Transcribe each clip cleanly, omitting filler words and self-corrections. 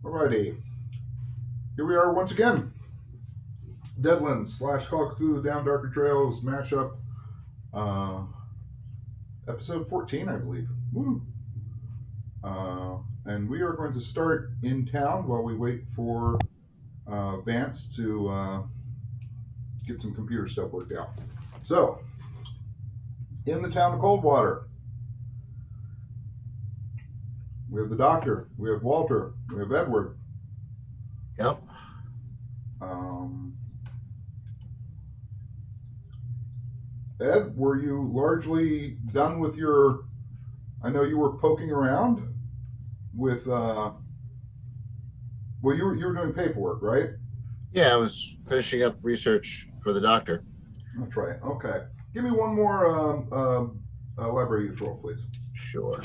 Alrighty. Here we are once again. Deadlands / Call of Cthulhu Down Darker Trails mashup. Episode 14, I believe. Woo! And we are going to start in town while we wait for Vance to get some computer stuff worked out. So, in the town of Coldwater, we have the doctor, we have Walter, we have Edward. Yep. Ed, were you largely done with your? I know you were poking around with. Well, you were doing paperwork, right? Yeah, I was finishing up research for the doctor. That's right. Okay. Give me one more library use roll, please. Sure.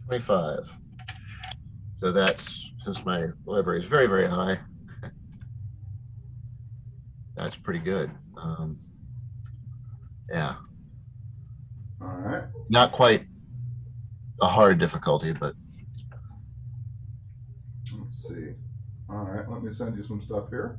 25. So that's, since my library is very, very high, that's pretty good. Yeah. All right. Not quite a hard difficulty, but. Let's see. All right. Let me send you some stuff here.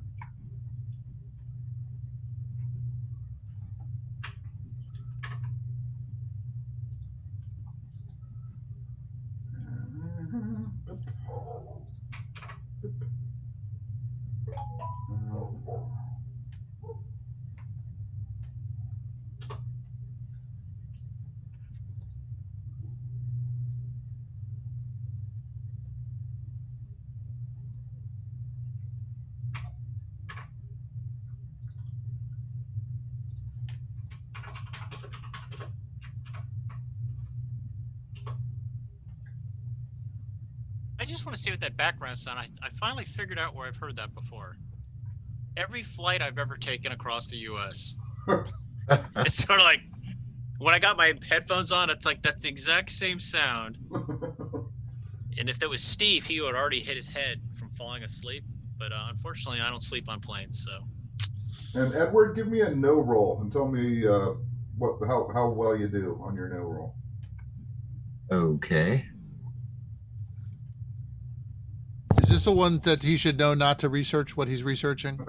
I just want to stay with that background sound. I finally figured out where I've heard that before. Every flight I've ever taken across the U.S. It's sort of like when I got my headphones on, it's like that's the exact same sound. And if that was Steve, he would already hit his head from falling asleep. But unfortunately, I don't sleep on planes, so. And Edward, give me a no roll and tell me how well you do on your no roll. Okay. Is this the one that he should know not to research what he's researching?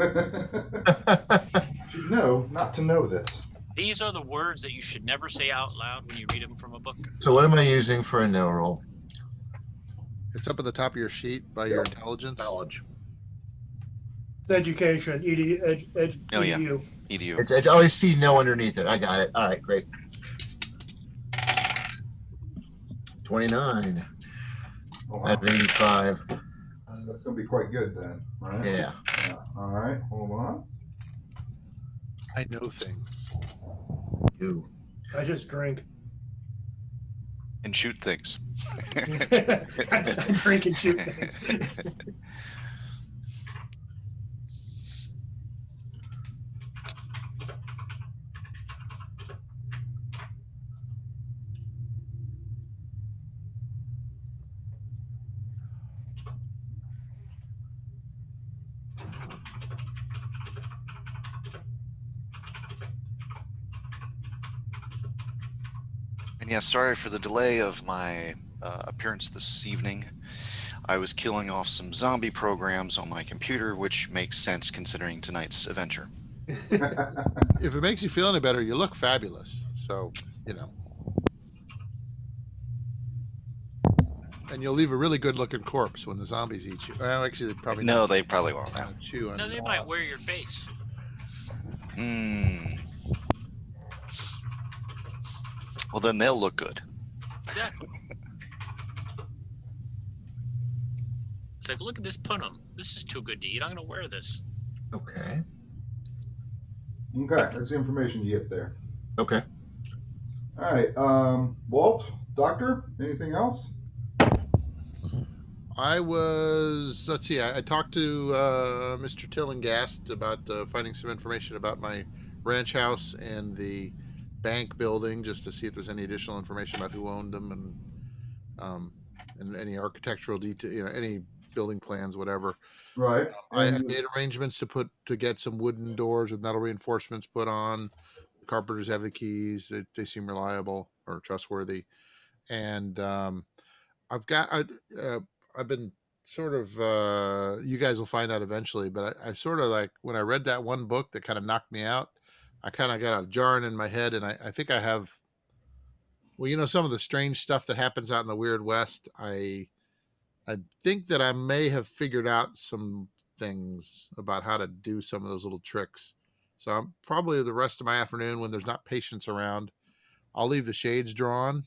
No, not to know this. These are the words that you should never say out loud when you read them from a book. So what am I using for a no roll? It's up at the top of your sheet by your intelligence. Knowledge. It's education, edu. Oh, yeah. EDU. EDU. It's I always see no underneath it. I got it. All right, great. 29. Oh, wow. At 85. That's going to be quite good then, right? Yeah. All right, hold on. I know things. You. I just drink. And shoot things. I drink and shoot things. And yeah, sorry for the delay of my appearance this evening. I was killing off some zombie programs on my computer, which makes sense considering tonight's adventure. If it makes you feel any better, you look fabulous. So, you know. And you'll leave a really good-looking corpse when the zombies eat you. Well, actually, they probably No, they probably won't. chew on. No, they might wear your face. Well, then they'll look good. Exactly. It's like, look at this punum. This is too good to eat. I'm going to wear this. Okay. Okay, that's the information you get there. Okay. All right, Walt, Doctor, anything else? Let's see, I talked to Mr. Tillingast about finding some information about my ranch house and the bank building, just to see if there's any additional information about who owned them and any architectural detail, any building plans, whatever. Right. I made arrangements to get some wooden doors with metal reinforcements put on. The carpenters have the keys. They seem reliable or trustworthy. And I've been sort of, you guys will find out eventually, but I sort of like, when I read that one book that kind of knocked me out, I kind of got a jarring in my head. And I think I have, well, some of the strange stuff that happens out in the Weird West. I think that I may have figured out some things about how to do some of those little tricks. So I'm probably the rest of my afternoon, when there's not patients around, I'll leave the shades drawn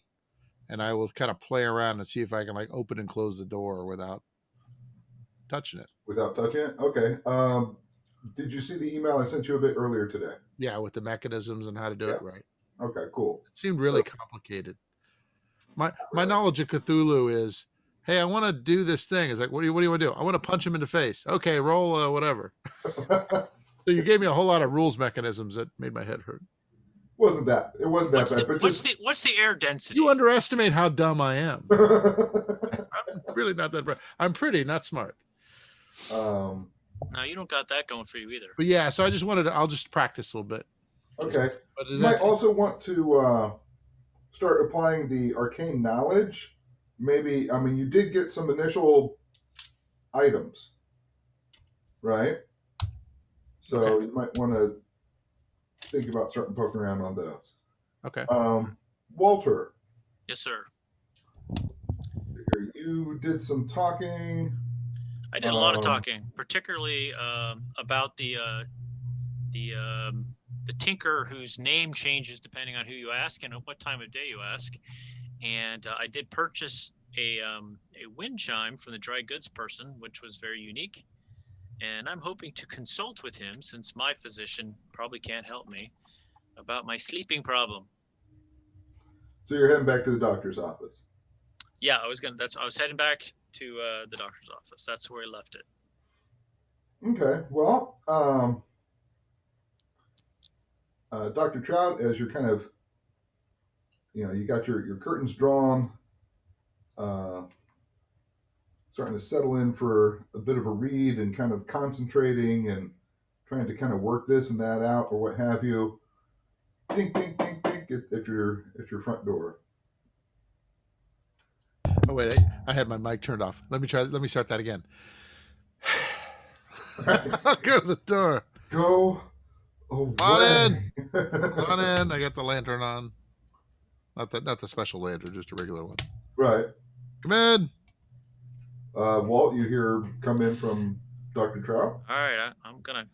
and I will kind of play around and see if I can like open and close the door without touching it. Without touching it? Okay. Did you see the email I sent you a bit earlier today? Yeah, with the mechanisms and how to do Yeah. it right. Okay, cool. It seemed really complicated. My knowledge of Cthulhu is, hey, I want to do this thing. It's like, what do you want to do? I want to punch him in the face. Okay, roll whatever. So you gave me a whole lot of rules mechanisms that made my head hurt. It wasn't that bad. But What's the air density? You underestimate how dumb I am. I'm really not that bright. I'm pretty, not smart. No, you don't got that going for you either. But yeah, so I just I'll just practice a little bit. Okay. But You might also want to start applying the arcane knowledge. Maybe, I mean, you did get some initial items, right? So Okay. you might want to think about starting poking around on those. Okay. Walter, Yes, sir. you did some talking. I did a lot of talking, particularly about the tinker whose name changes depending on who you ask and at what time of day you ask. And I did purchase a wind chime from the dry goods person, which was very unique. And I'm hoping to consult with him, since my physician probably can't help me, about my sleeping problem. So you're heading back to the doctor's office. Yeah, I was heading back to the doctor's office. That's where I left it. Okay. Well, Dr. Trout, as you're kind of, you got your curtains drawn, starting to settle in for a bit of a read and kind of concentrating and trying to kind of work this and that out or what have you. Ding, ding, ding, ding at your front door. Oh wait, I had my mic turned off. Let me start that again. I'll go to the door. Go away. Come on in. Come on in. I got the lantern on. Not the special lantern, just a regular one. Right. Come in. Walt, you hear come in from Dr. Trout. All right, I'm gonna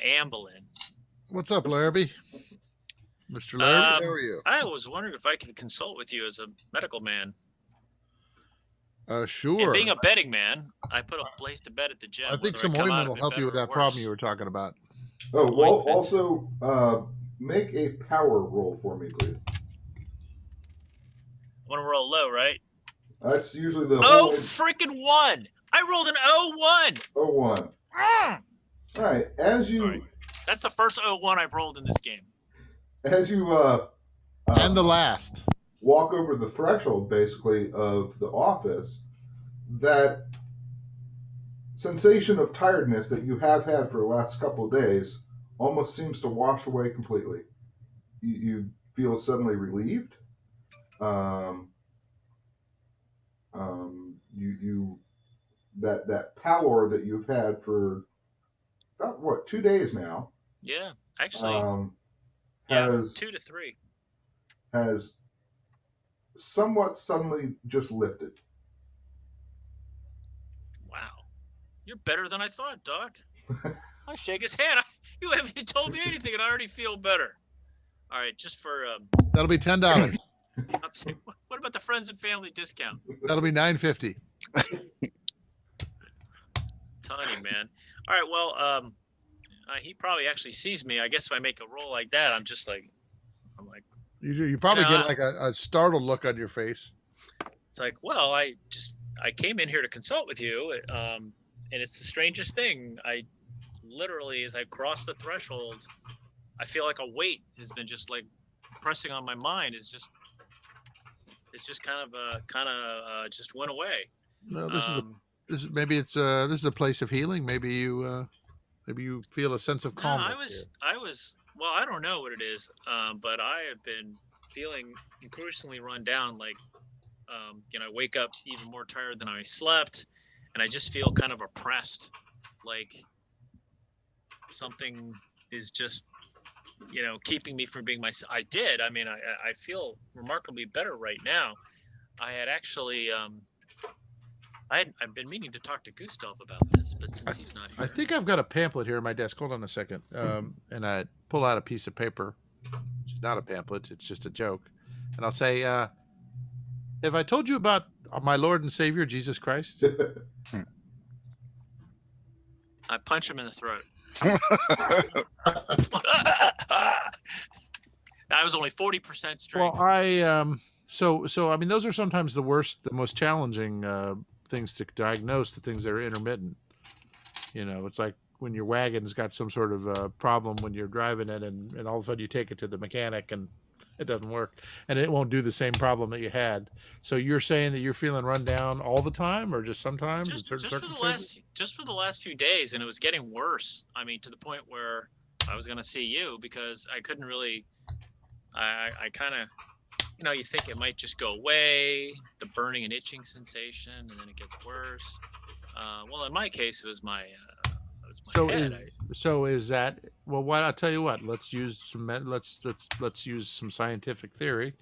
amble in. What's up, Larrabee? Mr. Larrabee, how are you? I was wondering if I could consult with you as a medical man. Sure. And being a betting man, I put a place to bet at the gym. I think some ointment will help you with that problem you were talking about. Oh, Walt, also make a power roll for me, please. I want to roll low, right? That's usually the freaking 1! I rolled an 01! 01. All right, Sorry. That's the first 01 I've rolled in this game. As you and the last walk over the threshold, basically, of the office, that sensation of tiredness that you have had for the last couple of days almost seems to wash away completely. You feel suddenly relieved. That pallor that you've had for about 2 days now. Yeah, actually, has 2 to 3. Has somewhat suddenly just lifted. Wow, you're better than I thought, Doc. I shake his hand. You haven't told me anything, and I already feel better. All right, just for that'll be $10. What about the friends and family discount? That'll be $9.50. Tiny man. All right, well, he probably actually sees me. I guess if I make a roll like that, I'm like. You probably get like a startled look on your face. It's like, well, I came in here to consult with you, and it's the strangest thing. I literally, as I cross the threshold, I feel like a weight has been just like pressing on my mind. It's just kind of just went away. Well, this is a place of healing. Maybe you feel a sense of calmness. Well, I don't know what it is, but I have been feeling increasingly run down. Like I wake up even more tired than I slept, and I just feel kind of oppressed, like something is just keeping me from being myself. I feel remarkably better right now. I had actually I've been meaning to talk to Gustav about this, but since he's not here, I think I've got a pamphlet here in my desk. Hold on a second. And I pull out a piece of paper. It's not a pamphlet. It's just a joke. And I'll say, have I told you about my Lord and Savior, Jesus Christ? I punch him in the throat. I was only 40% strength. Well, so I mean, those are sometimes the most challenging things to diagnose. The things that are intermittent. It's like when your wagon's got some sort of problem when you're driving it, and all of a sudden you take it to the mechanic and it doesn't work, and it won't do the same problem that you had. So you're saying that you're feeling run down all the time, or just sometimes in certain circumstances? Just for the last few days, and it was getting worse. I mean, to the point where I was going to see you because I couldn't really. I kind of, you think it might just go away, the burning and itching sensation, and then it gets worse. Well, in my case, it was my head. Is that well? Why? I'll tell you what. Let's use some let's use some scientific theory,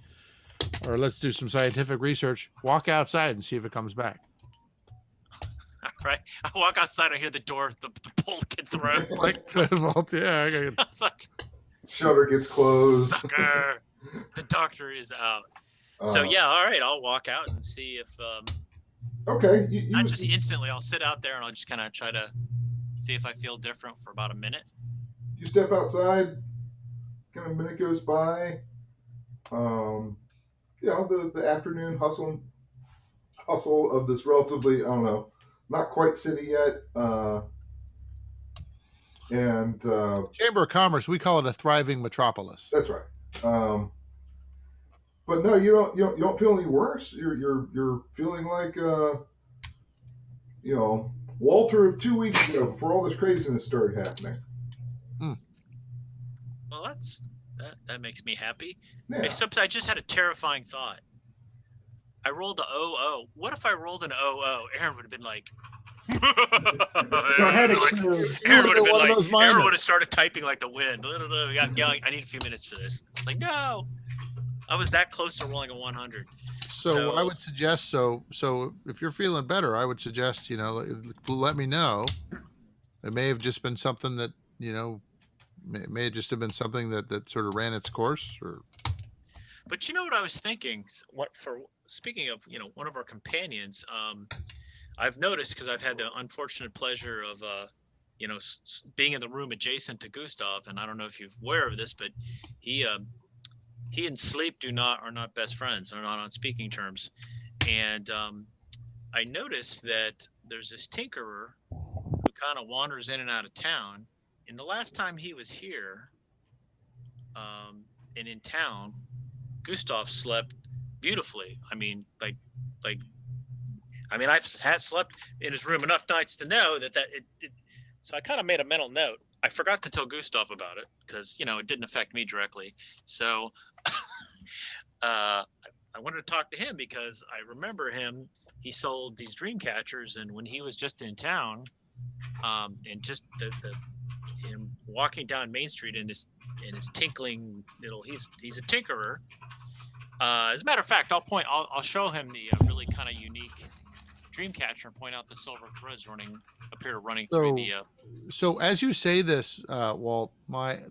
or let's do some scientific research. Walk outside and see if it comes back. All right. I walk outside. I hear the door, the bolt get thrown. Like the vault. Yeah. It's like, shutter gets closed. Sucker. The doctor is out. So yeah, all right. I'll walk out and see if. Okay. Not just instantly. I'll sit out there and I'll just kind of try to see if I feel different for about a minute. You step outside. Kind of a minute goes by. The afternoon hustle of this relatively, I don't know, not quite city yet. And Chamber of Commerce, we call it a thriving metropolis. That's right. But no, you don't feel any worse. You're feeling like Walter of 2 weeks ago before all this craziness started happening. Well, that makes me happy. Yeah. Except I just had a terrifying thought. I rolled a 00. What if I rolled an 00? Aaron would have been like. Your head explodes. Aaron would have started typing like the wind. I need a few minutes for this. It's like, no. I was that close to rolling a 100. So I would suggest, so if you're feeling better, I would suggest, let me know. It may have just been something that, may have just have been something that sort of ran its course. But you know what I was thinking? Speaking of, one of our companions, I've noticed, because I've had the unfortunate pleasure of, being in the room adjacent to Gustav, and I don't know if you're aware of this, but he and Sleep are not best friends, are not on speaking terms. And I noticed that there's this tinkerer who kind of wanders in and out of town. And the last time he was here, and in town, Gustav slept beautifully. I've slept in his room enough nights to know that so I kind of made a mental note. I forgot to tell Gustav about it because, it didn't affect me directly. So I wanted to talk to him because I remember him. He sold these dream catchers, and when he was just in town, and just him walking down Main Street in his tinkling little, he's a tinkerer. As a matter of fact, I'll show him the really kind of unique Dreamcatcher and point out the silver threads running through the. So as you say this, Walt, my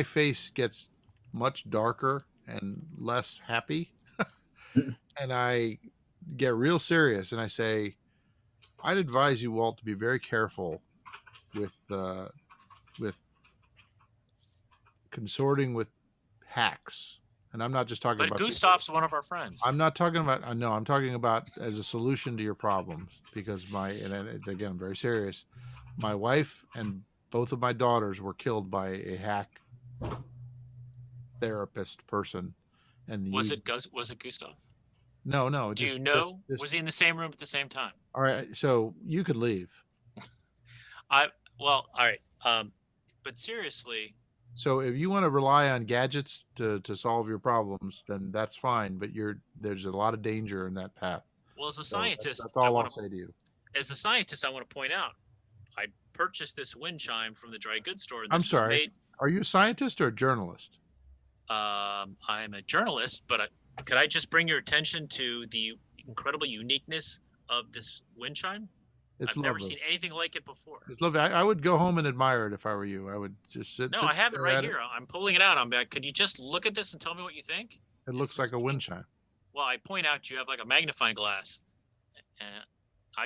face gets much darker and less happy, and I get real serious, and I say, I'd advise you, Walt, to be very careful with consorting with hacks. And I'm not just talking about. But Gustav's one of our friends. I'm not talking about. No, I'm talking about as a solution to your problems. Because again, I'm very serious. My wife and both of my daughters were killed by a hack therapist person. And was it Gustav? No. Do you know? Was he in the same room at the same time? All right, so you could leave. All right. But seriously, So if you want to rely on gadgets to solve your problems, then that's fine. But there's a lot of danger in that path. Well, as a So scientist, that's all I'll say to you. As a scientist, I want to point out, I purchased this wind chime from the dry goods store. I'm sorry. Are you a scientist or a journalist? I'm a journalist, but could I just bring your attention to the incredible uniqueness of this wind chime? It's I've lovely. never seen anything like it before. It's lovely. I would go home and admire it if I were you. I would just sit. No, I have it right here. I'm pulling it out. I'm like, could you just look at this and tell me what you think? It looks like a wind chime. Well, I point out you have like a magnifying glass.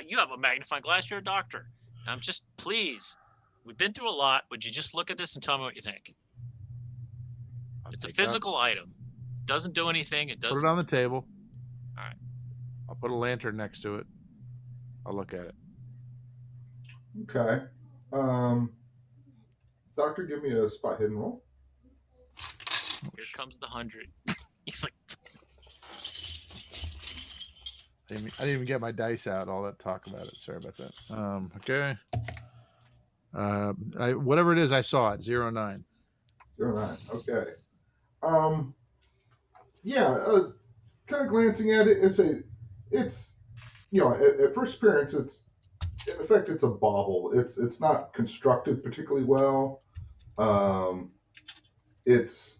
You have a magnifying glass. You're a doctor. I'm just, please. We've been through a lot. Would you just look at this and tell me what you think? It's a physical item. Doesn't do anything. It doesn't. Put it on the table. All right. I'll put a lantern next to it. I'll look at it. Okay. Doctor, give me a spot hidden roll. Here comes the 100. He's like, I didn't even get my dice out. All that talk about it. Sorry about that. Okay. Whatever it is, I saw it. 09. 09. Okay. Yeah. Kind of glancing at it, it's at first appearance, in effect it's a bauble. It's not constructed particularly well. It's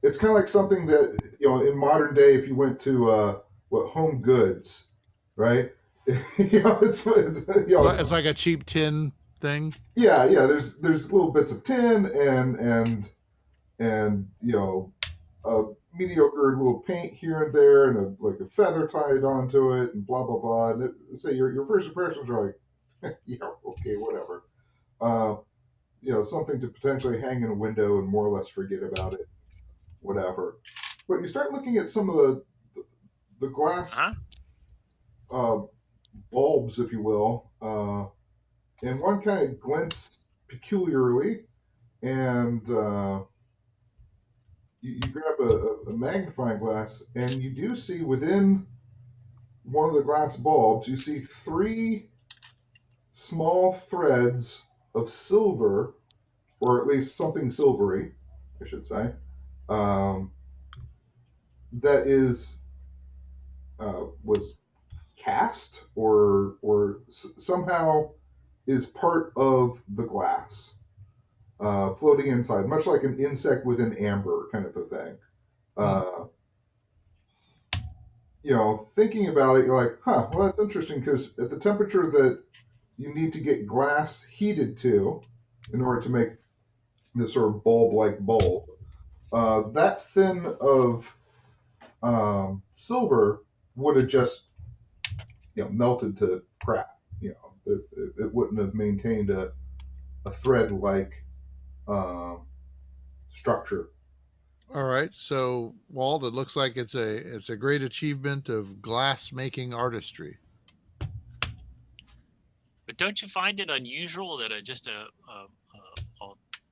kind of like something that in modern day, if you went to Home Goods, right? It's like a cheap tin thing. Yeah. There's little bits of tin and a mediocre little paint here and there, and a feather tied onto it, and blah blah blah. And your first impressions are like, yeah, okay, whatever. Something to potentially hang in a window and more or less forget about it, whatever. But you start looking at some of the glass bulbs, if you will, and one kind of glints peculiarly, and you grab a magnifying glass, and you do see within one of the glass bulbs, you see 3 small threads of silver, or at least something silvery, I should say, that is was cast or somehow is part of the glass, floating inside, much like an insect within amber kind of a thing. Thinking about it, you're like, well, that's interesting, because at the temperature that you need to get glass heated to in order to make this sort of bulb-like bulb, that thin of silver would have just melted to crap. It wouldn't have maintained a thread-like structure. All right, so Walt, it looks like it's a great achievement of glass making artistry. but don't you find it unusual that a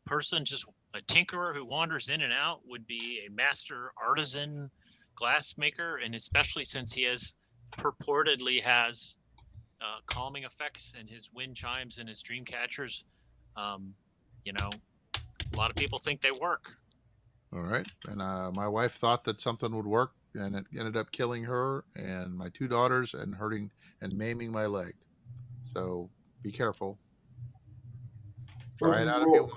person, just a tinkerer who wanders in and out, would be a master artisan glass maker, and especially since he purportedly has calming effects in his wind chimes and his dream catchers? A lot of people think they work. All right. And my wife thought that something would work, and it ended up killing her and my 2 daughters and hurting and maiming my leg. So be careful. Try it out if you want.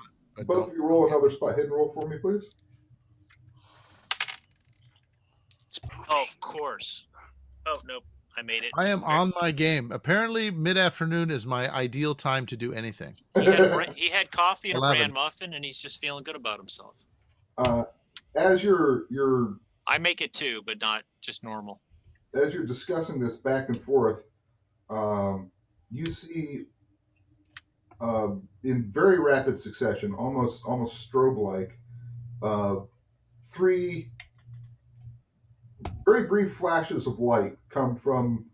Both of you roll another spot hidden roll for me, please. Oh, of course. Oh, nope. I made it. I am on my game. Apparently, mid-afternoon is my ideal time to do anything. He had coffee and 11. a bran muffin, and he's just feeling good about himself. As you're I make it too, but not just normal. As you're discussing this back and forth, you see in very rapid succession, almost strobe-like, 3 very brief flashes of light come from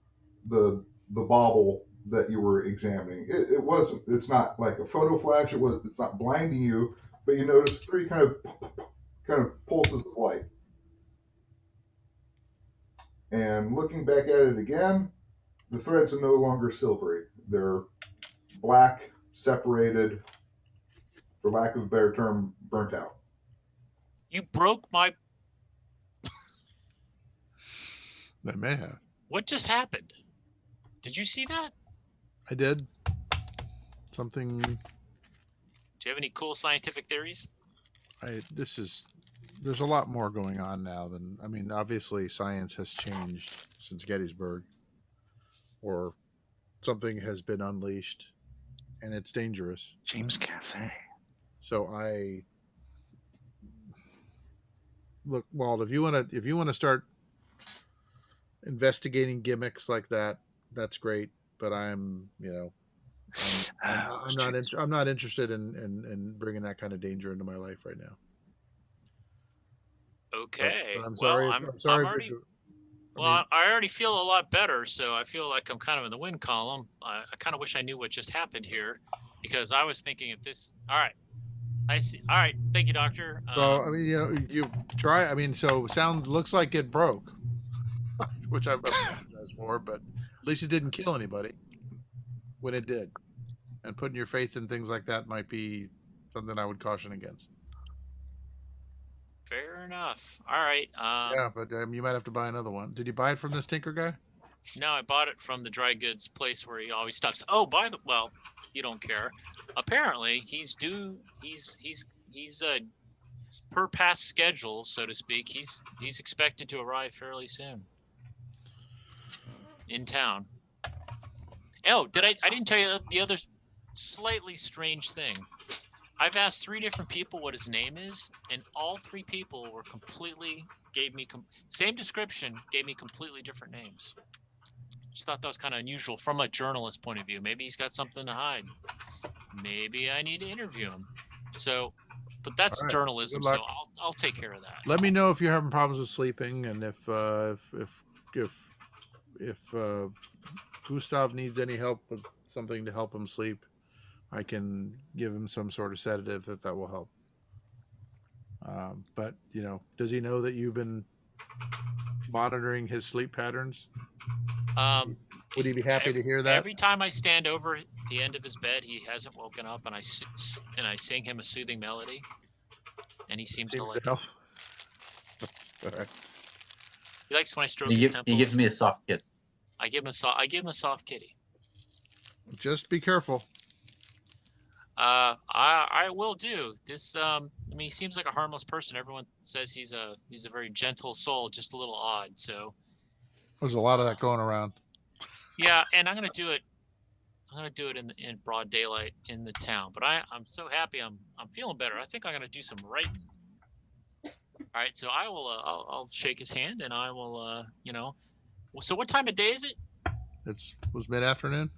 the bauble that you were examining. It's not like a photo flash. It's not blinding you, but you notice 3 kind of pulses of light. And looking back at it again, the threads are no longer silvery. They're black, separated, for lack of a better term, burnt out. You broke my. They may have. What just happened? Did you see that? I did. Something. Do you have any cool scientific theories? There's a lot more going on now than, I mean, obviously science has changed since Gettysburg, or something has been unleashed and it's dangerous. James Cafe. So look, Walt, if you want to start investigating gimmicks like that, that's great. But I'm not interested in bringing that kind of danger into my life right now. Okay. But I'm Well, sorry. I'm sorry. already. I already feel a lot better, so I feel like I'm kind of in the win column. I kind of wish I knew what just happened here, because I was thinking if this. All right, I see. All right, thank you, doctor. So I mean, you try. I mean, so looks like it broke, which I apologize for, but at least it didn't kill anybody when it did. And putting your faith in things like that might be something I would caution against. Fair enough. All right. Yeah, but you might have to buy another one. Did you buy it from this tinker guy? No, I bought it from the dry goods place where he always stops. Oh, well, you don't care. Apparently, he's due. He's per past schedule, so to speak. He's expected to arrive fairly soon in town. Oh, I didn't tell you the other slightly strange thing. I've asked 3 different people what his name is, and all 3 people were gave me same description, gave me completely different names. Just thought that was kind of unusual from a journalist point of view. Maybe he's got something to hide. Maybe I need to interview him. So, but that's right. Journalism, so I'll take care of that. Let me know if you're having problems with sleeping, and if Gustav needs any help with something to help him sleep, I can give him some sort of sedative if that will help. But does he know that you've been monitoring his sleep patterns? Would he be happy to hear that? Every time I stand over the end of his bed, he hasn't woken up, and I sing him a soothing melody, and he seems to like it. All right. He likes when I stroke his temples. He gives me a soft kiss. I give him a soft kitty. Just be careful. I will do this. I mean, he seems like a harmless person. Everyone says he's a very gentle soul, just a little odd. So there's a lot of that going around. Yeah, and I'm gonna do it. I'm gonna do it in broad daylight in the town. But I'm so happy. I'm feeling better. I think I'm gonna do some writing. All right, so I will. I'll shake his hand, and I will. So what time of day is it? Was mid-afternoon.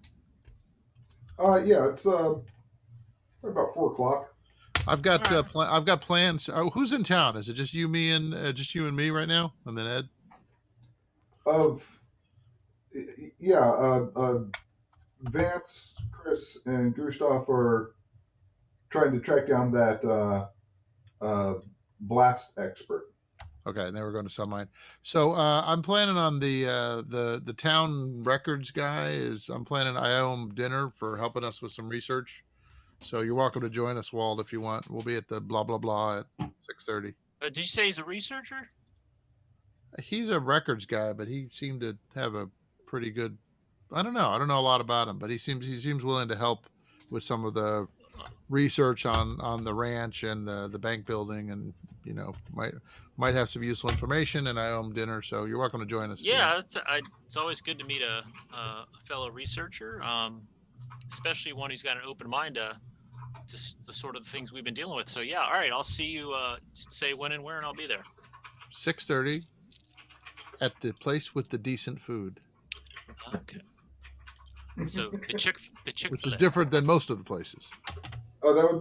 Yeah, it's about 4 o'clock. I've got I've got plans. Oh, who's in town? Is it just you, me, and me right now, and then Ed? Vance, Chris, and Gustav are trying to track down that blast expert. Okay, and they were going to sell mine. So I'm planning on the town records guy. I'm planning. I owe him dinner for helping us with some research. So you're welcome to join us, Walt, if you want. We'll be at the blah blah blah at 6:30. Did you say he's a researcher? He's a records guy, but he seemed to have a pretty good. I don't know a lot about him, but he seems willing to help with some of the research on the ranch and the bank building, and might have some useful information. And I owe him dinner, so you're welcome to join us. Yeah, it's always good to meet a fellow researcher, especially one who's got an open mind to the sort of things we've been dealing with. So yeah, all right, I'll see you. Just say when and where, and I'll be there. 6:30 at the place with the decent food. Okay. So the chick, which is different than most of the places. Oh, that would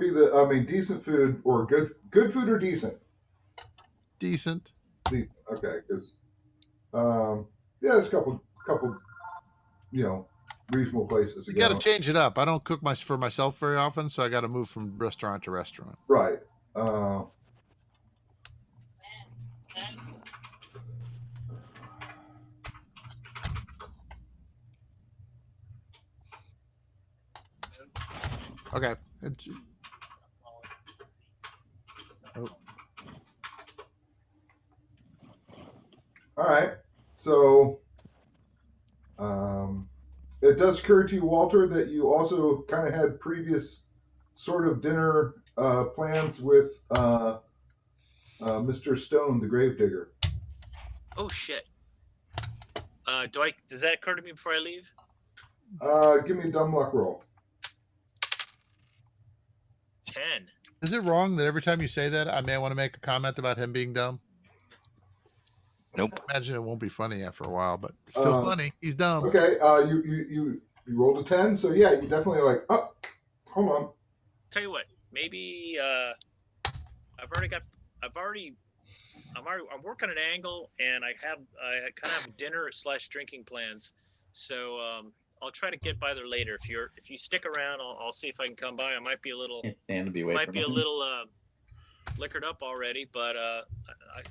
be decent food or good food or decent. Decent. Okay, because there's a couple reasonable places. You got to change it up. I don't cook for myself very often, so I got to move from restaurant to restaurant. Right. Okay. All right. So it does occur to you, Walter, that you also kind of had previous sort of dinner plans with Mr. Stone, the gravedigger. Oh shit. Does that occur to me before I leave? Give me a dumb luck roll. 10. Is it wrong that every time you say that, I may want to make a comment about him being dumb? Nope. I imagine it won't be funny after a while, but it's still funny. He's dumb. Okay. You rolled a 10, so yeah, you definitely like. Oh, hold on. Tell you what, maybe I'm working an angle, and I kind of have dinner / drinking plans. So I'll try to get by there later. If you stick around, I'll see if I can come by. I might be a little liquored up already, but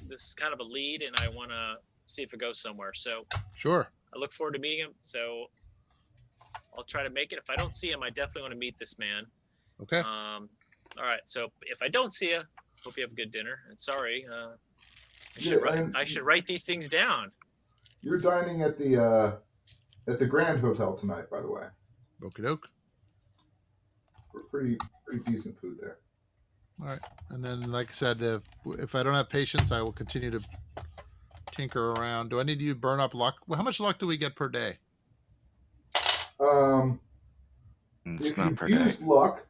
this is kind of a lead, and I want to see if it goes somewhere. So Sure. I look forward to meeting him. So I'll try to make it. If I don't see him, I definitely want to meet this man. Okay. All right. So if I don't see you, hope you have a good dinner. And sorry, I should write these things down. You're dining at the Grand Hotel tonight, by the way. Okie doke. Pretty decent food there. All right. And then, like I said, if I don't have patience, I will continue to tinker around. Do I need to burn up luck? Well, how much luck do we get per day? It's If not you per day. use luck,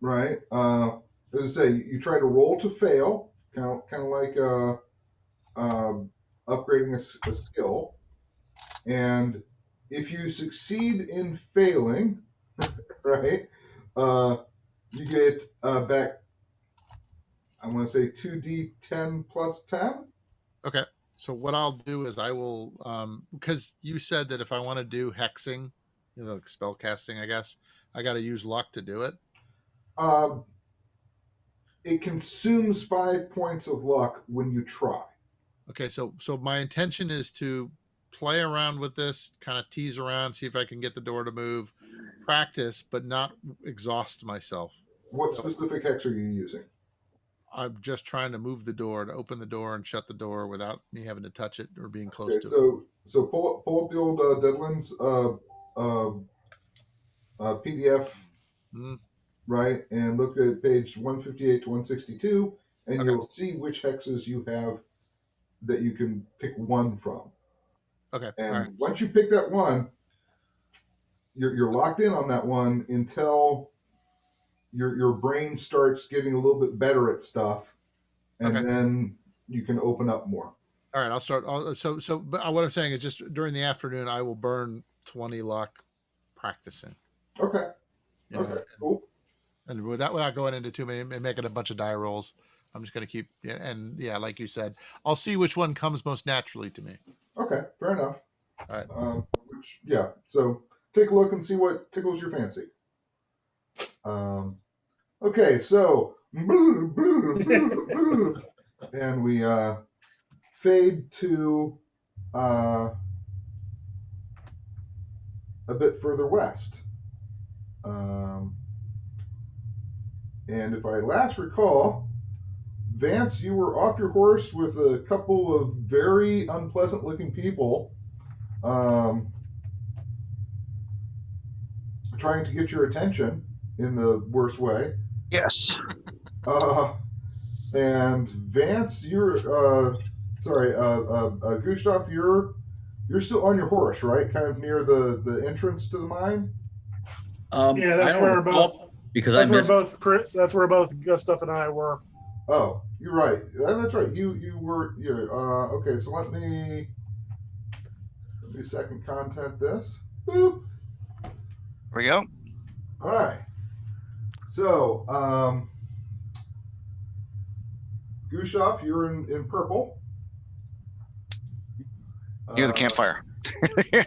right? As I say, you try to roll to fail, kind of like upgrading a skill, and if you succeed in failing, right, you get back. I want to say 2d10 plus 10. Okay. So what I'll do is I will, because you said that if I want to do hexing, like spell casting, I guess, I got to use luck to do it. It consumes 5 points of luck when you try. Okay. So my intention is to play around with this, kind of tease around, see if I can get the door to move, practice, but not exhaust myself. What specific hex are you using? I'm just trying to move the door, to open the door and shut the door without me having to touch it or being close to it. So pull up the old Deadlands PDF, right, and look at page 158 to 162, and Okay. you'll see which hexes you have that you can pick one from. Okay. And all right. once you pick that one, you're locked in on that one until your brain starts getting a little bit better at stuff, and Okay. then you can open up more. All right, I'll start. But what I'm saying is just during the afternoon, I will burn 20 luck practicing. Okay. You know, Okay. Cool. And without going into too many and making a bunch of die rolls, I'm just going to keep. And yeah, like you said, I'll see which one comes most naturally to me. Okay. Fair enough. All right. Yeah. So take a look and see what tickles your fancy. Okay. So and we fade to a bit further west. And if I last recall, Vance, you were off your horse with a couple of very unpleasant looking people trying to get your attention in the worst way. Yes. And Vance, Gustav, you're still on your horse, right? Kind of near the entrance to the mine. Yeah, that's where we're both. Because That's where both Gustav and I were. Oh, you're right. That's right. You were. Okay. So let me second content this. Boop. There we go. All right. So, Gustav, you're in purple. Near the campfire. Here,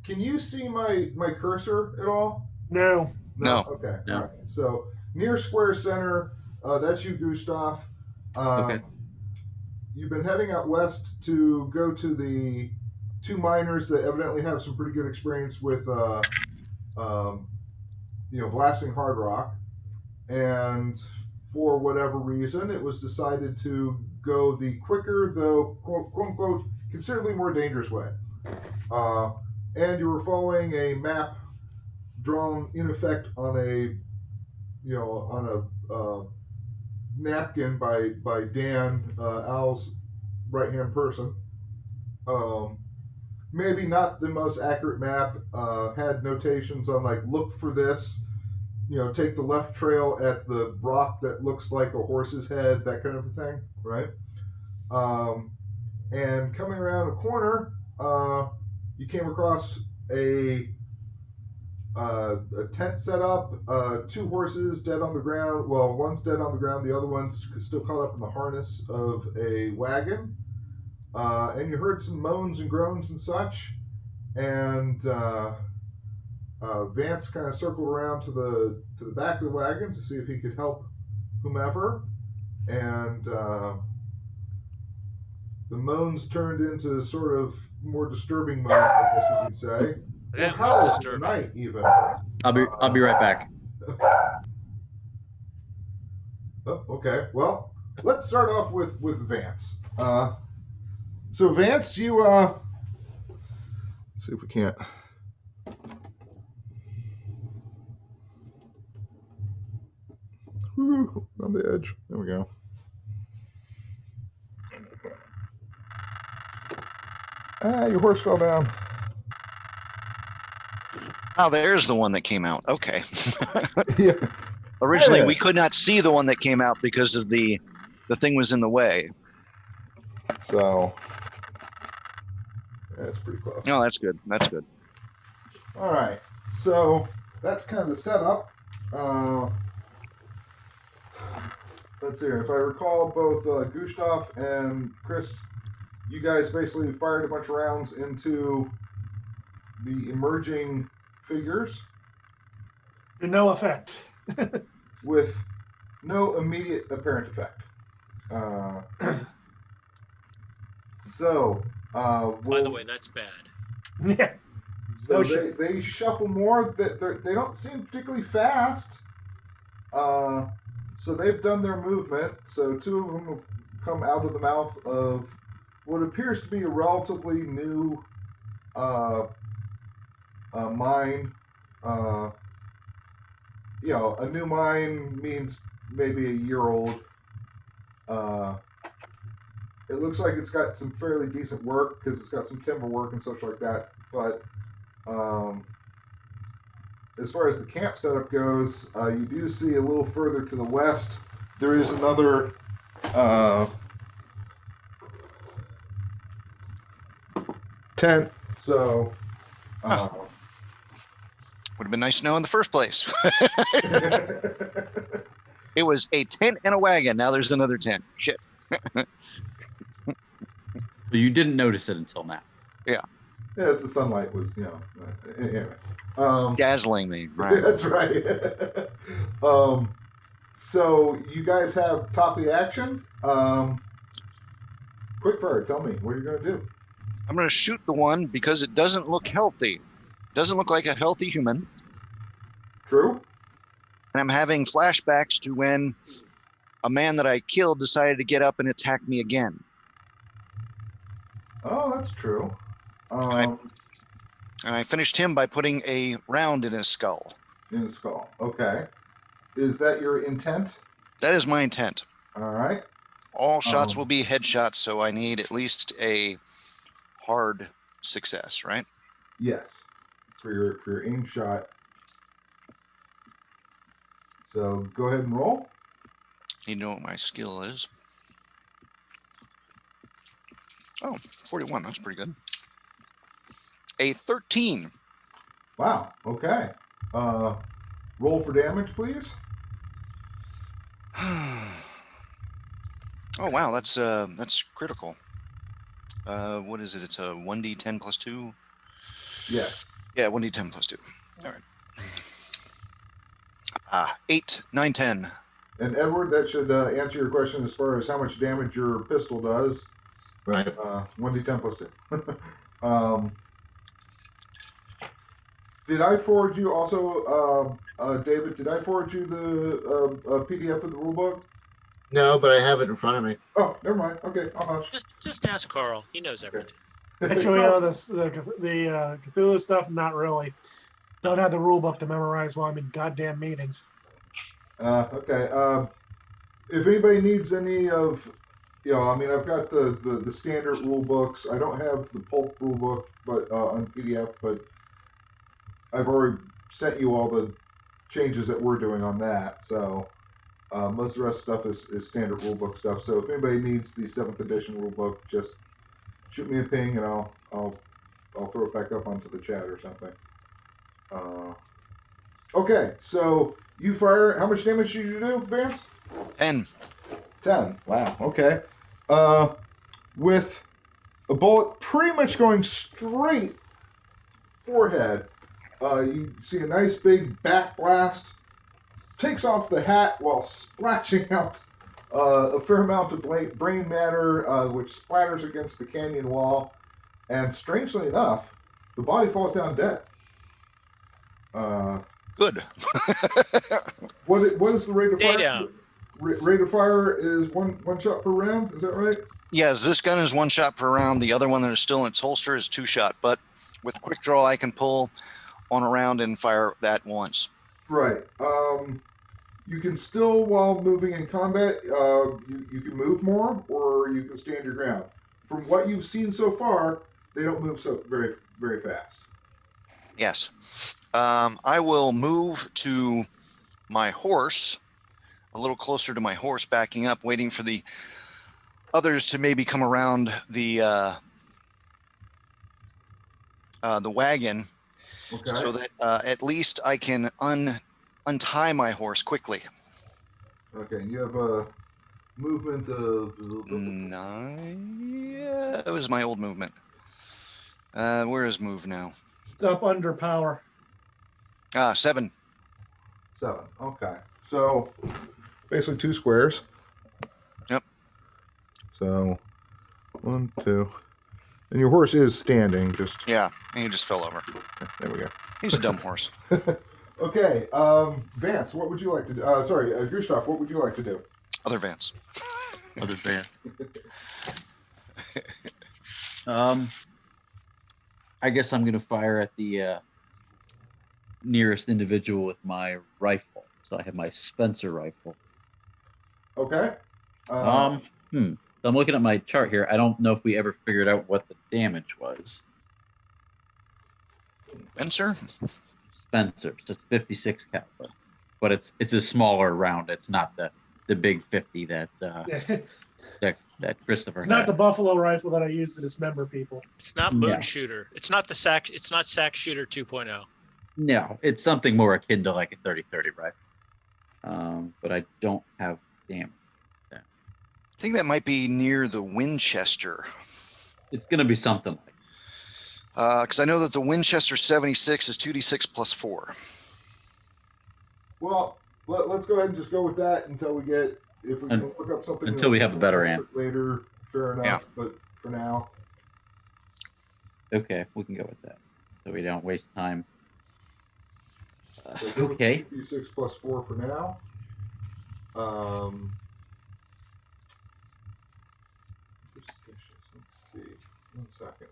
can you see my cursor at all? No. No. Okay. No. All right. So near square center, that's you, Gustav. Okay. You've been heading out west to go to the two miners that evidently have some pretty good experience with, blasting hard rock. And for whatever reason, it was decided to go the quicker, though quote unquote considerably more dangerous way. And you were following a map drawn in effect on a napkin by Dan, Al's right hand person. Maybe not the most accurate map. Had notations on like look for this. Take the left trail at the rock that looks like a horse's head, that kind of a thing, right? And coming around a corner, you came across a tent set up, 2 horses dead on the ground. Well, one's dead on the ground, the other one's still caught up in the harness of a wagon. And you heard some moans and groans and such. And Vance kind of circled around to the back of the wagon to see if he could help whomever. And the moans turned into sort of more disturbing moans, I guess you could say. That Or was howls in the disturbing. night, even. I'll be right back. Oh, okay. Well, let's start off with Vance. So Vance, you let's see if we can't. Woo, on the edge. There we go. Your horse fell down. Oh, there's the one that came out. Okay. Yeah. Originally, Yeah. we could not see the one that came out because of the thing was in the way. So that's pretty close. No, that's good. That's good. All right. So that's kind of the setup. Let's see here. If I recall, both Gustav and Chris, you guys basically fired a bunch of rounds into the emerging figures To no effect. with no immediate apparent effect. By the way, that's bad. Yeah. So No shit. they shuffle more. They don't seem particularly fast. So they've done their movement. So 2 of them have come out of the mouth of what appears to be a relatively new mine. A new mine means maybe a year old. It looks like it's got some fairly decent work because it's got some timber work and such like that. But as far as the camp setup goes, you do see a little further to the west, there is another tent. So Would have been nice to know in the first place. It was a tent and a wagon. Now there's another tent. Shit. You didn't notice it until now. yeah, as the sunlight was, anyway. Dazzling me. Right. That's right. So you guys have top of the action. Quick fire, tell me what are you going to do? I'm going to shoot the one because it doesn't look healthy. Doesn't look like a healthy human. True. And I'm having flashbacks to when a man that I killed decided to get up and attack me again. Oh, that's true. And I finished him by putting a round in his skull. In the skull. Okay. Is that your intent? That is my intent. All right. All shots will be headshots, so I need at least a hard success, right? Yes. For your aim shot. So go ahead and roll. You know what my skill is. Oh, 41. That's pretty good. A 13. Wow. Okay. Roll for damage, please. Oh wow, that's critical. What is it? It's a 1d10 plus 2. Yes. Yeah, 1d10 plus 2. All right. 8, 9, 10. And Edward, that should answer your question as far as how much damage your pistol does. Right. 1d10 plus 2. Did I forward you also, David, did I forward you the PDF of the rulebook? No, but I have it in front of me. Oh, never mind. Okay, I'll hush. Just ask Carl. He knows everything. Actually, the Cthulhu stuff, not really. Don't have the rule book to memorize while I'm in goddamn meetings. Okay. If anybody needs any of, I mean, I've got the standard rule books. I don't have the pulp rule book, but on PDF, but I've already sent you all the changes that we're doing on that. So most of the rest stuff is standard rule book stuff. So if anybody needs the 7th edition rule book, just shoot me a ping and I'll throw it back up onto the chat or something. Okay, so you fire. How much damage did you do, Vance? 10. 10. Wow. Okay. With a bullet pretty much going straight forehead, you see a nice big back blast. Takes off the hat while splashing out a fair amount of brain matter, which splatters against the canyon wall. And strangely enough, the body falls down dead. Good. What is the rate of Stay fire? down. Rate of fire is one shot per round. Is that right? Yes, this gun is 1 shot per round. The other one that is still in its holster is 2 shot. But with quick draw, I can pull on a round and fire that once. Right. You can still, while moving in combat, you can move more, or you can stand your ground. From what you've seen so far, they don't move so very, very fast. Yes. I will move to my horse, a little closer to my horse, backing up, waiting for the others to maybe come around the wagon, Okay. so that at least I can untie my horse quickly. Okay. And you have a movement of 9. Yeah, that was my old movement. Where is move now? It's up under power. 7. 7. Okay. So basically 2 squares. Yep. So 1, 2. And your horse is standing. Just Yeah, and he just fell over. there we go. He's a dumb horse. Okay. Vance, what would you like to do? Sorry, Gustav, what would you like to do? Other Vance. Other van. I guess I'm gonna fire at the nearest individual with my rifle. So I have my Spencer rifle. Okay. So I'm looking at my chart here. I don't know if we ever figured out what the damage was. Spencer? Spencer, so it's 56 caliber, but it's a smaller round. It's not the big 50 that that Christopher. It's not had. the buffalo rifle that I used to dismember people. It's not moon Yeah. shooter. It's not the sack. It's not sack shooter 2.0. No, it's something more akin to like a 30-30 rifle. But I don't have damage. I think that might be near the Winchester. It's gonna be something like. Because I know that the Winchester 76 is 2d6 plus 4. Well, let's go ahead and just go with that until we get, if we can look up something. Until we have a better answer. Later, fair enough. Yeah. But for now. Okay, we can go with that, so we don't waste time. So go with Okay. 56 plus 4 for now. Let's see. 1 second.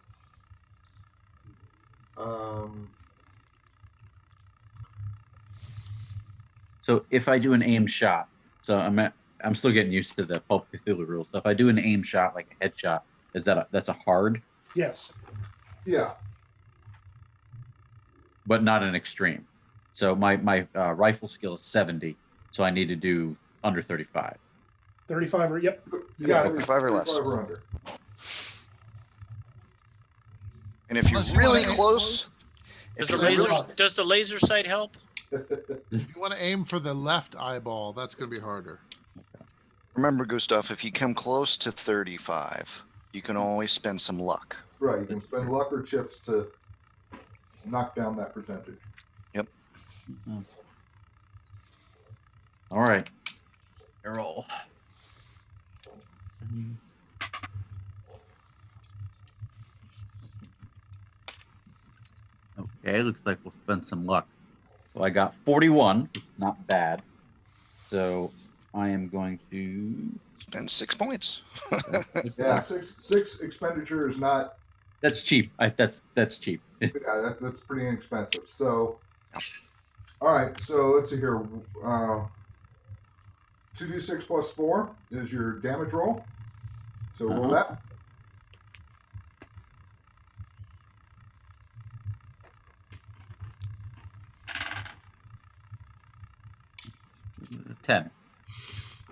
So if I do an aim shot, so I'm still getting used to the Pulp Cthulhu rules. So if I do an aim shot, like a headshot, that's a hard, Yes. Yeah. but not an extreme. So my rifle skill is 70, so I need to do under 35. 35 or yep. You Yeah, got it. 35 or less. 35 or under. And if you're Unless you really wanna aim close, Does if the you're laser really- does the laser sight help? If you want to aim for the left eyeball, that's going to be harder. remember, Gustav, if you come close to 35, you can always spend some luck. Right, you can spend luck or chips to knock down that percentage. All right, roll. Okay, looks like we'll spend some luck. So I got 41, not bad. So I am going to Spend 6 points. Yeah, six expenditure is not. That's cheap. That's cheap. Yeah, that's pretty inexpensive. So, all right. So let's see here. 2d6 plus 4 is your damage roll. So roll that. Uh, 10.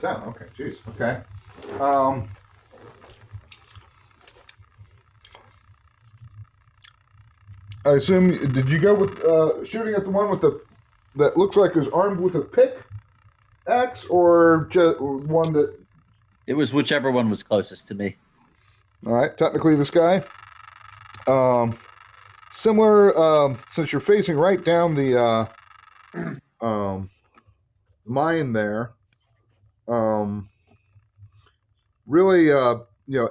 10. Okay. Jeez. Okay. Um, I assume. Did you go with shooting at the one with that looks like is armed with a pick axe, or just one that? It was whichever one was closest to me. All right. Technically, this guy. Similar. Since you're facing right down the mine there. Really,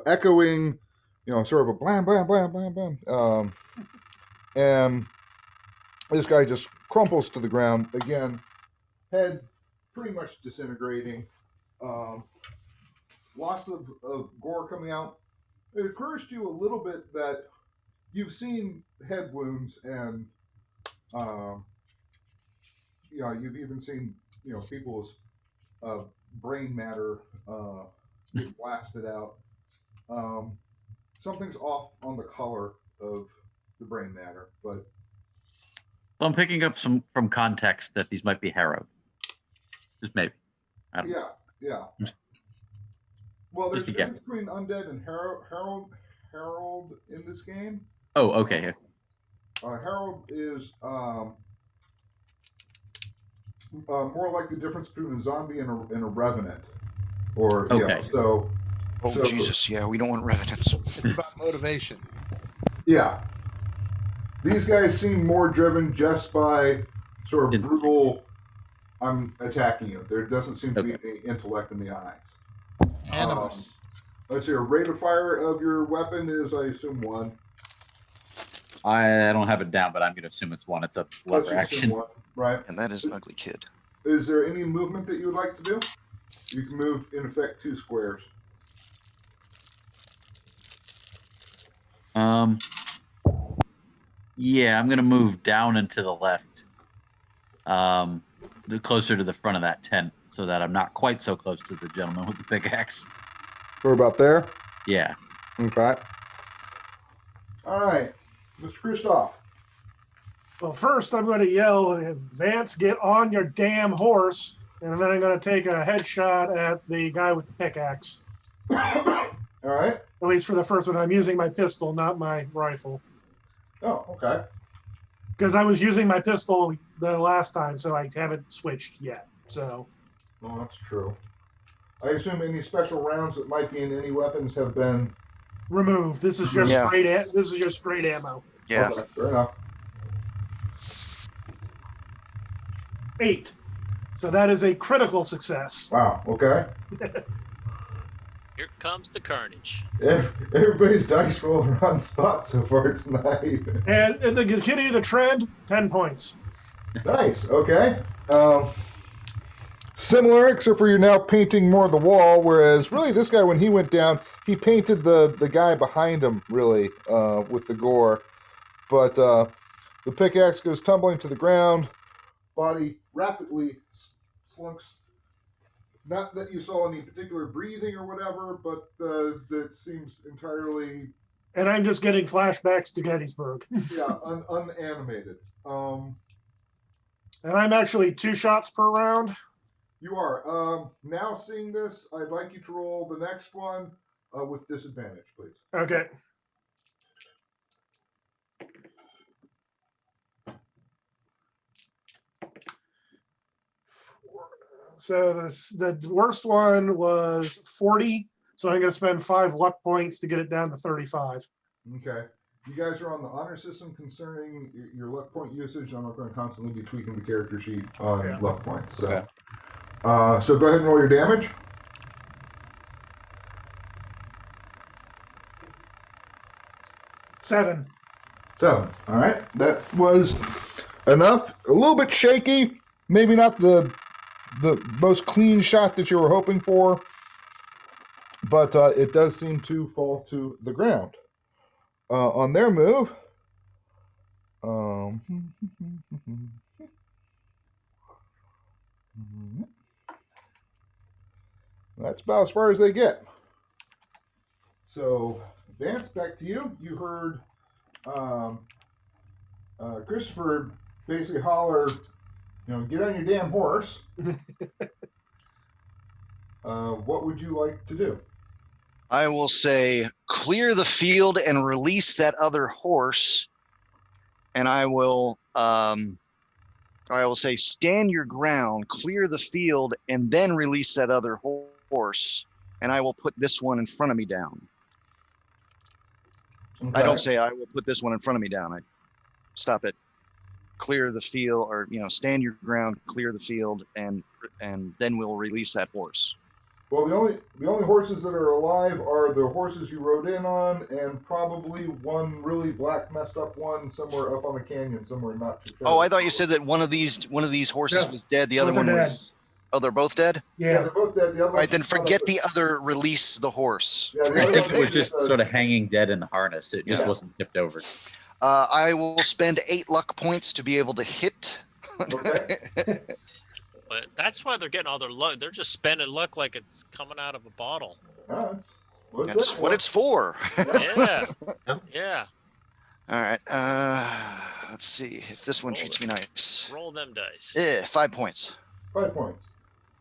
echoing, sort of a blam, blam, blam, blam, blam. And this guy just crumples to the ground again, head pretty much disintegrating. Lots of gore coming out. It occurs to you a little bit that you've seen head wounds, and you've even seen people's brain matter get blasted out. Something's off on the color of the brain matter, but So I'm picking up some from context that these might be harrowed. Just maybe. I don't know. yeah. Well, there's Just a a guess. difference between undead and Herald in this game. Oh, okay. Herald is more like the difference between a zombie and a revenant, or Okay. So, Jesus, yeah, we don't want revenants. It's about motivation. yeah. These guys seem more driven just by sort of brutal, I'm attacking you. There doesn't seem to be any intellect in the eyes. Animus. Let's see, a rate of fire of your weapon is, I assume, 1. I don't have it down, but I'm going to assume it's 1. It's a Let's lever just assume action. 1, right? And that is an ugly kid. Is there any movement that you would like to do? You can move, in effect, 2 squares. Yeah, I'm going to move down and to the left, the closer to the front of that tent, so that I'm not quite so close to the gentleman with the pickaxe. We're about there? Yeah. Okay. All right. Mr. Christoph. Well, first I'm going to yell, Vance, get on your damn horse. And then I'm going to take a headshot at the guy with the pickaxe. All right. At least for the first one. I'm using my pistol, not my rifle. Oh, okay. Because I was using my pistol the last time, so I haven't switched yet. So. Well, that's true. I assume any special rounds that might be in any weapons have been removed. This is just straight. This is just straight ammo. Yeah. Okay, fair enough. 8. So that is a critical success. Wow. Okay. Here comes the carnage. Everybody's dice roll are on spot so far tonight. And the continue the trend, 10 points. Nice. Okay. Similar, except for you're now painting more of the wall, whereas really this guy, when he went down, he painted the guy behind him, really, with the gore. But the pickaxe goes tumbling to the ground, body rapidly slunks. Not that you saw any particular breathing or whatever, but that seems entirely... And I'm just getting flashbacks to Gettysburg. Yeah, unanimated. And I'm actually 2 shots per round. You are. Now seeing this, I'd like you to roll the next one with disadvantage, please. Okay. So the worst one was 40. So I'm going to spend 5 luck points to get it down to 35. Okay. You guys are on the honor system concerning your luck point usage. I'm not going to constantly be tweaking the character sheet on luck points. So. Okay. So go ahead and roll your damage. Seven. All right. That was enough. A little bit shaky. Maybe not the the most clean shot that you were hoping for, but it does seem to fall to the ground. On their move, that's about as far as they get. So, Vance, back to you. You heard Christopher basically holler, get on your damn horse. What would you like to do? I will say, clear the field and release that other horse. And I will say, stand your ground, clear the field, and then release that other horse. And I will put this one in front of me down. Okay. I don't say I will put this one in front of me down. I stop it. Clear the field, or stand your ground, clear the field, and then we'll release that horse. Well, the only horses that are alive are the horses you rode in on, and probably one really black messed up one somewhere up on the canyon, somewhere not too far. Oh, I thought you said that one of these horses was dead. The other both are one dead. was. Oh, they're both dead. Yeah, Yeah. they're both dead. The other All right, then one's forget the other. Release the horse. Yeah, the other It one was just sort of hanging dead in the harness. It just Yeah. wasn't tipped over. I will spend 8 luck points to be able to hit. Okay. But that's why they're getting all their luck. They're just spending luck like it's coming out of a bottle. That's what it's for. Yeah. Yeah. All right. Let's see if this one treats me nice. Roll them dice. 5 points. 5 points.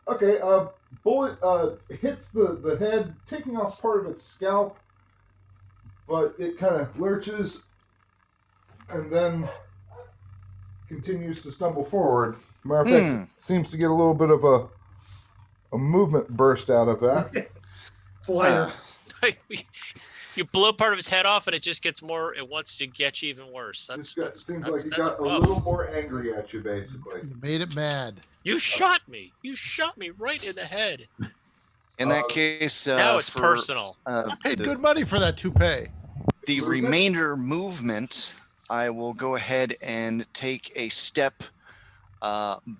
Okay, bullet hits the head, taking off part of its scalp, but it kind of lurches and then continues to stumble forward. Matter of fact, it seems to get a little bit of a movement burst out of that. Lighter. You blow part of his head off, and it just gets more. It wants to get you even worse. Seems like it that's got a rough. little more angry at you, basically. You made it mad. You shot me. You shot me right in the head. In that case, Now it's personal. I paid good money for that toupee. The remainder movement, I will go ahead and take a step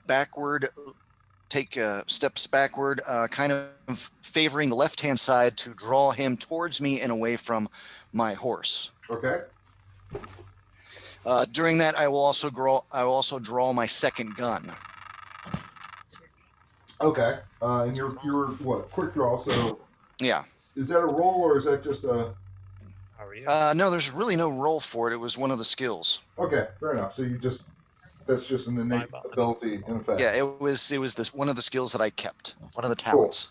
backward. Take steps backward, kind of favoring the left-hand side to draw him towards me and away from my horse. Okay. During that, I will also draw my second gun. Okay. And you're what? Quick draw. So Yeah. is that a roll or is that just a? How are you? No, there's really no roll for it. It was one of the skills. Okay, fair enough. So that's just an innate ability in effect. Yeah, it was this one of the skills that I kept. One of the talents.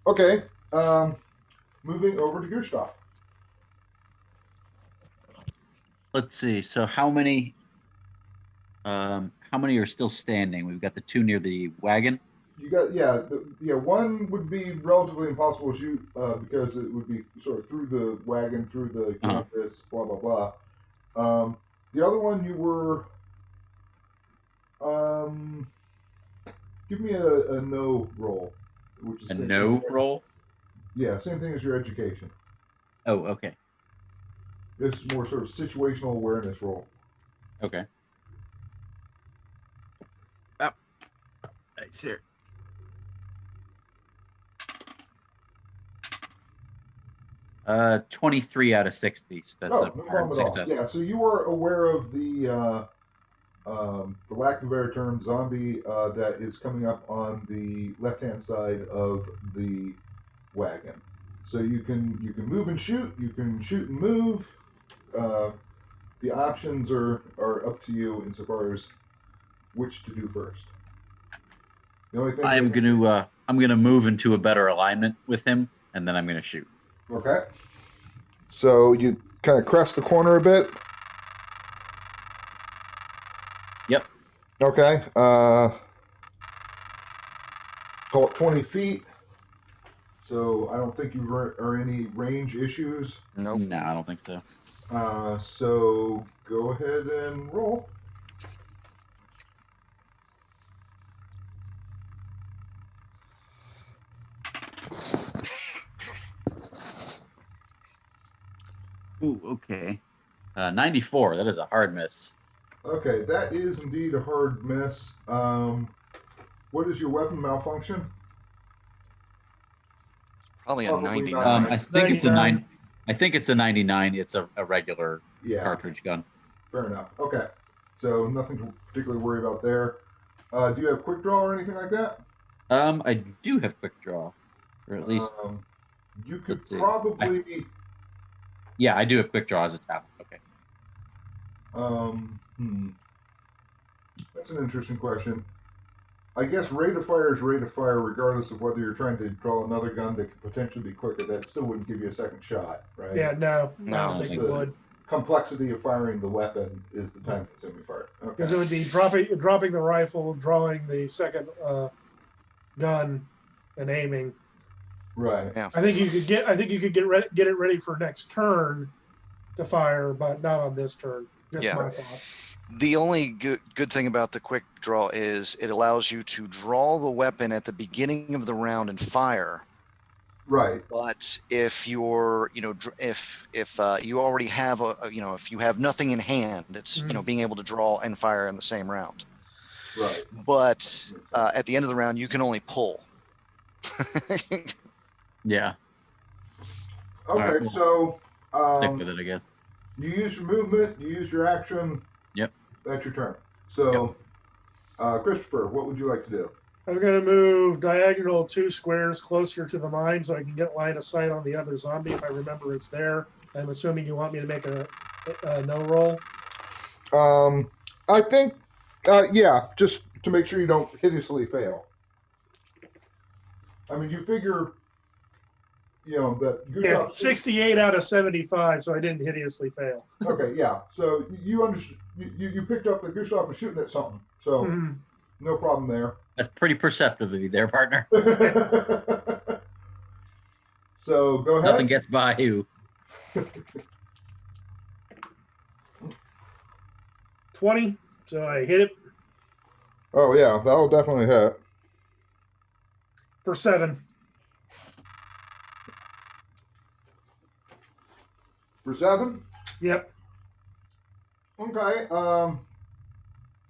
Okay. Moving over to Gustav. Let's see. So how many are still standing? We've got the 2 near the wagon. You got one would be relatively impossible to shoot because it would be sort of through the wagon, through the canvas, blah blah blah. The other one you were. Give me a no roll, which is A no roll? Yeah, same thing as your education. Oh, okay. It's more sort of situational awareness roll. Okay. Oh, nice here. Uh, 23 out of 60. So that's No a problem hard at all. success. Yeah, so you are aware of the lack of a better term, zombie that is coming up on the left-hand side of the wagon. So you can move and shoot. You can shoot and move. The options are up to you insofar as which to do first. The only thing I'm gonna move into a better alignment with him, and then I'm gonna shoot. Okay. So you kind of crest the corner a bit. Yep. Okay. Call it 20 feet. So I don't think you are any range issues. Nope. No, I don't think so. So go ahead and roll. Ooh, okay. 94. That is a hard miss. Okay, that is indeed a hard miss. Well, what is your weapon malfunction? Probably a Probably 99. not. I think it's a 99. 9. I think it's a 99. It's a regular Yeah, cartridge gun. fair enough. Okay, so nothing to particularly worry about there. Do you have quick draw or anything like that? I do have quick draw, or at least You could let's see. probably. yeah, I do have quick draw as a talent. Okay. That's an interesting question. I guess rate of fire is rate of fire, regardless of whether you're trying to draw another gun that could potentially be quicker. That still wouldn't give you a second shot, right? Yeah, no, No, I I don't think think it the would. complexity of firing the weapon is the time-consuming part. Because it Okay. would be dropping the rifle, drawing the second gun, and aiming. Right. Yeah. I think you could get get it ready for next turn to fire, but not on this turn. Just Yeah. my thoughts. The only good thing about the quick draw is it allows you to draw the weapon at the beginning of the round and fire. Right. But if you're, if you already have if you have nothing in hand, it's being able to draw and fire in the same round. Right. But at the end of the round, you can only pull. Yeah. Okay. Alright, well, So stick with it, I guess. you use your movement. You use your action. Yep. That's your turn. So, Christopher, what would you like to do? I'm going to move diagonal 2 squares closer to the mine so I can get line of sight on the other zombie if I remember it's there. I'm assuming you want me to make a no roll. I think, yeah, just to make sure you don't hideously fail. I mean, you figure, that good Yeah, job. 68 out of 75, so I didn't hideously fail. Okay, yeah. So you understand. You picked up the Gustav was shooting at something, so Mhm. no problem there. That's pretty perceptive of you there, partner. So go ahead. Nothing gets by you. 20, so I hit it Oh yeah, that'll definitely hit. for 7. For 7. Yep. Okay.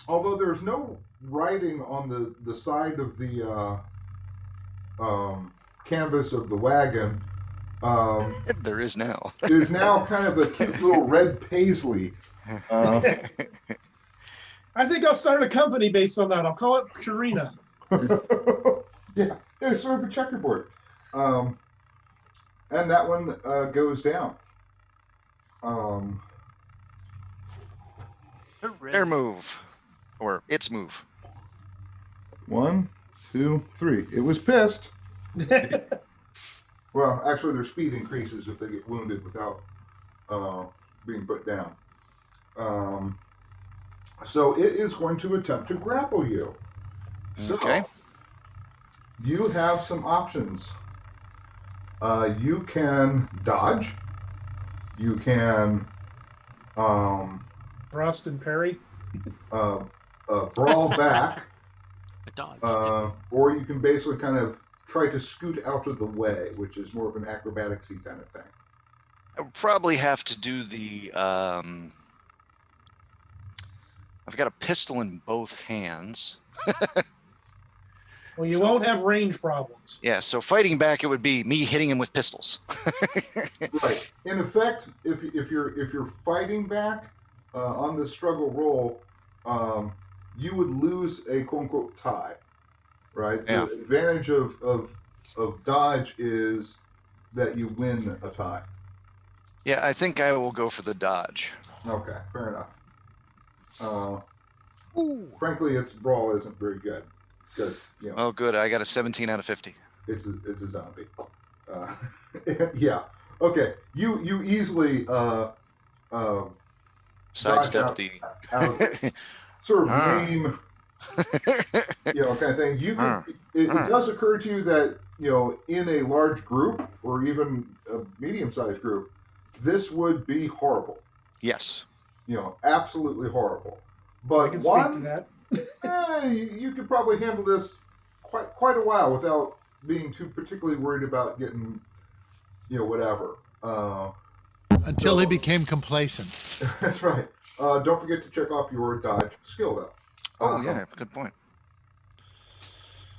Although there's no writing on the side of the canvas of the wagon, There is now. there's now kind of a cute little red paisley. I think I'll start a company based on that. I'll call it Purina. Yeah, it's sort of a checkerboard. And that one goes down. Their move, or its move. 1, 2, 3. It was pissed. Well, actually, their speed increases if they get wounded without being put down. So it is going to attempt to grapple you. So Okay. you have some options. You can dodge. You can Thrust and parry. brawl back. A dodge. Or you can basically kind of try to scoot out of the way, which is more of an acrobatics-y kind of thing. I would probably have to do the. I've got a pistol in both hands. Well, you won't have range problems. Yeah, so fighting back, it would be me hitting him with pistols. Right. In effect, if you're fighting back on the struggle roll, you would lose a quote unquote tie. Right. Yeah. The advantage of dodge is that you win a tie. Yeah, I think I will go for the dodge. Okay, fair enough. Frankly, its brawl isn't very good because Oh, good. I got a 17 out of 50. it's a zombie. Yeah. Okay. You easily Sidestep out- the. out sort of name, kind of thing. You can, it does occur to you that in a large group or even a medium-sized group, this would be horrible. Yes. Absolutely horrible. I But can speak to that. you could probably handle this quite a while without being too particularly worried about getting, whatever. Until he became complacent. That's right. Don't forget to check off your dodge skill, though. Oh, yeah. Good point.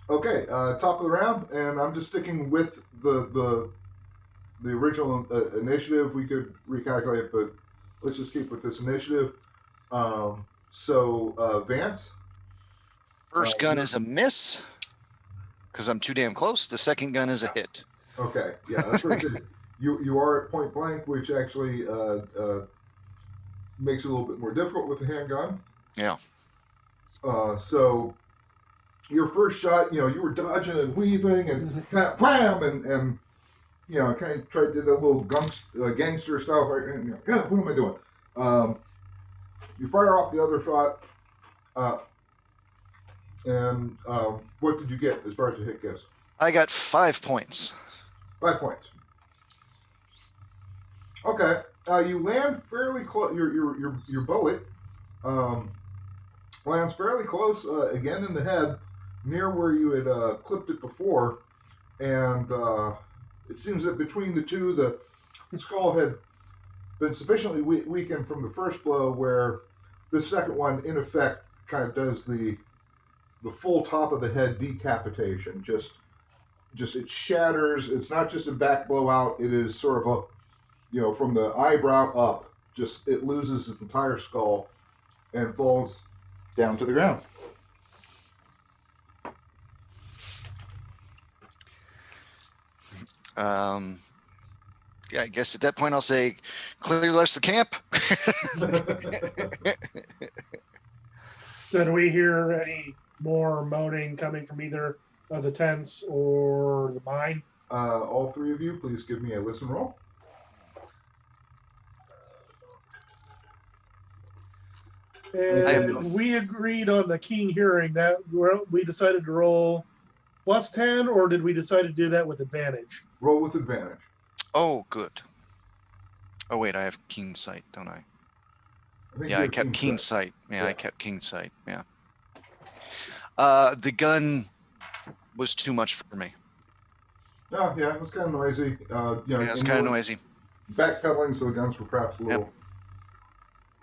Okay, top of the round, and I'm just sticking with the original initiative. We could recalculate, but let's just keep with this initiative. Vance. First gun you're- is a miss because I'm too damn close. The second gun is a hit. Okay, yeah, that's what it is. You are at point blank, which actually makes it a little bit more difficult with the handgun. Yeah. So your first shot, you were dodging and weaving and kind of wham and kind of tried to do that little gangster style. What am I doing? You fire off the other shot, and what did you get as far as the hit goes? I got 5 points. 5 points. Okay, you land fairly close. Your bullet lands fairly close again in the head, near where you had clipped it before, and it seems that between the two, the skull had been sufficiently weakened from the first blow, where the second one, in effect, kind of does the full top of the head decapitation. Just it shatters. It's not just a back blowout. It is sort of from the eyebrow up. Just it loses its entire skull and falls down to the ground. Yeah, I guess at that point I'll say, clear the rest of the camp. Did we hear any more moaning coming from either of the tents or the mine? All three of you, please give me a listen roll. And we agreed on the keen hearing that we decided to roll +10, or did we decide to do that with advantage? Roll with advantage. Oh, good. Oh, wait, I have keen sight, don't I? Yeah, I kept keen sight. Yeah, I kept keen sight. Yeah. The gun was too much for me. Oh, yeah, it was kind of noisy. Yeah, it's kind of noisy. Backpedaling, so the guns were perhaps a little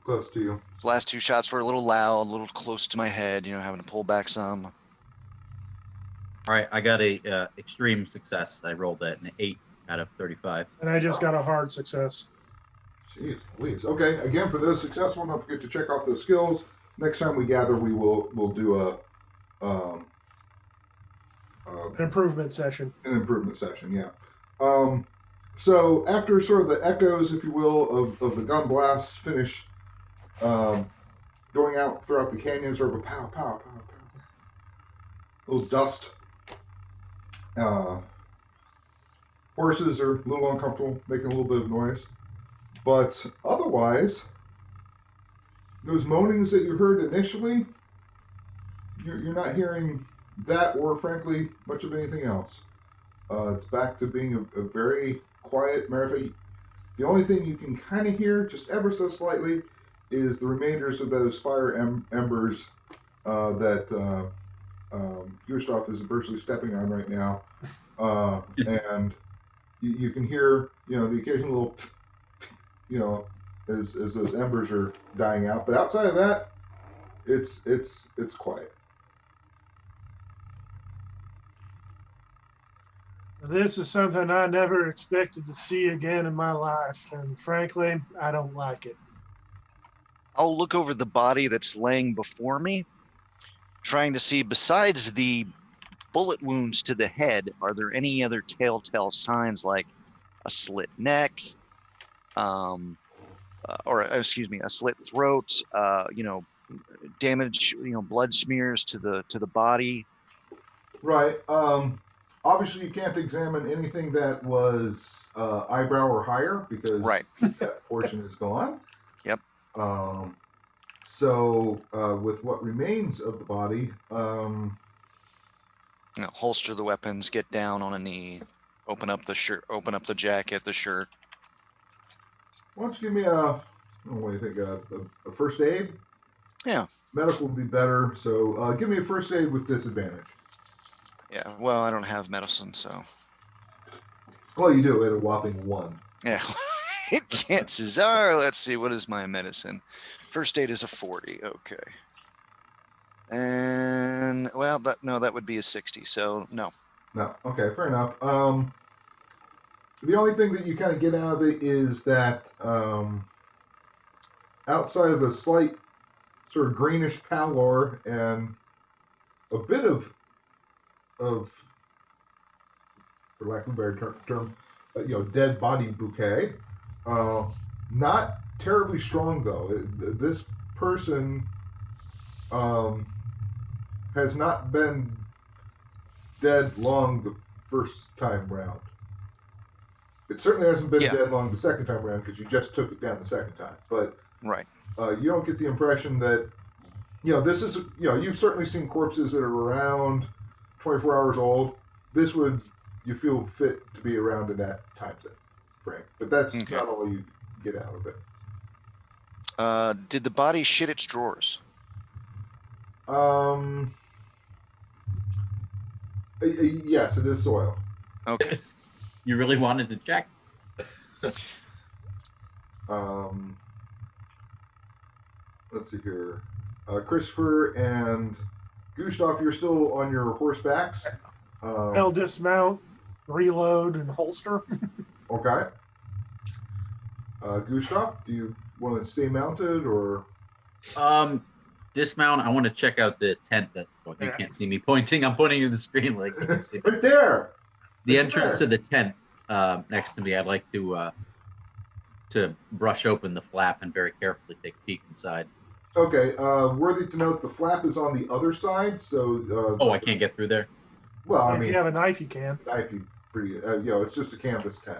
close to you. The last 2 shots were a little loud, a little close to my head, having to pull back some. All right, I got a extreme success. I rolled that an 8 out of 35. And I just got a hard success. Jeez Louise. Okay, again, for those successful, don't forget to check off those skills. Next time we gather, we'll do an improvement session. An improvement session, yeah. So after sort of the echoes, if you will, of the gun blasts finish going out throughout the canyon, sort of a pow, pow, pow, pow. A little dust. Horses are a little uncomfortable, making a little bit of noise. But otherwise, those moanings that you heard initially, you're not hearing that or, frankly, much of anything else. It's back to being a very quiet marathon. The only thing you can kind of hear, just ever so slightly, is the remainders of those fire embers that Gustav is virtually stepping on right now. And you can hear, the occasional little, as those embers are dying out. But outside of that, it's quiet. This is something I never expected to see again in my life, and frankly, I don't like it. I'll look over the body that's laying before me, trying to see, besides the bullet wounds to the head, are there any other telltale signs like a slit neck, a slit throat, damage, blood smears to the body? Right. Obviously, you can't examine anything that was eyebrow or higher because that portion is gone. Yep. So with what remains of the body, holster the weapons, get down on a knee, open up the shirt, open up the jacket, the shirt. Why don't you give me a first aid? Yeah. Medical would be better, so give me a first aid with disadvantage. Yeah, well, I don't have medicine, so. Well, you do at a whopping 1. Yeah. Chances are, let's see, what is my medicine? First aid is a 40. Okay. And well, that would be a 60. So no. No. Okay, fair enough. The only thing that you kind of get out of it is that outside of the slight sort of greenish pallor and a bit of for lack of a better term, dead body bouquet. Not terribly strong though. This person has not been dead long the first time round. It certainly hasn't been dead long the second time around because you just took it down the second time. But Right. You don't get the impression that this is you've certainly seen corpses that are around 24 hours old. This would you feel fit to be around in that time frame, but that's not all you get out of it. Did the body shit its drawers? Yes, it is soil. Okay. You really wanted to check? Let's see here. Christopher and Gustav, you're still on your horsebacks. I'll dismount, reload, and holster. Okay. Gustav, do you want to stay mounted or? Dismount. I want to check out the tent that you can't see me pointing. I'm pointing to the screen like you can see. Right there. The entrance to the tent next to me. I'd like to brush open the flap and very carefully take a peek inside. Okay. Worthy to note, the flap is on the other side, so. I can't get through there. Well, if you have a knife, you can. Knife, you pretty. It's just a canvas tent.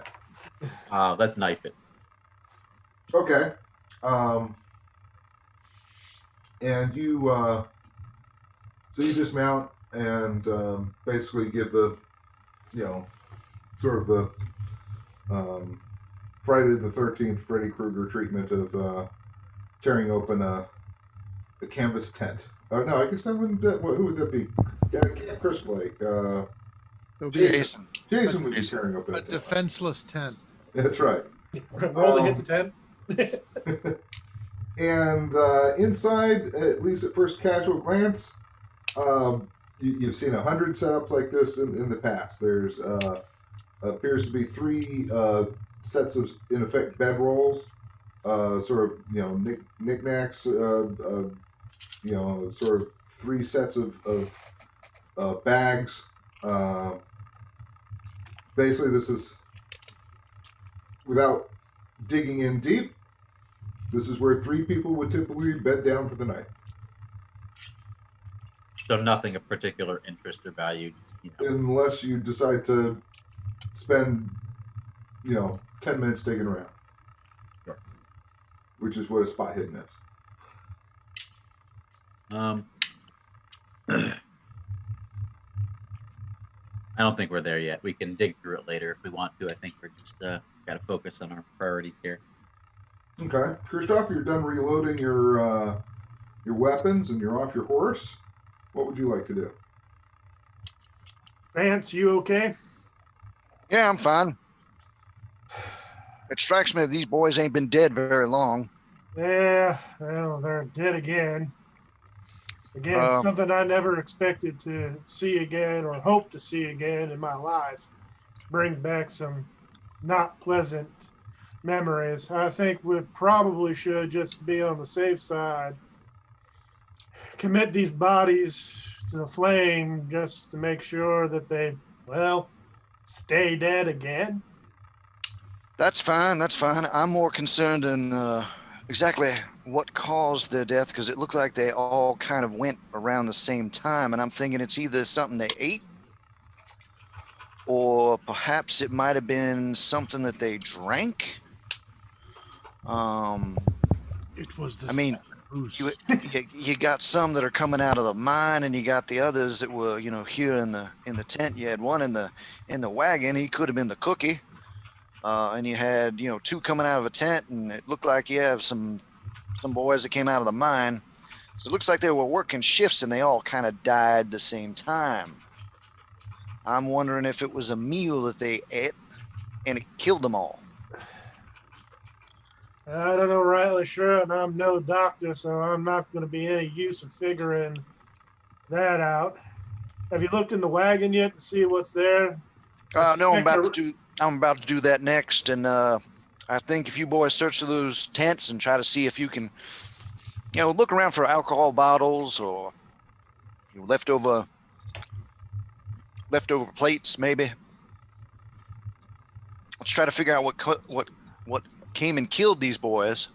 Let's knife it. Okay. And you, so you dismount and basically give the, sort of the Friday the 13th Freddy Krueger treatment of tearing open a canvas tent. Oh no, I guess that wouldn't. Who would that be? Chris Blake. Jason. Jason would be tearing open a defenseless tent. That's right. Roll to hit the tent. And inside, at least at first casual glance, you've seen 100 setups like this in the past. There's appears to be 3 sets of, in effect, bedrolls, sort of, knickknacks, sort of 3 sets of bags. Basically, this is, without digging in deep, this is where 3 people would typically bed down for the night. So nothing of particular interest or value. Just, Unless you decide to spend, 10 minutes digging around. Sure. Which is what a spot hidden is. I don't think we're there yet. We can dig through it later if we want to. I think we're just got to focus on our priorities here. Okay, Christoph, you're done reloading your weapons and you're off your horse. What would you like to do? Vance, you okay? Yeah, I'm fine. It strikes me that these boys ain't been dead very long. Yeah, well, they're dead again. Again, something I never expected to see again or hope to see again in my life. Bring back some not pleasant memories. I think we probably should, just to be on the safe side, commit these bodies to the flame just to make sure that they, stay dead again. That's fine. That's fine. I'm more concerned in exactly what caused their death, because it looked like they all kind of went around the same time, and I'm thinking it's either something they ate or perhaps it might have been something that they drank. It was the you got some that are coming out of the mine, and you got the others that were, here in the tent. You had one in the wagon. He could have been the cookie. And you had, 2 coming out of a tent, and it looked like you have some boys that came out of the mine. So it looks like they were working shifts, and they all kind of died the same time. I'm wondering if it was a meal that they ate, and it killed them all. I don't know rightly sure, and I'm no doctor, so I'm not going to be any use of figuring that out. Have you looked in the wagon yet to see what's there? No, I'm about to do that next, and I think if you boys search those tents and try to see if you can, look around for alcohol bottles or leftover plates, maybe. Let's try to figure out what came and killed these boys.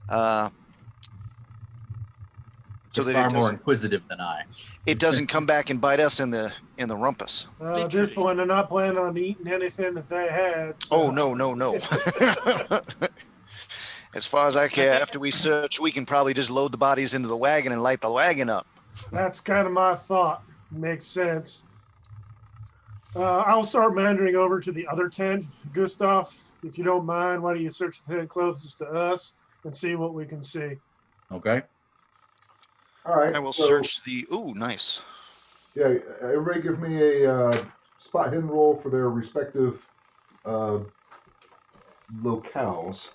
So You're that far more inquisitive than I. it doesn't come back and bite us in the rumpus. At this point, they're not planning on eating anything that they had. So. Oh no. As far as I care, after we search, we can probably just load the bodies into the wagon and light the wagon up. That's kind of my thought. Makes sense. I'll start meandering over to the other tent. Gustav, if you don't mind, why don't you search the tent closest to us and see what we can see? Okay. All right. I will search the. Ooh, nice. Yeah, everybody give me a spot hidden roll for their respective locales.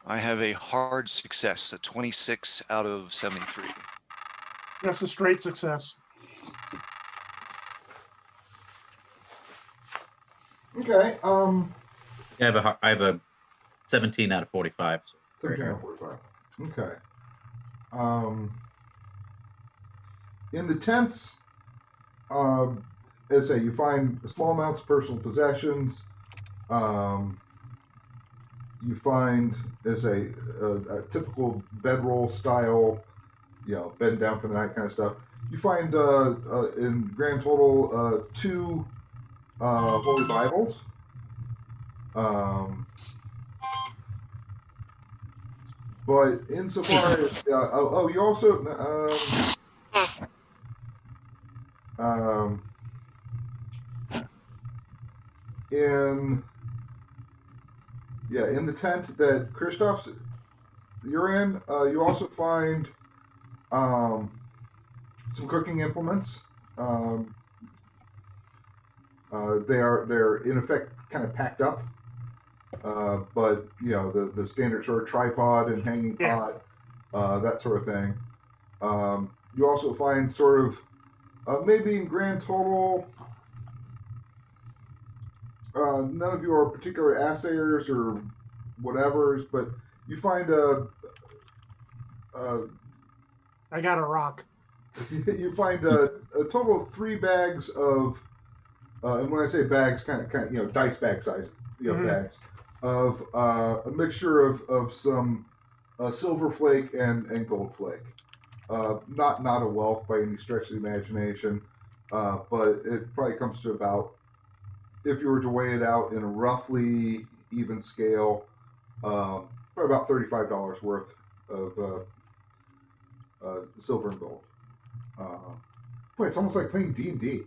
I have a hard success, a 26 out of 73. That's a straight success. Okay. I have a 17 out of 45. So 17 out of 45. Okay. In the tents, as I say, you find small amounts of personal possessions. You find as a typical bedroll style, bed down for the night kind of stuff. You find in grand total 2 Holy Bibles. But insofar as you also in the tent that Christoph's you're in, you also find some cooking implements. They're in effect kind of packed up, but the standard sort of tripod and hanging pot, that sort of thing. You also find sort of maybe in grand total, none of you are particular assayers or whatever's, but you find I got a rock. you find a total of 3 bags of, and when I say bags, kind of dice bag size, bags of a mixture of some silver flake and gold flake. Not a wealth by any stretch of the imagination, but it probably comes to about, if you were to weigh it out in a roughly even scale, probably about $35 worth of silver and gold. Boy, it's almost like playing D&D.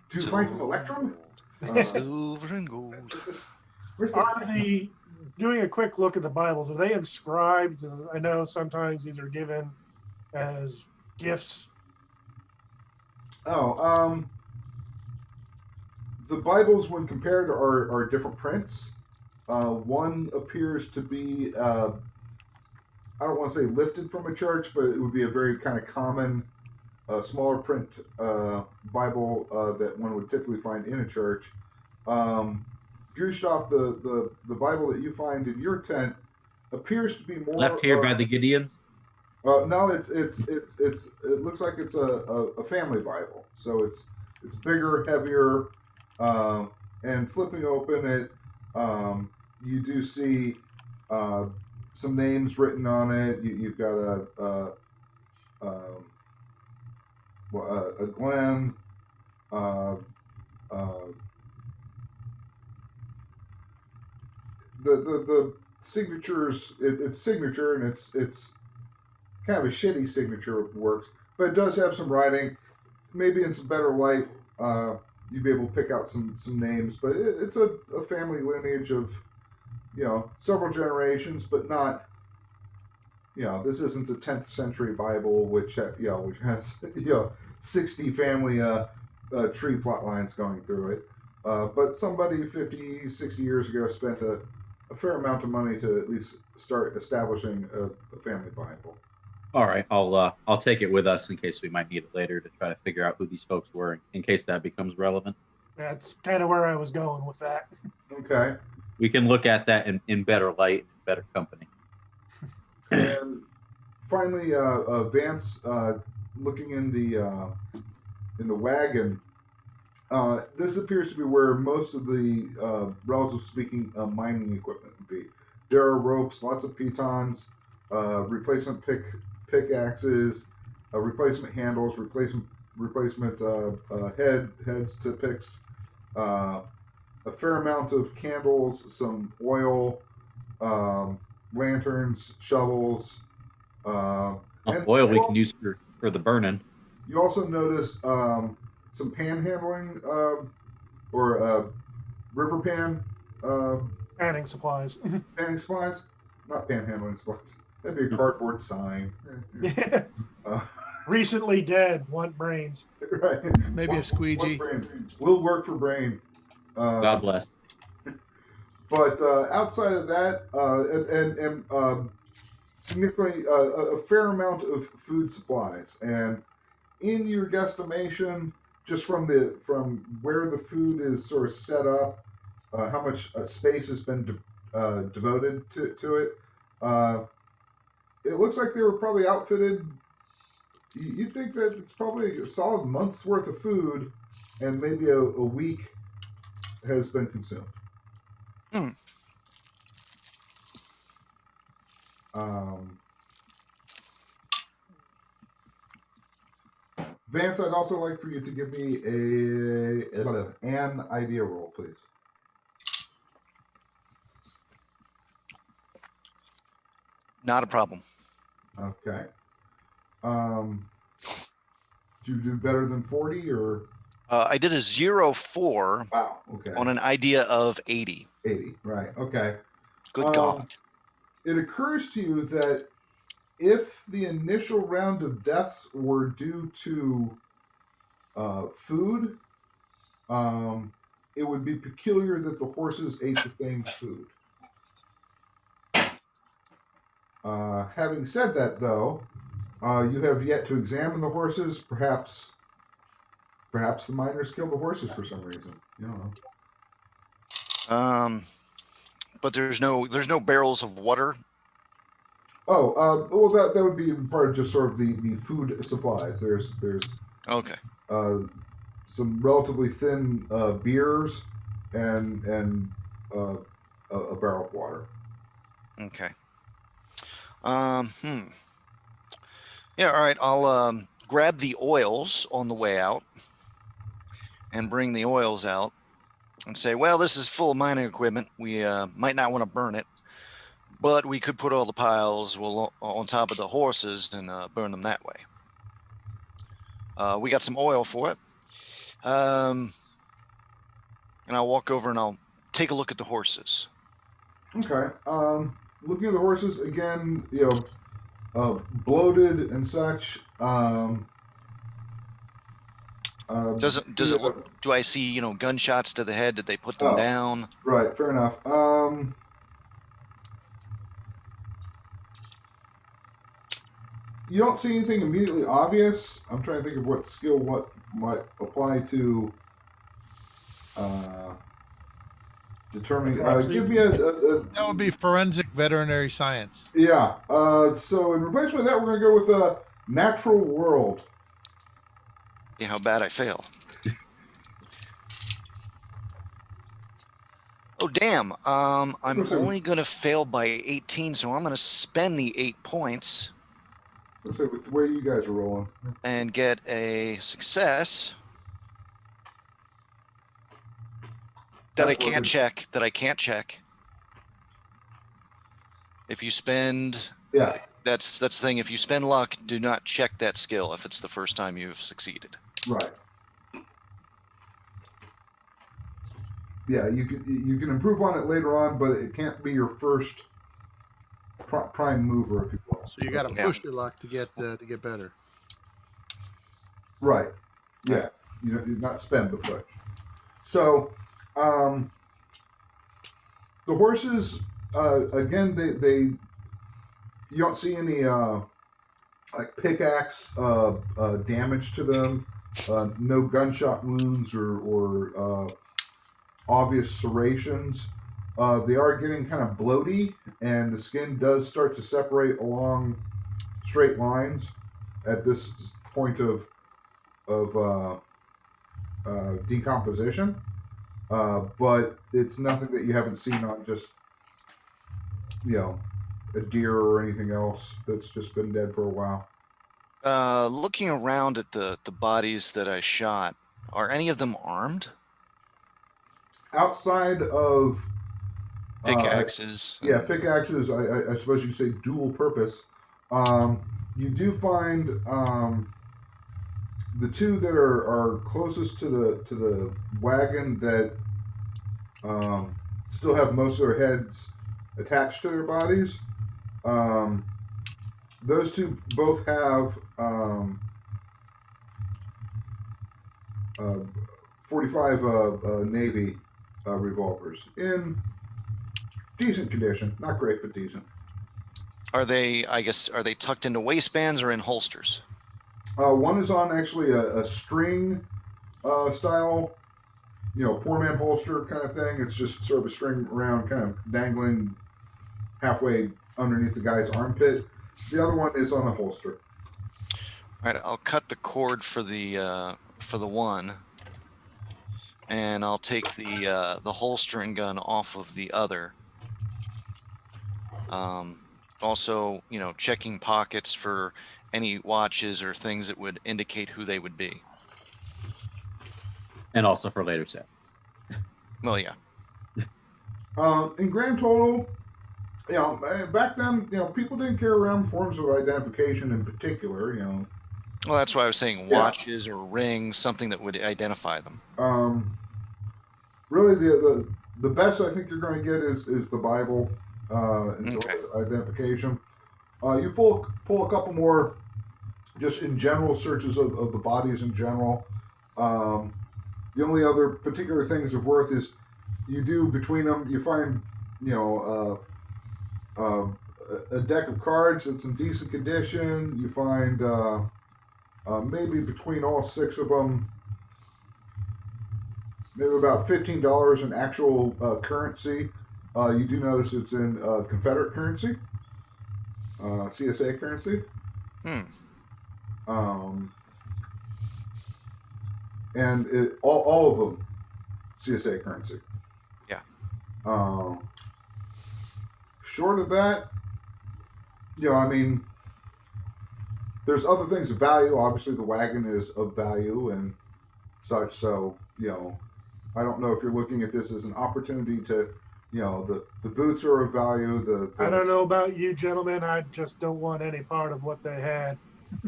2 pints of Electrum? Silver and gold. Doing a quick look at the Bibles, are they inscribed? I know sometimes these are given as gifts. The Bibles, when compared, are different prints. One appears to be, I don't want to say lifted from a church, but it would be a very kind of common, smaller print Bible that one would typically find in a church. Gustav, the Bible that you find in your tent appears to be more left here by the Gideons. No, it looks like it's a family Bible, so it's bigger, heavier, and flipping open it, you do see some names written on it. You've got a Glenn. The signatures, it's signature, and it's kind of a shitty signature works, but it does have some writing. Maybe in some better light, you'd be able to pick out some names, but it's a family lineage of several generations, but not this isn't the 10th century Bible which has 60 family tree plot lines going through it, but somebody 50, 60 years ago spent a fair amount of money to at least start establishing a family Bible. All right, I'll take it with us in case we might need it later to try to figure out who these folks were in case that becomes relevant. That's kind of where I was going with that. Okay. We can look at that in better light and better company. And finally, Vance, looking in the wagon, this appears to be where most of the, relative speaking, mining equipment would be. There are ropes, lots of pitons, replacement pickaxes, replacement handles, replacement heads to picks, a fair amount of candles, some oil, lanterns, shovels, and Oil we can use for the burning. you also notice some panhandling or river pan Panning supplies. panning supplies, not panhandling supplies. That'd be a cardboard sign. Yeah. Recently dead, want brains. Right. Maybe a squeegee. Will work for brain. God bless. But outside of that, and significantly a fair amount of food supplies, and in your guesstimation, just from where the food is sort of set up, how much space has been devoted to it, it looks like they were probably outfitted. You think that it's probably a solid month's worth of food, and maybe a week has been consumed. Hmm. Vance, I'd also like for you to give me an idea roll, please. Not a problem. Okay. Do you do better than 40 or? I did a 0-4 Wow. Okay. on an idea of 80. 80. Right. Okay. Good God. It occurs to you that if the initial round of deaths were due to food, it would be peculiar that the horses ate the same food. Having said that, though, you have yet to examine the horses. Perhaps the miners killed the horses for some reason. You don't know. But there's no barrels of water. Oh, well, that would be part of just sort of the food supplies. There's Okay. some relatively thin beers and a barrel of water. Okay. Yeah, all right. I'll grab the oils on the way out and bring the oils out and say, well, this is full of mining equipment. We might not want to burn it, but we could put all the piles on top of the horses and burn them that way. We got some oil for it. And I'll walk over and I'll take a look at the horses. Okay. Looking at the horses again, bloated and such. Does it look? Do I see gunshots to the head? Did they put them down? Right. Fair enough. You don't see anything immediately obvious. I'm trying to think of what skill might apply to determining. Give me a. That would be forensic veterinary science. Yeah. So in replacement of that, we're going to go with a natural world. Yeah, how bad I fail. Oh, damn. I'm only going to fail by 18, so I'm going to spend the 8 points. Let's say with the way you guys are rolling. And get a success that I can't check. If you spend... Yeah. That's the thing. If you spend luck, do not check that skill if it's the first time you've succeeded. Right. Yeah, you can improve on it later on, but it can't be your first prime mover, if you will. So you got to push your luck to get better. Right. Yeah. You not spend the push. So, the horses again, they you don't see any like pickaxe damage to them, no gunshot wounds or obvious serrations. They are getting kind of bloaty, and the skin does start to separate along straight lines at this point of decomposition. But it's nothing that you haven't seen on just a deer or anything else that's just been dead for a while. Looking around at the bodies that I shot, are any of them armed? Outside of Pickaxes. yeah, pickaxes. I suppose you could say dual purpose. You do find the two that are closest to the wagon that still have most of their heads attached to their bodies. Those two both have 45 Navy revolvers in decent condition, not great, but decent. Are they? I guess are they tucked into waistbands or in holsters? One is on actually a string style, poor man holster kind of thing. It's just sort of a string around, kind of dangling halfway underneath the guy's armpit. The other one is on a holster. All right, I'll cut the cord for the one, and I'll take the holstering gun off of the other. Also, checking pockets for any watches or things that would indicate who they would be. And also for later set. Well, yeah. In grand total, back then, people didn't carry around forms of identification in particular, Well, that's why I was saying watches or rings, something that would identify them. Really, the best I think you're going to get is the Bible and identification. You pull a couple more just in general searches of the bodies in general. The only other particular things of worth is you do between them, you find, a deck of cards that's in decent condition. You find maybe between all 6 of them, maybe about $15 in actual currency. You do notice it's in Confederate currency, CSA currency. And all of them CSA currency. Yeah. Short of that, there's other things of value. Obviously, the wagon is of value and such. So, I don't know if you're looking at this as an opportunity to, the boots are of value. I don't know about you gentlemen. I just don't want any part of what they had.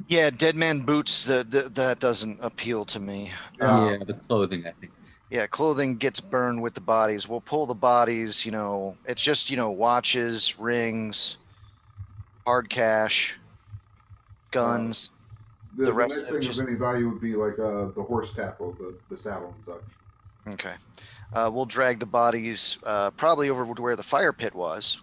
Yeah, dead man boots, that doesn't appeal to me. Yeah, the clothing, I think. Yeah, clothing gets burned with the bodies. We'll pull the bodies, it's just, watches, rings, hard cash, guns. The rest next of it thing just- of any value would be like the horse tackle, the saddle and such. Okay. We'll drag the bodies probably over to where the fire pit was.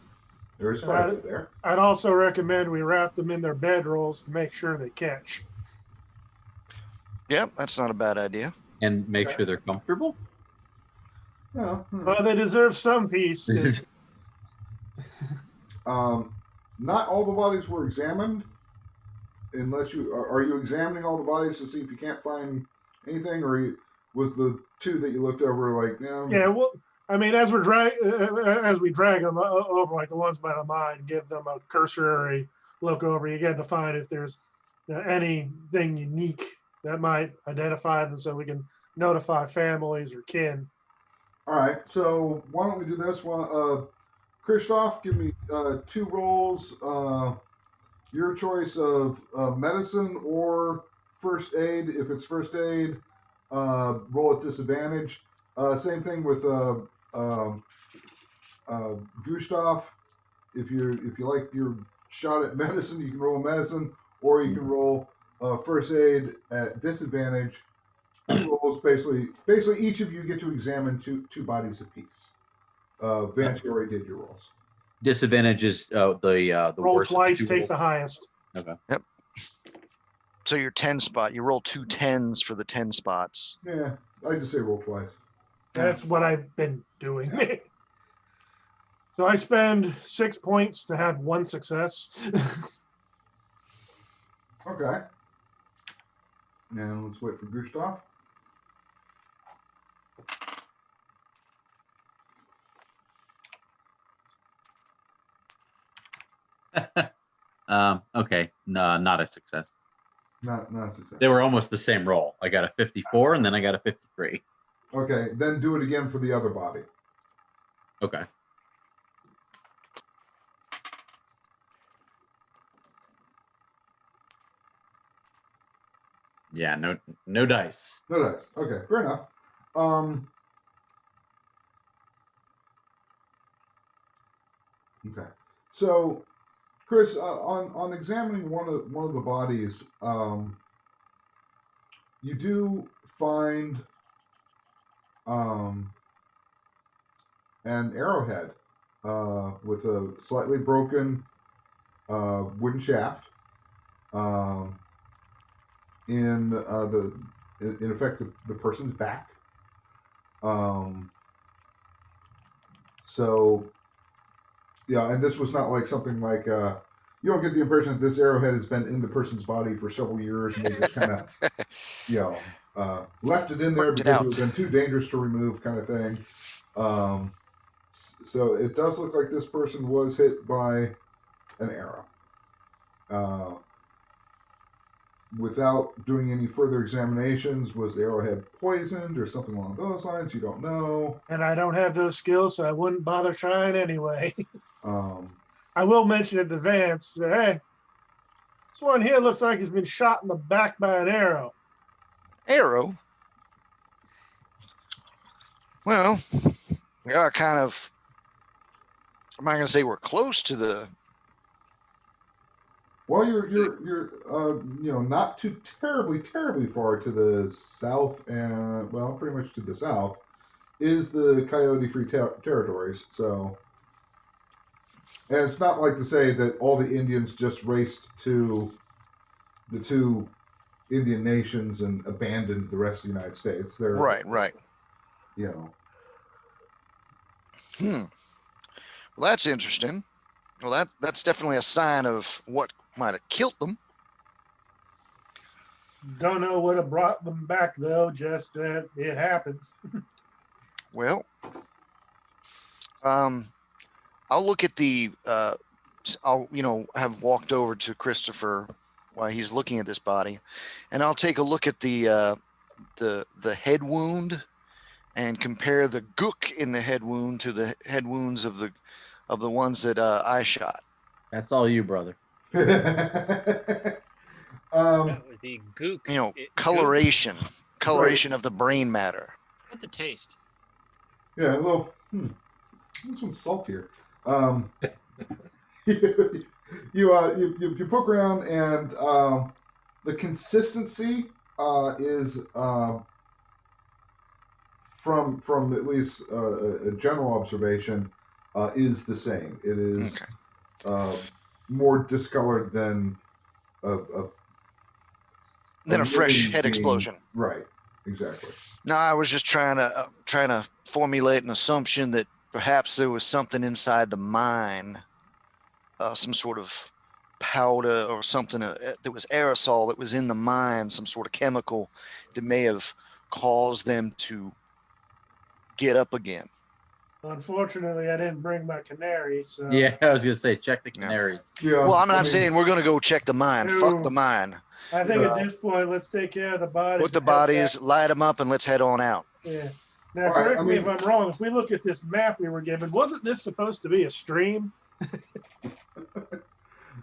There is fire pit there. I'd also recommend we wrap them in their bedrolls to make sure they catch. Yep, that's not a bad idea. And make sure they're comfortable. Yeah. Well, they deserve some peace. Not all the bodies were examined. Unless are you examining all the bodies to see if you can't find anything, or was the 2 that you looked over like, Yeah, well, I mean, as we drag them over, like the ones by the mine, give them a cursory look over. You get to find if there's anything unique that might identify them, so we can notify families or kin. All right, so why don't we do this? Well, Christoph, give me 2 rolls. Your choice of medicine or first aid. If it's first aid, roll at disadvantage. Same thing with Gustav. If you like your shot at medicine, you can roll medicine, or you can roll first aid at disadvantage. 2 rolls, basically each of you get to examine two bodies apiece. Vance, you already did your rolls. Disadvantage is the Roll worst twice, two take rolls. the highest. Okay. Yep. So your 10 spot, you roll 2 10s for the 10 spots. Yeah, I just say roll twice. That's what I've been doing. So I spend 6 points to have 1 success. Okay. Now let's wait for Gustav. Okay, no, not a success. Not a success. They were almost the same roll. I got a 54 and then I got a 53. Okay, then do it again for the other body. Okay. Yeah, no dice. No dice. Okay, fair enough. Okay. So, Chris, on examining one of the bodies, you do find an arrowhead with a slightly broken wooden shaft in effect the person's back. So yeah, and this was not like something like you don't get the impression that this arrowhead has been in the person's body for several years and they just kind of left it in there Worked it because it out. would have been too dangerous to remove, kind of thing. So it does look like this person was hit by an arrow. Without doing any further examinations, was the arrowhead poisoned or something along those lines? You don't know. And I don't have those skills, so I wouldn't bother trying anyway. Um, I will mention in advance, hey, this one here looks like he's been shot in the back by an arrow. Arrow? Well, we are kind of, I'm not going to say we're close to the. well, you're not too terribly far to the south, and well, pretty much to the south is the Coyote Free Territories. So, and it's not like to say that all the Indians just raced to the two Indian nations and abandoned the rest of the United States. They're Right. you know. Well, that's interesting. Well, that's definitely a sign of what might have killed them. Don't know what have brought them back, though, just that it happens. Well, I'll look at the. I'll have walked over to Christopher while he's looking at this body, and I'll take a look at the head wound, and compare the gook in the head wound to the head wounds of the ones that I shot. That's all you, brother. That would be gook. Coloration of the brain matter. What the taste? Yeah, a little. This one's saltier. You poke around, and the consistency is from at least a general observation is the same. It is more discolored than a fresh head explosion. Right. Exactly. No, I was just trying to formulate an assumption that perhaps there was something inside the mine, some sort of powder or something that was aerosol that was in the mine, some sort of chemical that may have caused them to get up again. Unfortunately, I didn't bring my canary, so Yeah, I was gonna say check the canaries. Yeah. Well, I'm not saying we're going to go check the mine. No. Fuck the mine. I think at this point, let's take care of the bodies. Put the and head bodies, back. light them up, and let's head on out. Yeah. Now, All right, correct me if I'm wrong. If we look at this map we were given, wasn't this supposed to be a stream?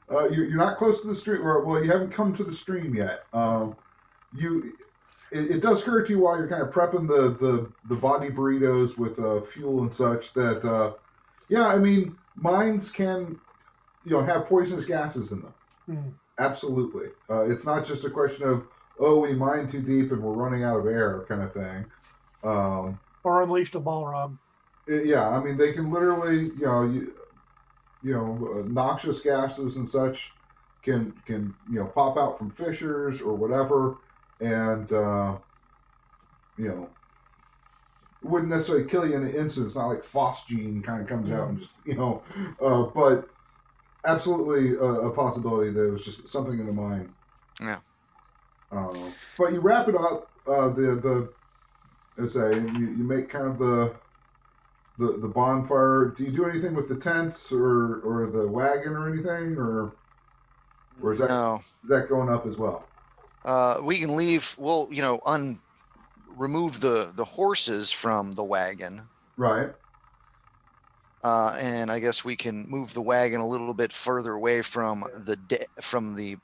You're not close to the stream. Well, you haven't come to the stream yet. It does occur to you while you're kind of prepping the body burritos with fuel and such that mines can have poisonous gases in them. Absolutely. It's not just a question of we mined too deep and we're running out of air kind of thing. Or unleashed a Balrog. They can literally noxious gases and such can pop out from fissures or whatever, and wouldn't necessarily kill you in an instant. It's not like phosgene kind of comes out and just but absolutely a possibility that it was just something in the mine. Yeah. But you wrap it up. Let's say you make kind of the bonfire. Do you do anything with the tents or the wagon or anything, or is that going up as well? We can leave. We'll remove the horses from the wagon. Right. And I guess we can move the wagon a little bit further away from the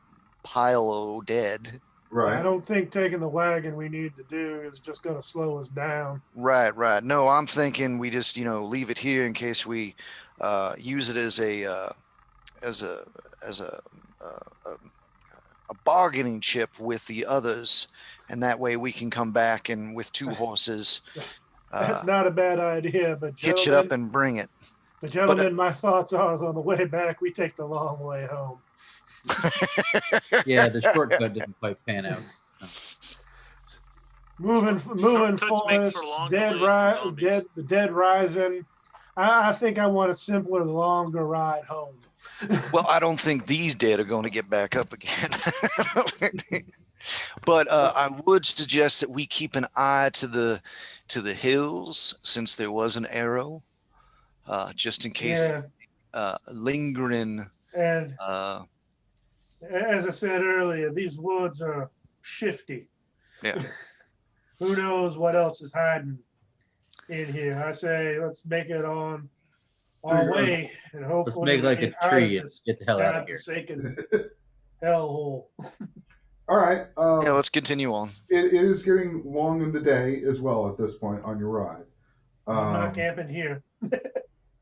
pile of dead. Right. I don't think taking the wagon we need to do is just going to slow us down. Right. No, I'm thinking we just leave it here in case we use it as a bargaining chip with the others, and that way we can come back and with 2 horses. That's not a bad idea, but hitch it up and bring it. But gentlemen, my thoughts are on the way back, we take the long way home. Yeah, the shortcut didn't quite pan out. Moving forest, the dead rising. I think I want a simpler, longer ride home. Well, I don't think these dead are going to get back up again. But I would suggest that we keep an eye to the hills, since there was an arrow, just in case lingering. And as I said earlier, these woods are shifty. Yeah. Who knows what else is hiding in here? I say let's make it on our way, and hopefully let's make like a tree and get the hell out of here. Godforsaken hellhole. All right. Let's continue on. It is getting long in the day as well at this point on your ride. I'm not camping here.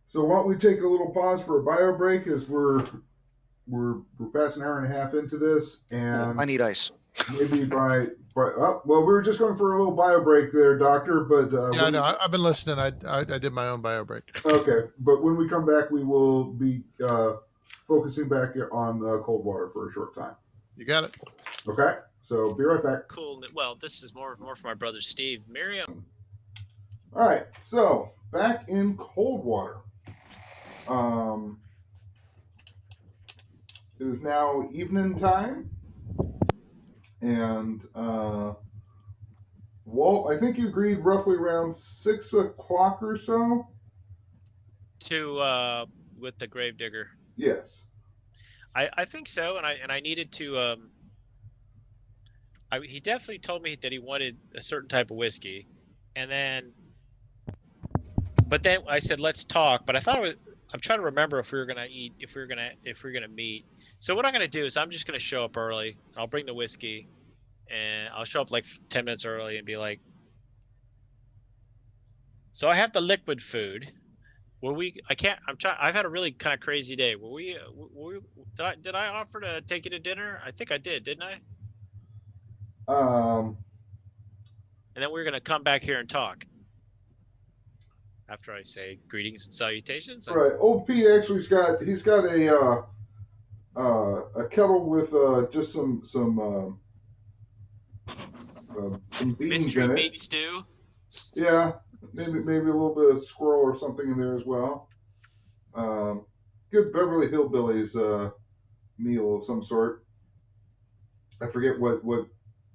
So why don't we take a little pause for a bio break, as we're past an hour and a half into this, and I need ice. Maybe well, we were just going for a little bio break there, Doctor. But I know. I've been listening. I did my own bio break. Okay, but when we come back, we will be focusing back on cold water for a short time. You got it. Okay, so be right back. Cool. Well, this is more for my brother Steve. Miriam. All right, so back in Coldwater. It is now evening time, and Walt, I think you agreed roughly around 6 o'clock or so to with the gravedigger. Yes. I think so, and I needed to. He definitely told me that he wanted a certain type of whiskey, but then I said let's talk. But I thought I'm trying to remember if we were gonna eat, if we were gonna meet. So what I'm gonna do is I'm just gonna show up early. I'll bring the whiskey, and I'll show up like 10 minutes early and be like, so I have the liquid food. I've had a really kind of crazy day. Did I offer to take you to dinner? I think I did, didn't I? And then we're gonna come back here and talk. After I say greetings and salutations. Right. Old Pete actually got a kettle with just some beans mystery in it. meat stew. Yeah, maybe a little bit of squirrel or something in there as well. Good Beverly Hillbillies meal of some sort. I forget what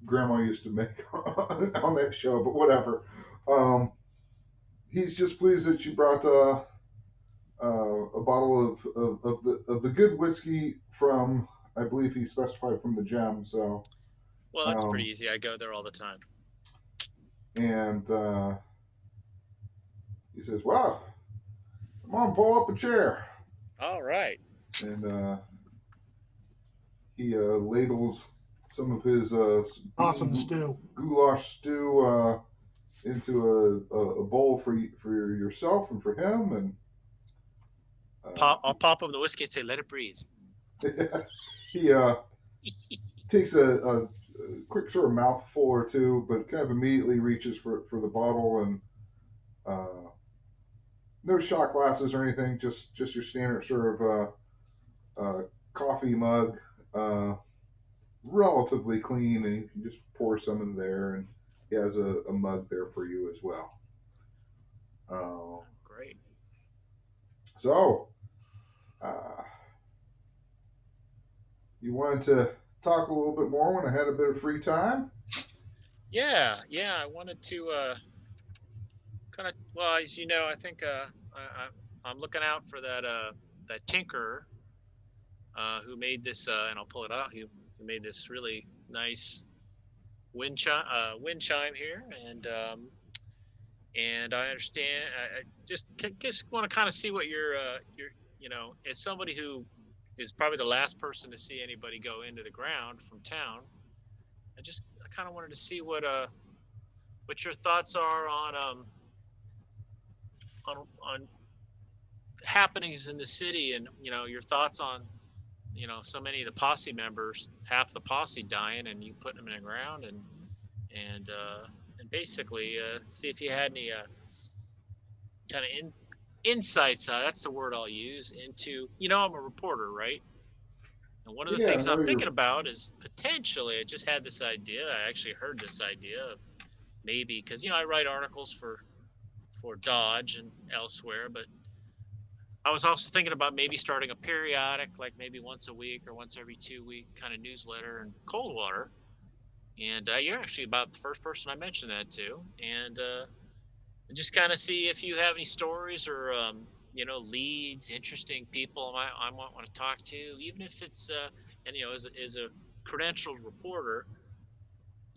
Grandma used to make on that show, but whatever. He's just pleased that you brought a bottle of the good whiskey from, I believe he specified, from the Gem. So, well, that's pretty easy. I go there all the time. And he says, "Wow, come on, pull up a chair." All right. And he ladles some of his awesome stew, goulash stew, into a bowl for yourself and for him, and I'll pop up the whiskey and say, "Let it breathe." He takes a quick sort of mouthful or two, but kind of immediately reaches for the bottle, and no shot glasses or anything, just your standard sort of coffee mug, relatively clean, and you can just pour some in there, and he has a mug there for you as well. Great. So, uh, you wanted to talk a little bit more when I had a bit of free time? Yeah. I wanted to kind of, well, as you know, I think I'm looking out for that tinker who made this, and I'll pull it out. Who made this really nice wind chime here, and I understand. I just want to kind of see what your as somebody who is probably the last person to see anybody go into the ground from town. I kind of wanted to see what your thoughts are on happenings in the city, and your thoughts on so many of the posse members, half the posse dying, and you putting them in the ground, and basically see if you had any kind of insights. That's the word I'll use into. I'm a reporter, right? And one of the Yeah, I things know I'm thinking you're. about is potentially. I just had this idea. I actually heard this idea of maybe because I write articles for Dodge and elsewhere, but I was also thinking about maybe starting a periodic, like maybe once a week or once every 2 week kind of newsletter in Coldwater. And you're actually about the first person I mentioned that to. And just kind of see if you have any stories or, leads, interesting people I might want to talk to, even if it's, and, as a credentialed reporter,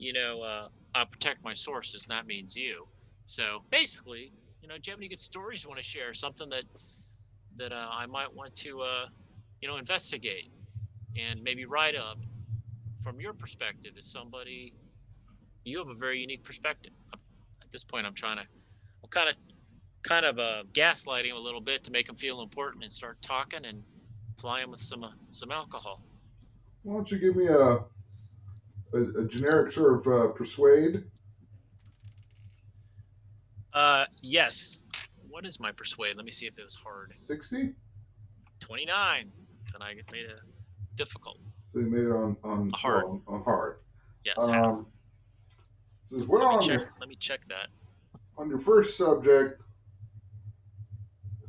I protect my sources, and that means you. So basically, do you have any good stories you want to share? Something that I might want to, investigate and maybe write up from your perspective as somebody. You have a very unique perspective. At this point, I'm kind of gaslighting him a little bit to make him feel important and start talking and ply him with some alcohol. Why don't you give me a generic sort of persuade? Yes. What is my persuade? Let me see if it was hard. 60? 29. Then I made it difficult. So you made it on Hard. well, on hard. Yes, half. Says, well, Let me check that. On your first subject,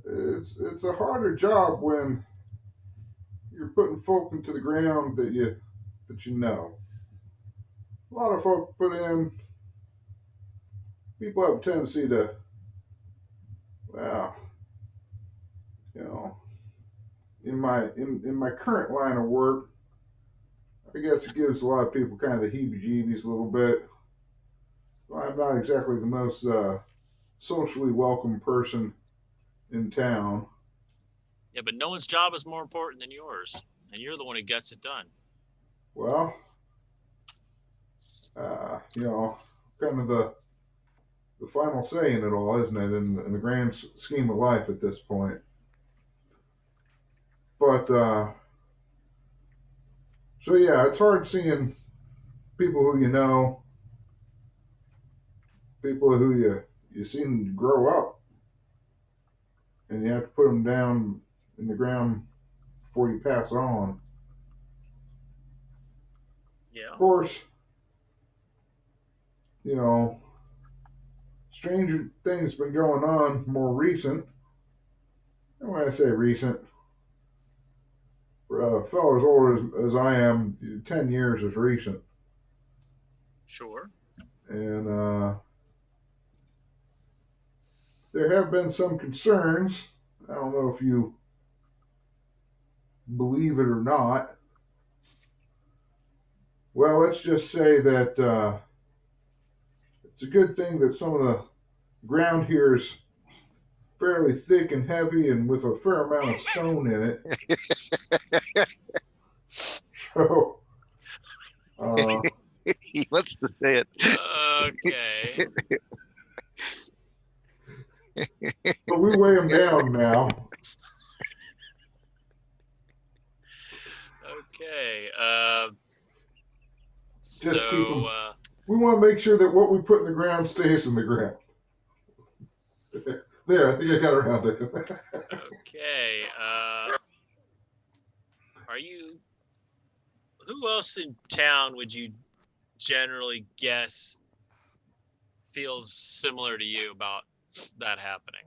it's a harder job when you're putting folk into the ground that you know. A lot of folk put in. People have a tendency to, well, you know, in my current line of work, I guess it gives a lot of people kind of the heebie-jeebies a little bit. I'm not exactly the most socially welcome person in town. Yeah, but no one's job is more important than yours, and you're the one who gets it done. Well, kind of the final say in it all, isn't it? In the grand scheme of life at this point. But so yeah, it's hard seeing people who you know, people who you seen grow up, and you have to put them down in the ground before you pass on. Yeah. Of course, stranger things been going on more recent. And when I say recent, for a fellow as old as I am, 10 years is recent. Sure. And there have been some concerns. I don't know if you believe it or not. Well, let's just say that it's a good thing that some of the ground here is fairly thick and heavy and with a fair amount of stone in it. So, He wants to say it. Okay. but we weigh them down now. Okay. Just keep them. We want to make sure that what we put in the ground stays in the ground. There, I think I got around it. Okay. Are you who else in town would you generally guess feels similar to you about that happening?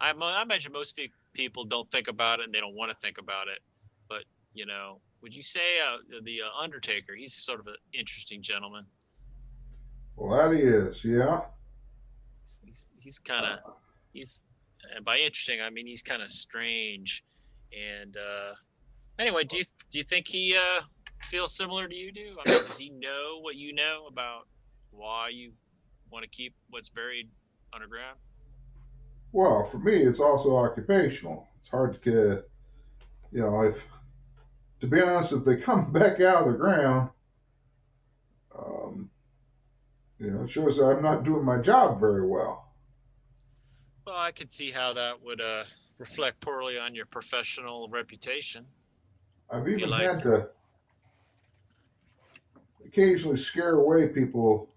I imagine most people don't think about it and they don't want to think about it. But, would you say the Undertaker, he's sort of an interesting gentleman. Well, that he is, yeah. He's kind of, and by interesting, I mean, he's kind of strange. And anyway, do you think he feels similar to you do? I mean, does he know what you know about why you want to keep what's buried underground? Well, for me, it's also occupational. It's hard to, if to be honest, if they come back out of the ground, um, it shows that I'm not doing my job very well. Well, I could see how that would reflect poorly on your professional reputation. I've even had to occasionally scare away people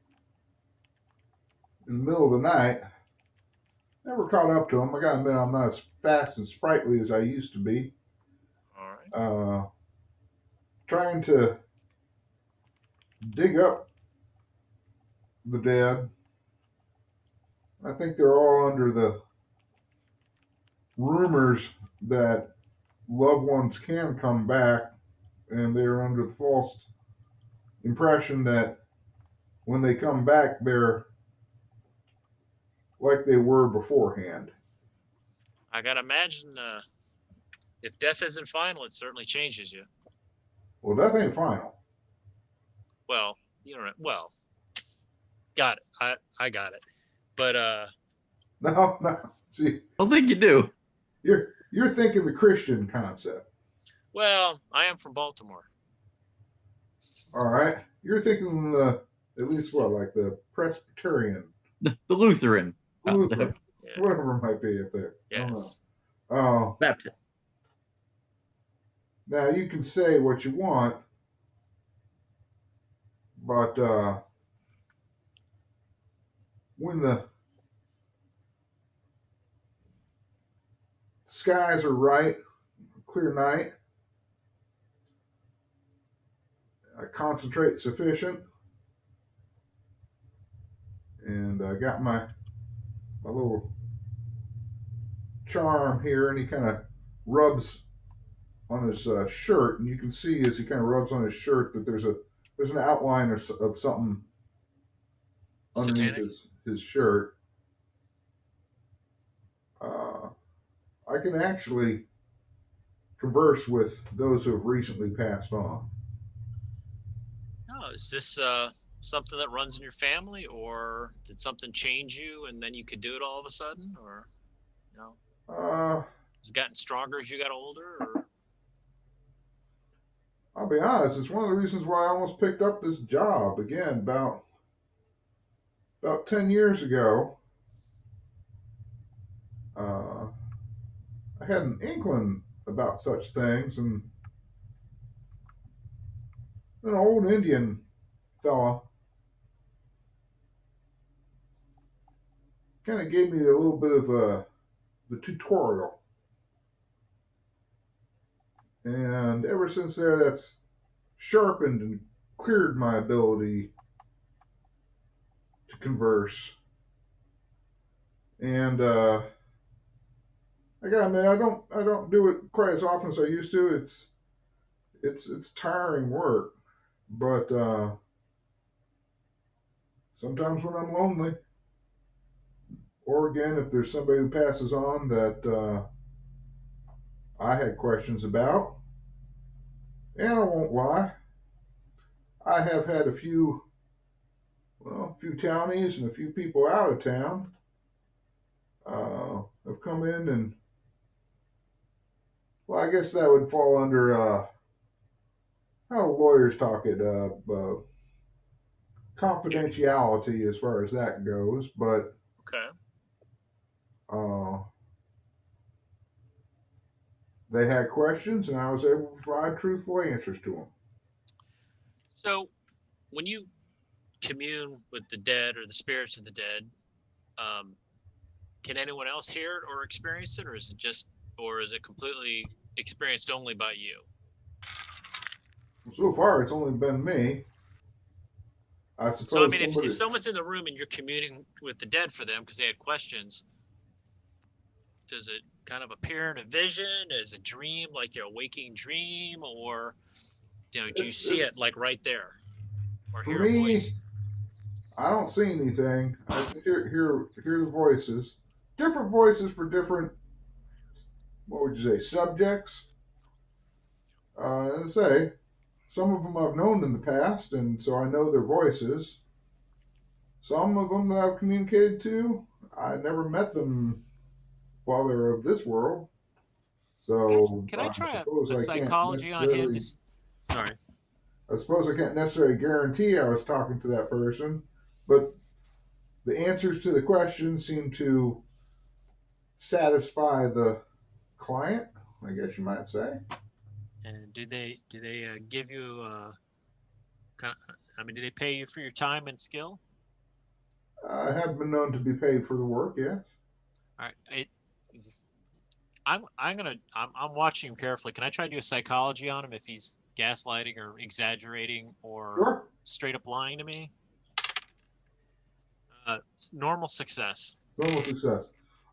in the middle of the night. Never caught up to them. I gotta admit, I'm not as fast and sprightly as I used to be. All right. Trying to dig up the dead. I think they're all under the rumors that loved ones can come back, and they're under the false impression that when they come back, they're like they were beforehand. I gotta imagine if death isn't final, it certainly changes you. Well, death ain't final. Well, well, got it. I got it. But No. See, I don't think you do. you're thinking the Christian concept. well, I am from Baltimore. All right, you're thinking at least what, like the Presbyterian, The Lutheran. Lutheran, Yeah. whatever it might be up there. Yes. I don't know. Baptist. Now you can say what you want, but when the skies are right, clear night, I concentrate sufficient, and I got my little charm here, and he kind of rubs on his shirt, and you can see as he kind of rubs on his shirt that there's an outline of something underneath his shirt. I can actually converse with those who have recently passed on. Oh, is this something that runs in your family, or did something change you and then you could do it all of a sudden, or has it gotten stronger as you got older? Or? I'll be honest, it's one of the reasons why I almost picked up this job again about 10 years ago. I had an inkling about such things, and an old Indian fella kind of gave me a little bit of the tutorial. And ever since there, that's sharpened and cleared my ability to converse. And I gotta admit, I don't do it quite as often as I used to. It's tiring work, but sometimes when I'm lonely, or again if there's somebody who passes on that I had questions about, and I won't lie, I have had a few townies and a few people out of town have come in, and well, I guess that would fall under how lawyers talk it, confidentiality as far as that goes, but Okay. They had questions, and I was able to provide truthful answers to them. So, when you commune with the dead or the spirits of the dead, can anyone else hear it or experience it, or is it completely experienced only by you? So far, it's only been me. I So I suppose mean, if somebody. someone's in the room and you're communing with the dead for them because they had questions, does it kind of appear in a vision as a dream, like a waking dream, or do you see it like right there, or For hear a me, voice? I don't see anything. I just hear the voices. Different voices for different, what would you say, subjects. And say, some of them I've known in the past, and so I know their voices. Some of them that I've communicated to, I never met them while they're of this world. So Can I I try suppose a I can't psychology on him? necessarily. Just sorry. I suppose I can't necessarily guarantee I was talking to that person, but the answers to the questions seem to satisfy the client, I guess you might say. And do they give you kind of, I mean, do they pay you for your time and skill? I have been known to be paid for the work, yes. All right. It's just, I'm watching him carefully. Can I try to do a psychology on him if he's gaslighting or exaggerating or Sure. straight up lying to me? Normal success. Normal success.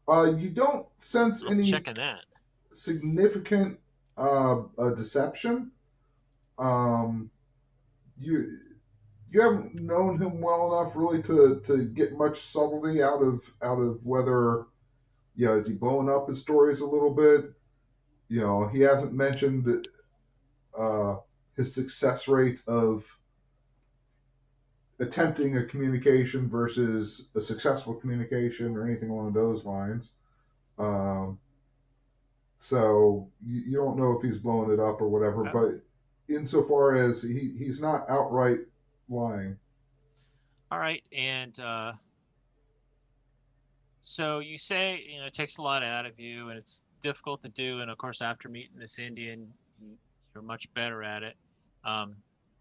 You don't sense I'm any checking that. significant deception. Um, you you haven't known him well enough really to get much subtlety out of whether is he blowing up his stories a little bit. He hasn't mentioned uh, his success rate of attempting a communication versus a successful communication or anything along those lines. Um, so you don't know if he's blowing it up or whatever, Okay. but insofar as he's not outright lying. All right, and so you say it takes a lot out of you, and it's difficult to do. And of course, after meeting this Indian, you're much better at it. Um,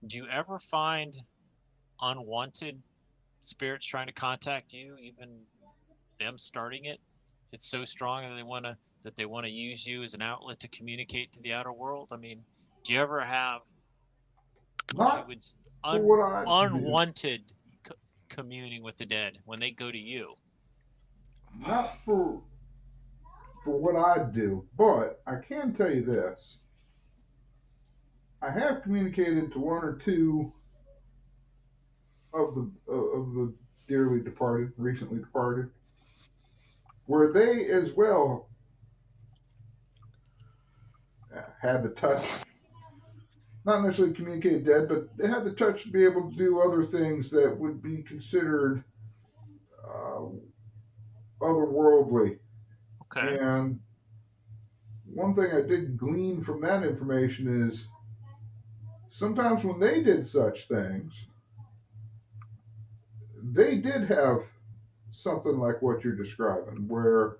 do you ever find unwanted spirits trying to contact you, even them starting it? It's so strong that they want to use you as an outlet to communicate to the outer world. I mean, do you ever have what you Not would for un, what I do. unwanted communing with the dead when they go to you? Not for what I do, but I can tell you this. I have communicated to one or two of the dearly departed, recently departed, where they as well had the touch, not necessarily communicate dead, but they had the touch to be able to do other things that would be considered uh, otherworldly. Okay. And one thing I did glean from that information is sometimes when they did such things, they did have something like what you're describing, where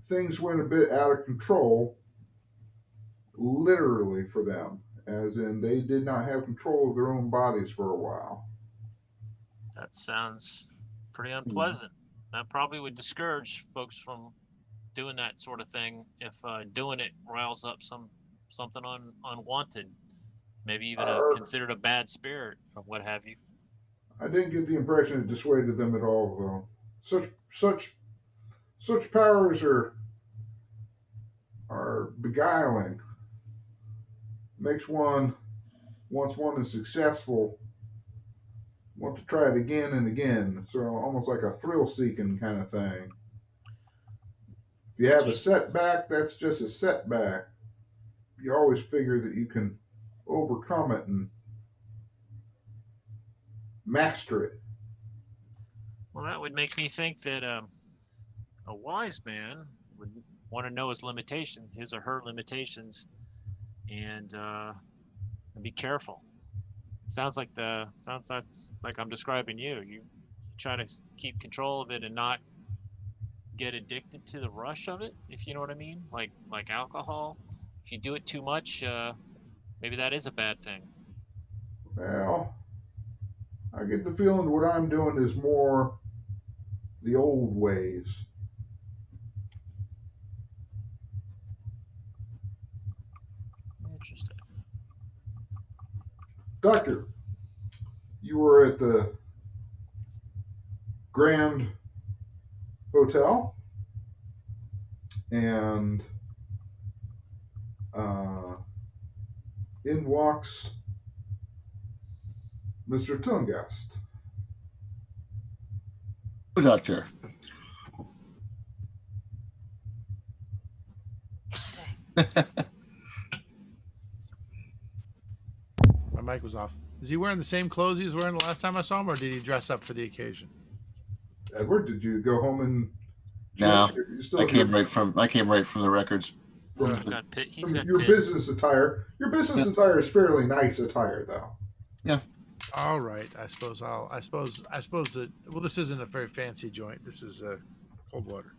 things went a bit out of control, literally for them, as in they did not have control of their own bodies for a while. That sounds pretty unpleasant. That probably would discourage folks from doing that sort of thing if doing it riles up something unwanted, maybe even considered a bad spirit or what have you. I didn't get the impression it dissuaded them at all, though. Such powers are beguiling. Makes one, once one is successful, want to try it again and again. So almost like a thrill-seeking kind of thing. If you Would have you a setback, that's just a setback. You always figure that you can overcome it and master it. Well, that would make me think that a wise man would want to know his limitations, his or her limitations, and be careful. Sounds like I'm describing you. You try to keep control of it and not get addicted to the rush of it, if you know what I mean. Like alcohol, if you do it too much, maybe that is a bad thing. Well, I get the feeling what I'm doing is more the old ways. Interesting. Doctor, you were at the Grand Hotel, and in walks Mr. Tungast. Good doctor. My mic was off. Is he wearing the same clothes he was wearing the last time I saw him, or did he dress up for the occasion? Edward, did you go home and No, you still I have came right from the records. He's from got he's got your pits. business attire. Your business attire is fairly nice attire, though. All right. I suppose that. Well, this isn't a very fancy joint. This is cold water.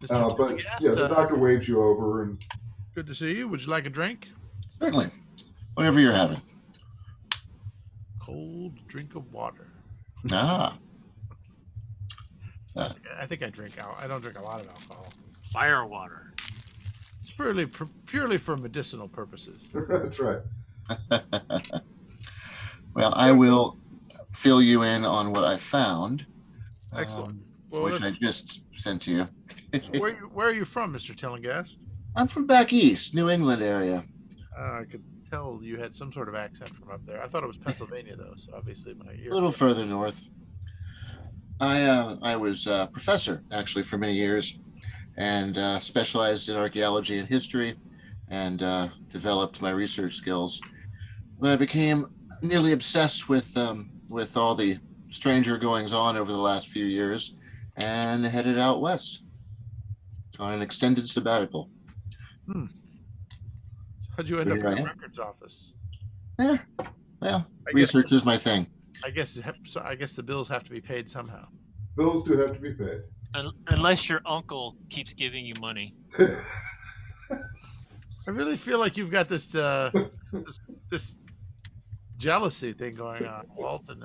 Mr. But Tilligast, yeah, the doctor waves you over, and good to see you. Would you like a drink? Certainly. Whatever you're having. Cold drink of water. Ah. I think I drink. I don't drink a lot of alcohol. Fire water. It's purely for medicinal purposes. that's right. Well, I will fill you in on what I found. Excellent. Well, Which I just sent to you. where are you from, Mr. Tilligast? I'm from back east, New England area. I could tell you had some sort of accent from up there. I thought it was Pennsylvania, though, so obviously my ear. A little further north. I was a professor, actually, for many years, and specialized in archaeology and history, and developed my research skills. When I became nearly obsessed with all the stranger goings on over the last few years, and headed out west on an extended sabbatical. How'd you end up in Here I the am. records office? Well, I research is my thing. I guess the bills have to be paid somehow. Bills do have to be paid. Unless your uncle keeps giving you money. I really feel like you've got this this jealousy thing going on, Walt, and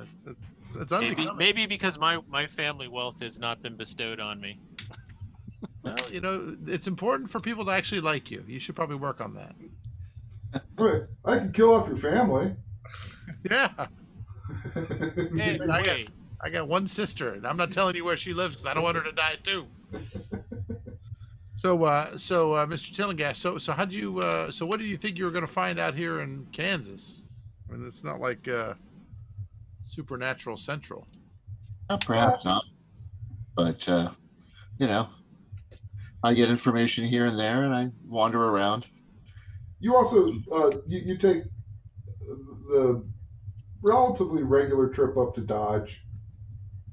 it's unbecoming. Maybe because my family wealth has not been bestowed on me. Well, it's important for people to actually like you. You should probably work on that. Wait, I can kill off your family. Yeah. Hey, wait. I got one sister, and I'm not telling you where she lives because I don't want her to die too. So, Mr. Tilligast, so how do you, so what do you think you were going to find out here in Kansas? I mean, it's not like Supernatural Central. Perhaps not, but I get information here and there, and I wander around. You also you take the relatively regular trip up to Dodge.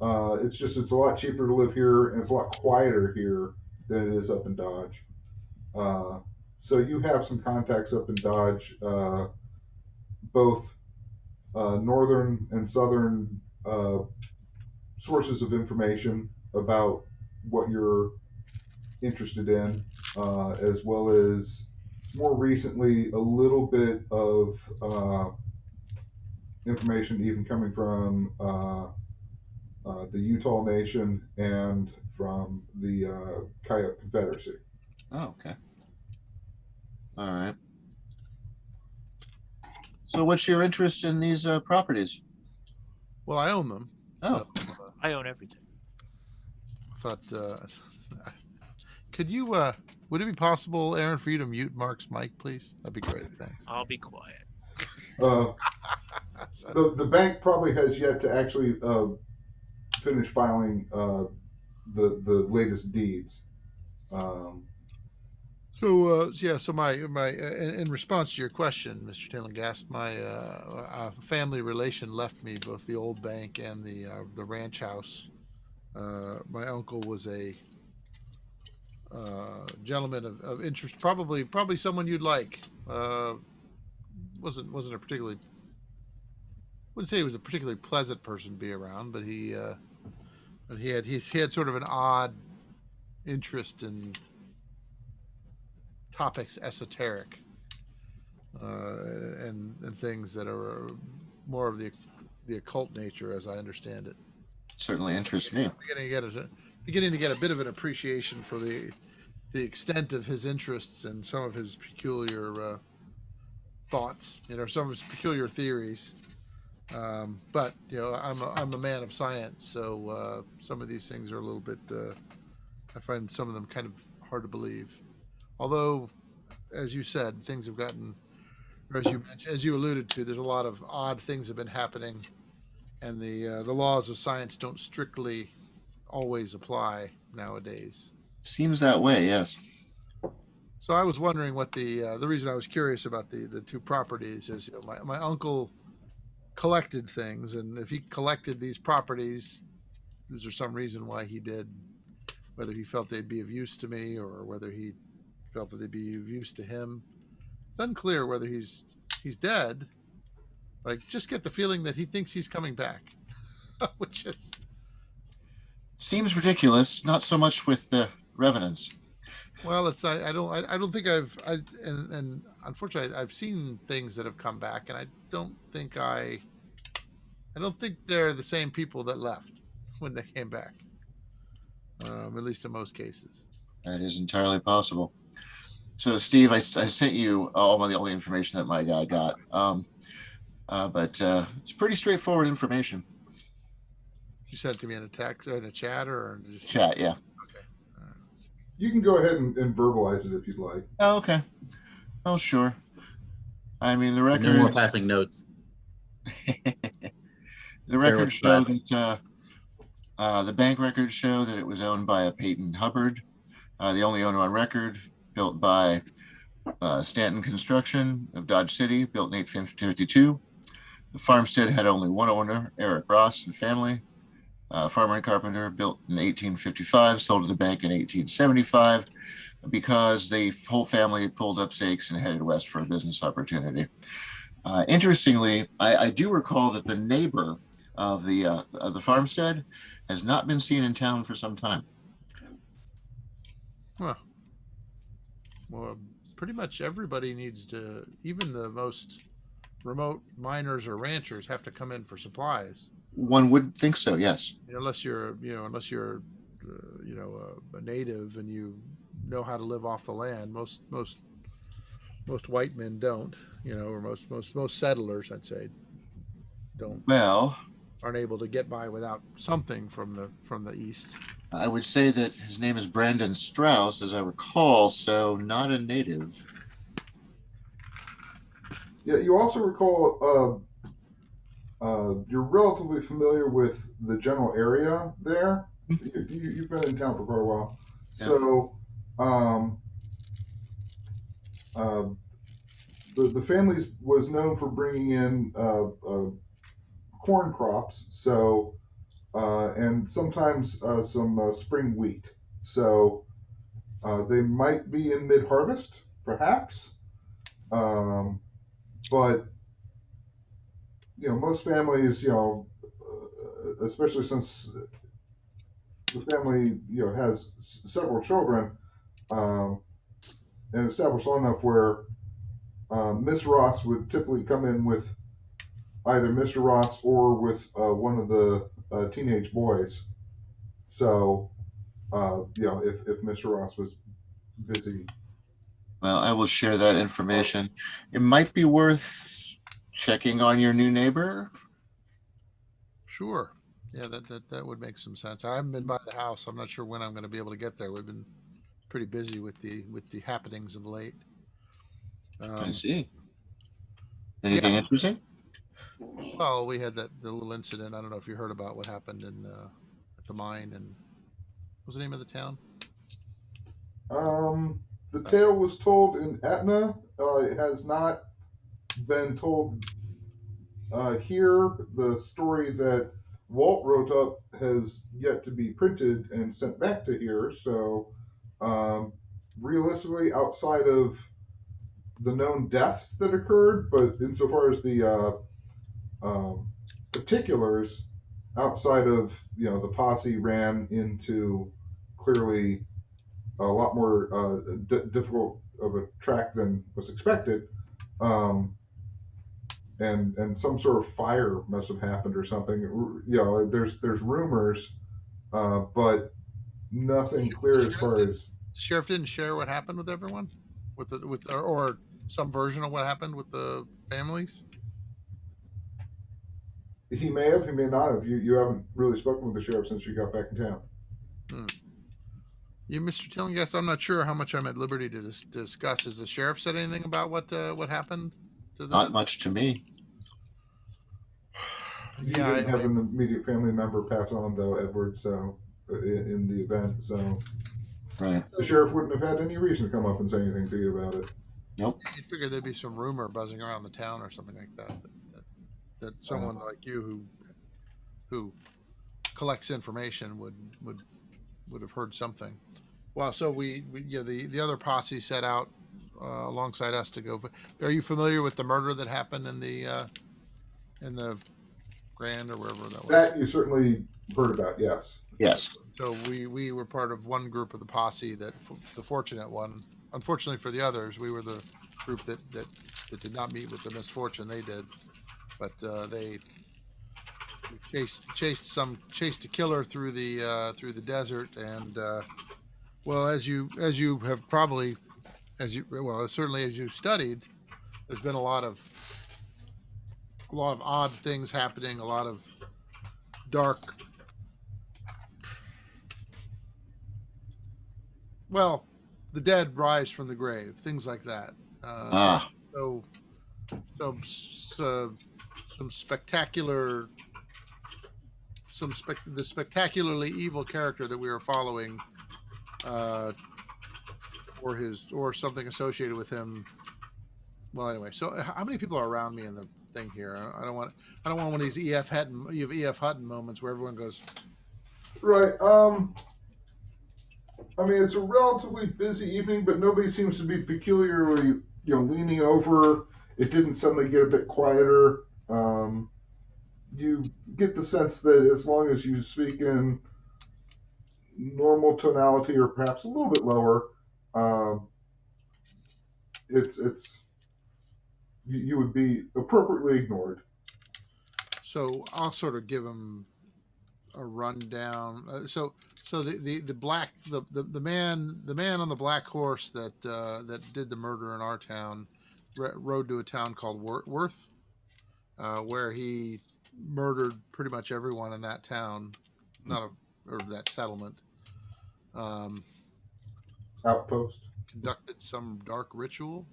It's a lot cheaper to live here, and it's a lot quieter here than it is up in Dodge. So you have some contacts up in Dodge, both northern and southern sources of information about what you're interested in, as well as more recently a little bit of information even coming from the Utah Nation and from the Coyote Confederacy. Oh, okay. All right. So what's your interest in these properties? Well, I own them. Oh, I own everything. I thought, could you, would it be possible, Aaron, for you to mute Mark's mic, please? That'd be great. Thanks. I'll be quiet. The bank probably has yet to actually finish filing the latest deeds. So my in response to your question, Mr. Tilligast, my family relation left me both the old bank and the ranch house. My uncle was a gentleman of interest, probably someone you'd like. Wasn't a particularly, wouldn't say he was a particularly pleasant person to be around, but he had sort of an odd interest in topics esoteric and things that are more of the occult nature, as I understand it. certainly interests me. Beginning to get a bit of an appreciation for the extent of his interests and some of his peculiar thoughts, some of his peculiar theories. But I'm a man of science, so some of these things are a little bit. I find some of them kind of hard to believe. Although, as you said, things have gotten, or as you alluded to, there's a lot of odd things have been happening, and the laws of science don't strictly always apply nowadays. Seems that way, yes. So I was wondering what the reason I was curious about the two properties is, my uncle collected things, and if he collected these properties, is there some reason why he did? Whether he felt they'd be of use to me, or whether he felt that they'd be of use to him, it's unclear whether he's dead. But I just get the feeling that he thinks he's coming back, which is seems ridiculous. Not so much with the revenants. Well, it's I don't think and unfortunately I've seen things that have come back, and I don't think they're the same people that left when they came back. At least in most cases. That is entirely possible. So, Steve, I sent you all the information that my guy got, but it's pretty straightforward information. You sent it to me in a text, or in a chat, or just chat? Yeah. Okay. You can go ahead and verbalize it if you'd like. Oh, okay. Oh, sure. I mean, the records. No more passing notes. The records show that the bank records show that it was owned by a Peyton Hubbard, the only owner on record, built by Stanton Construction of Dodge City, built in 1852. The farmstead had only one owner, Eric Ross and family. Farmer and carpenter, built in 1855, sold to the bank in 1875 because the whole family had pulled up stakes and headed west for a business opportunity. Interestingly, I do recall that the neighbor of the farmstead has not been seen in town for some time. Huh. Well, pretty much everybody needs to, even the most remote miners or ranchers have to come in for supplies. One would think so, yes. Unless you're a native and you know how to live off the land. Most white men don't, or most settlers, I'd say, aren't able to get by without something from the east. I would say that his name is Brandon Strauss, as I recall, so not a native. Yeah, you also recall you're relatively familiar with the general area there. You've been in town for quite a while. Yeah. So the family was known for bringing in corn crops, so and sometimes some spring wheat. So they might be in mid-harvest, perhaps, but most families, especially since the family, has several children, and established long enough where Miss Ross would typically come in with either Mr. Ross or with one of the teenage boys. So, if Mr. Ross was busy. Well, I will share that information. It might be worth checking on your new neighbor. Sure. Yeah, that would make some sense. I haven't been by the house. I'm not sure when I'm going to be able to get there. We've been pretty busy with the happenings of late. I see. Anything interesting? Well, we had the little incident. I don't know if you heard about what happened at the mine, and what was the name of the town? The tale was told in Etna. It has not been told here. The story that Walt wrote up has yet to be printed and sent back to here. So, realistically, outside of the known deaths that occurred, but insofar as the particulars, outside of the posse ran into clearly a lot more difficult of a track than was expected, and some sort of fire must have happened or something. There's rumors, but nothing clear as far as sheriff didn't share what happened with everyone, or some version of what happened with the families. He may have, he may not have. You haven't really spoken with the sheriff since you got back in town. You, Mr. Tillinghast, I'm not sure how much I'm at liberty to discuss. Has the sheriff said anything about what happened to them? Not much to me. You didn't have an immediate family member pass on, though, Edward, so in the event, so Right. the sheriff wouldn't have had any reason to come up and say anything to you about it. Nope. You figured there'd be some rumor buzzing around the town or something like that. That someone like you who collects information would have heard something. Well, so the other posse set out alongside us to go. Are you familiar with the murder that happened in the Grand or wherever that was? That you certainly heard about, yes. Yes. So we were part of one group of the posse the fortunate one. Unfortunately for the others, we were the group that did not meet with the misfortune they did. But they chased a killer through the desert, and well, as you have probably certainly as you studied, there's been a lot of odd things happening, a lot of dark. Well, the dead rise from the grave, things like that. So some spectacular, the spectacularly evil character that we were following, or something associated with him. Well, anyway, so how many people are around me in the thing here? I don't want one of these E.F. Hutton moments where everyone goes. Right. I mean, it's a relatively busy evening, but nobody seems to be peculiarly, leaning over. It didn't suddenly get a bit quieter. You get the sense that as long as you speak in normal tonality or perhaps a little bit lower, you would be appropriately ignored. So I'll sort of give them a rundown. So the man on the black horse that did the murder in our town rode to a town called Worth, where he murdered pretty much everyone in that town, or that settlement. Outpost. Conducted some dark ritual.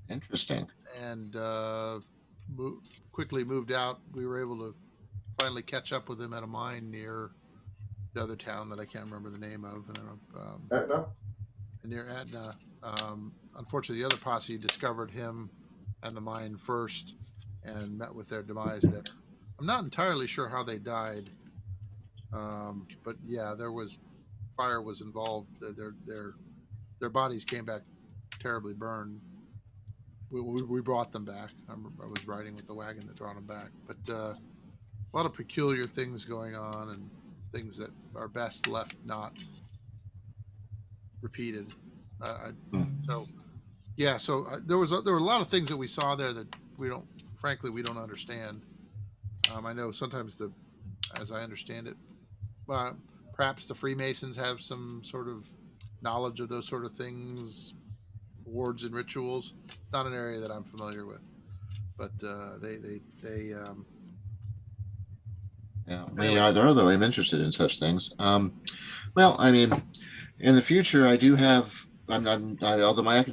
Interesting. And quickly moved out. We were able to finally catch up with him at a mine near the other town that I can't remember the name of. Etna? Near Etna. Unfortunately, the other posse discovered him and the mine first and met with their demise there. I'm not entirely sure how they died, but yeah, fire was involved. Their bodies came back terribly burned. We brought them back. I was riding with the wagon that brought them back, but a lot of peculiar things going on and things that are best left not repeated. So there were a lot of things that we saw there that we don't understand. I know sometimes as I understand it, perhaps the Freemasons have some sort of knowledge of those sort of things, wards and rituals. It's not an area that I'm familiar with, but yeah, me either, though I'm interested in such things. Well, I mean, in the future, I do have. Although my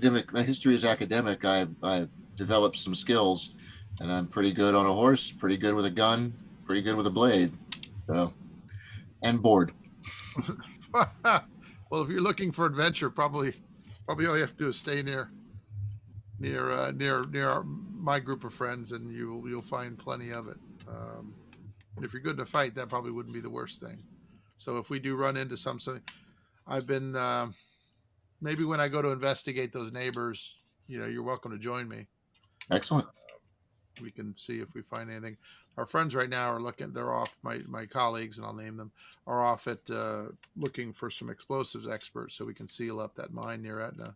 history is academic, I've developed some skills, and I'm pretty good on a horse, pretty good with a gun, pretty good with a blade, so, and bored. Well, if you're looking for adventure, probably all you have to do is stay near my group of friends, and you'll find plenty of it. And if you're good in a fight, that probably wouldn't be the worst thing. So if we do run into something, I've been maybe when I go to investigate those neighbors, you're welcome to join me. Excellent. We can see if we find anything. Our friends right now are looking. They're off. My colleagues, and I'll name them, are off at looking for some explosives experts so we can seal up that mine near Etna.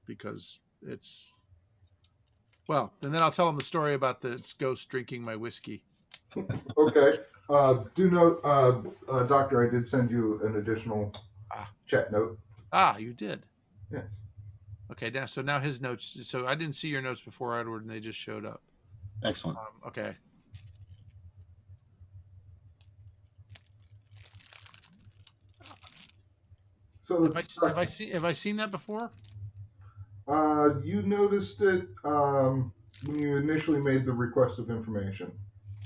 Because it's and then I'll tell them the story about the ghost drinking my whiskey. Okay. Do note, Doctor, I did send you an additional chat note. You did. Yes. Okay, now his notes. So I didn't see your notes before, Edward, and they just showed up. Excellent. Okay. So Have I seen that before? you noticed it when you initially made the request of information.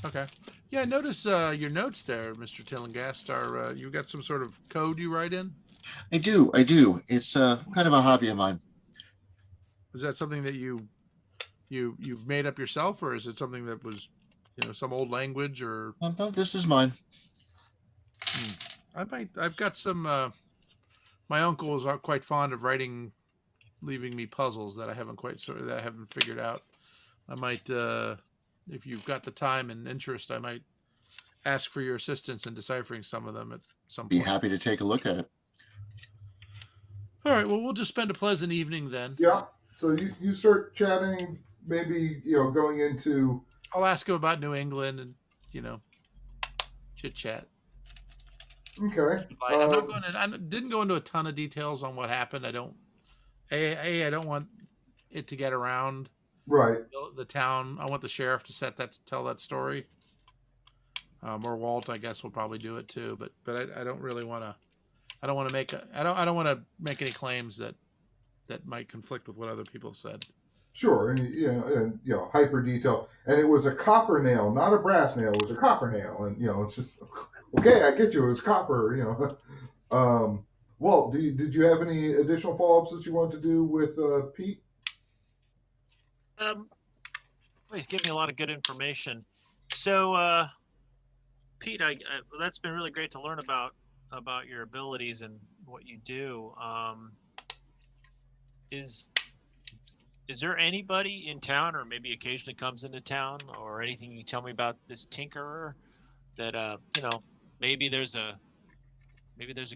Okay. Yeah, I notice your notes there, Mr. Tillingast. Are you got some sort of code you write in? I do. It's kind of a hobby of mine. Is that something that you've made up yourself, or is it something that was, some old language? Or No, this is mine. I've got some. My uncle is quite fond of leaving me puzzles that I haven't figured out. I might, if you've got the time and interest, I might ask for your assistance in deciphering some of them at some Be point. happy to take a look at it. All right. Well, we'll just spend a pleasant evening then. Yeah. So you start chatting, maybe going into. I'll ask him about New England and chit chat. Okay. I'm not going to. I didn't go into a ton of details on what happened. I don't. I don't want it to get around Right. the town. I want the sheriff to tell that story. Or Walt, I guess, will probably do it too. But I don't really want to. I don't want to make. I don't want to make any claims that might conflict with what other people said. Sure, and hyper detail, and it was a copper nail, not a brass nail. It was a copper nail, and it's just okay. I get you. It was copper. Walt, did you have any additional follow-ups that you want to do with Pete? Well, he's giving me a lot of good information. So, Pete, that's been really great to learn about your abilities and what you do. Is there anybody in town, or maybe occasionally comes into town, or anything you can tell me about this tinkerer that maybe there's a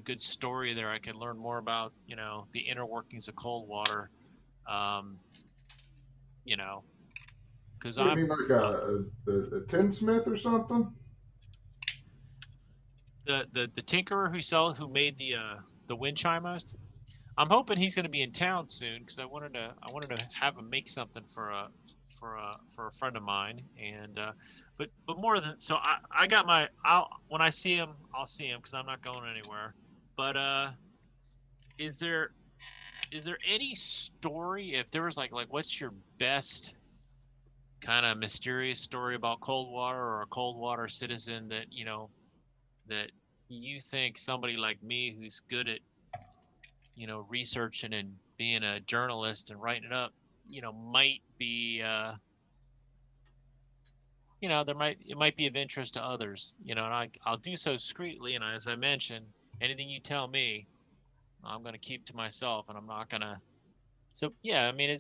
good story there I can learn more about, the inner workings of Coldwater. Because I mean, like a tinsmith or something. The tinkerer who made the wind chimers. I'm hoping he's going to be in town soon, because I wanted to have him make something for a friend of mine, and but more than so, I got when I see him, I'll see him, because I'm not going anywhere. But is there any story, if there was like what's your best kind of mysterious story about Coldwater, or a Coldwater citizen that that you think somebody like me, who's good at researching and being a journalist and writing it up, might be, it might be of interest to others, and I'll do so discreetly. And as I mentioned, anything you tell me, I'm going to keep to myself, and I'm not going to. So yeah, I mean,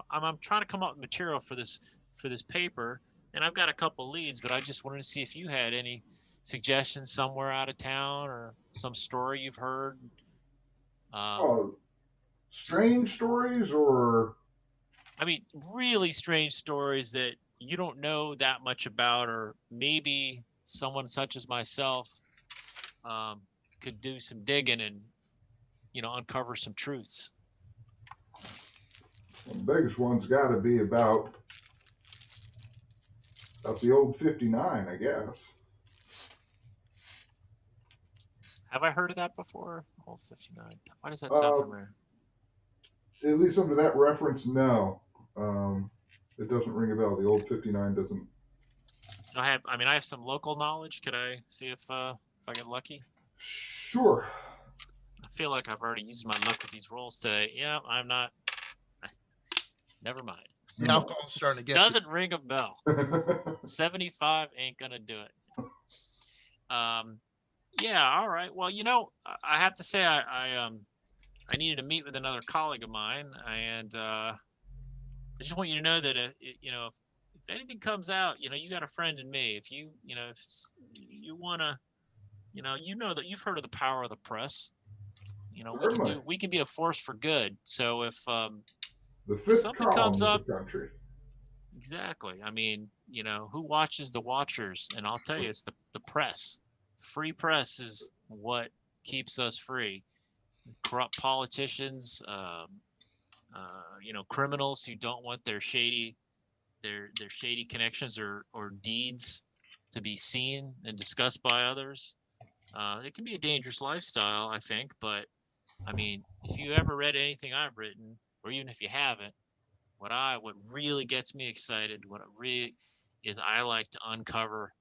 I'm trying to come up with material for this paper, and I've got a couple leads, but I just wanted to see if you had any suggestions somewhere out of town, or some story you've heard. Strange stories, or I mean, really strange stories that you don't know that much about, or maybe someone such as myself could do some digging and uncover some truths. the biggest one's got to be about the old 59, I guess. Have I heard of that before? Old 59. Why does that sound familiar? At least under that reference, no. It doesn't ring a bell. The old 59 doesn't. I have some local knowledge. Could I see if I get lucky? Sure. I feel like I've already used my luck with these rolls today. Yeah, I'm not. Never mind. The alcohol's starting to get Doesn't ring a bell. 75 ain't gonna do it. Yeah, all right. Well, I have to say I needed to meet with another colleague of mine, and I just want you to know that if anything comes out, you got a friend in me. If you if you want to, that you've heard of the power of the press. We can be a force for good. So if the fifth something column comes of up, the country. exactly. I mean, who watches the watchers? And I'll tell you, it's the press. The free press is what keeps us free. corrupt politicians, criminals who don't want their shady connections or deeds to be seen and discussed by others. It can be a dangerous lifestyle, I think. But I mean, if you ever read anything I've written, or even if you haven't, what really gets me excited, what it really is, I like to uncover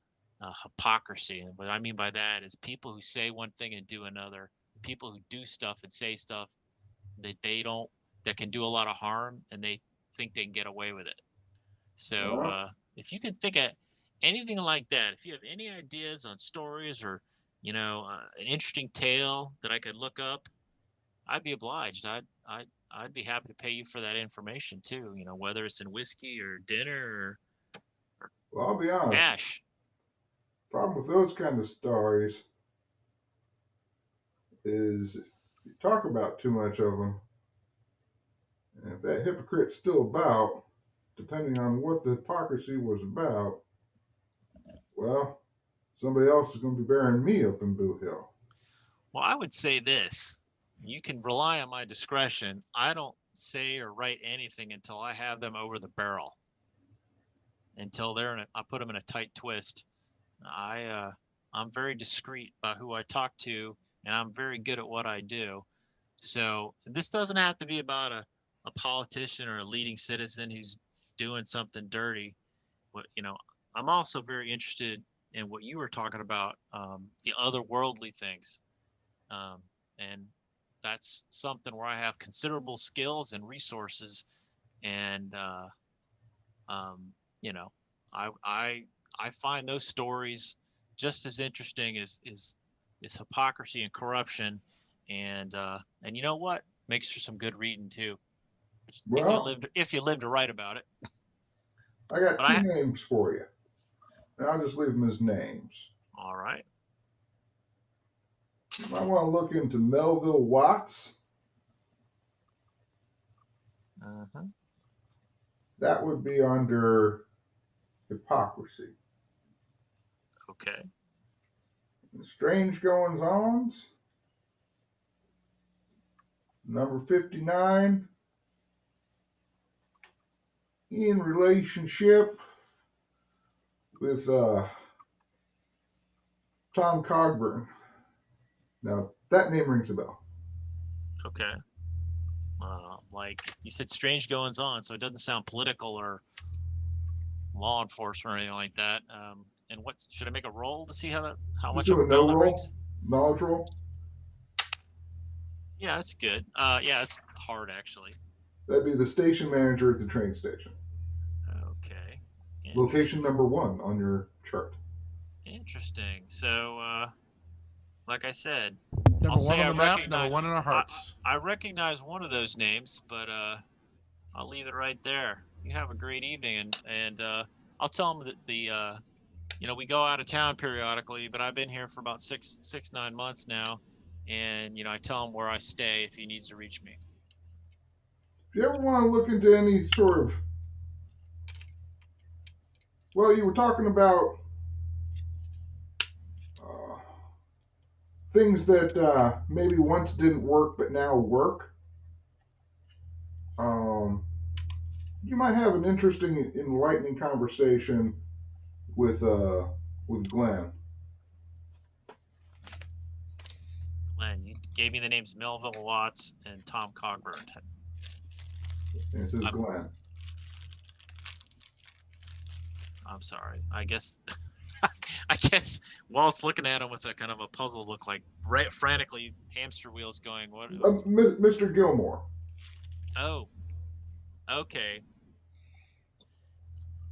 hypocrisy. And what I mean by that is people who say one thing and do another, people who do stuff and say stuff that can do a lot of harm, and they think they can get away with it. So if you can think of anything like that, if you have any ideas on stories or an interesting tale that I could look up, I'd be obliged. I'd be happy to pay you for that information too. Whether it's in whiskey or dinner Well, I'll be or honest. cash. Problem with those kind of stories is you talk about too much of them, and if that hypocrite's still about, depending on what the hypocrisy was about, well, somebody else is going to be bearing me up in Boot Hill. Well, I would say this. You can rely on my discretion. I don't say or write anything until I have them over the barrel. Until I put them in a tight twist. I'm very discreet about who I talk to, and I'm very good at what I do. So this doesn't have to be about a politician or a leading citizen who's doing something dirty. But I'm also very interested in what you were talking about, the otherworldly things, and that's something where I have considerable skills and resources, and I find those stories just as interesting as hypocrisy and corruption, and you know what, makes for some good reading too, Well, if you live to write about it. I got But two names for you, and I'll just leave them as names. All right. You might want to look into Melville Watts. Uh-huh. That would be under hypocrisy. Okay. Strange Goings Ons. Number 59. In relationship with Tom Cogburn. Now, that name rings a bell. Okay. Like you said, strange goings on, so it doesn't sound political or law enforcement or anything like that. And what should I make a roll to see how much of a bell that rings? Knowledge roll. Yeah, that's good. Yeah, it's hard actually. That'd be the station manager at the train station. Okay. Location number 1 on your chart. Interesting. So, like I said, number 1 on the map, number 1 in our hearts. I recognize one of those names, but I'll leave it right there. You have a great evening, and I'll tell them that we go out of town periodically, but I've been here for about 9 months now, and I tell him where I stay if he needs to reach me. If you ever want to look into any sort of, well, you were talking about things that maybe once didn't work but now work. You might have an interesting, enlightening conversation with Glenn. Glenn, you gave me the names Melville Watts and Tom Cogburn. And it says Glenn. I'm sorry. I guess Walt's looking at him with a kind of a puzzled look, like frantically hamster wheels going. What? Mr. Gilmore. Oh. Okay.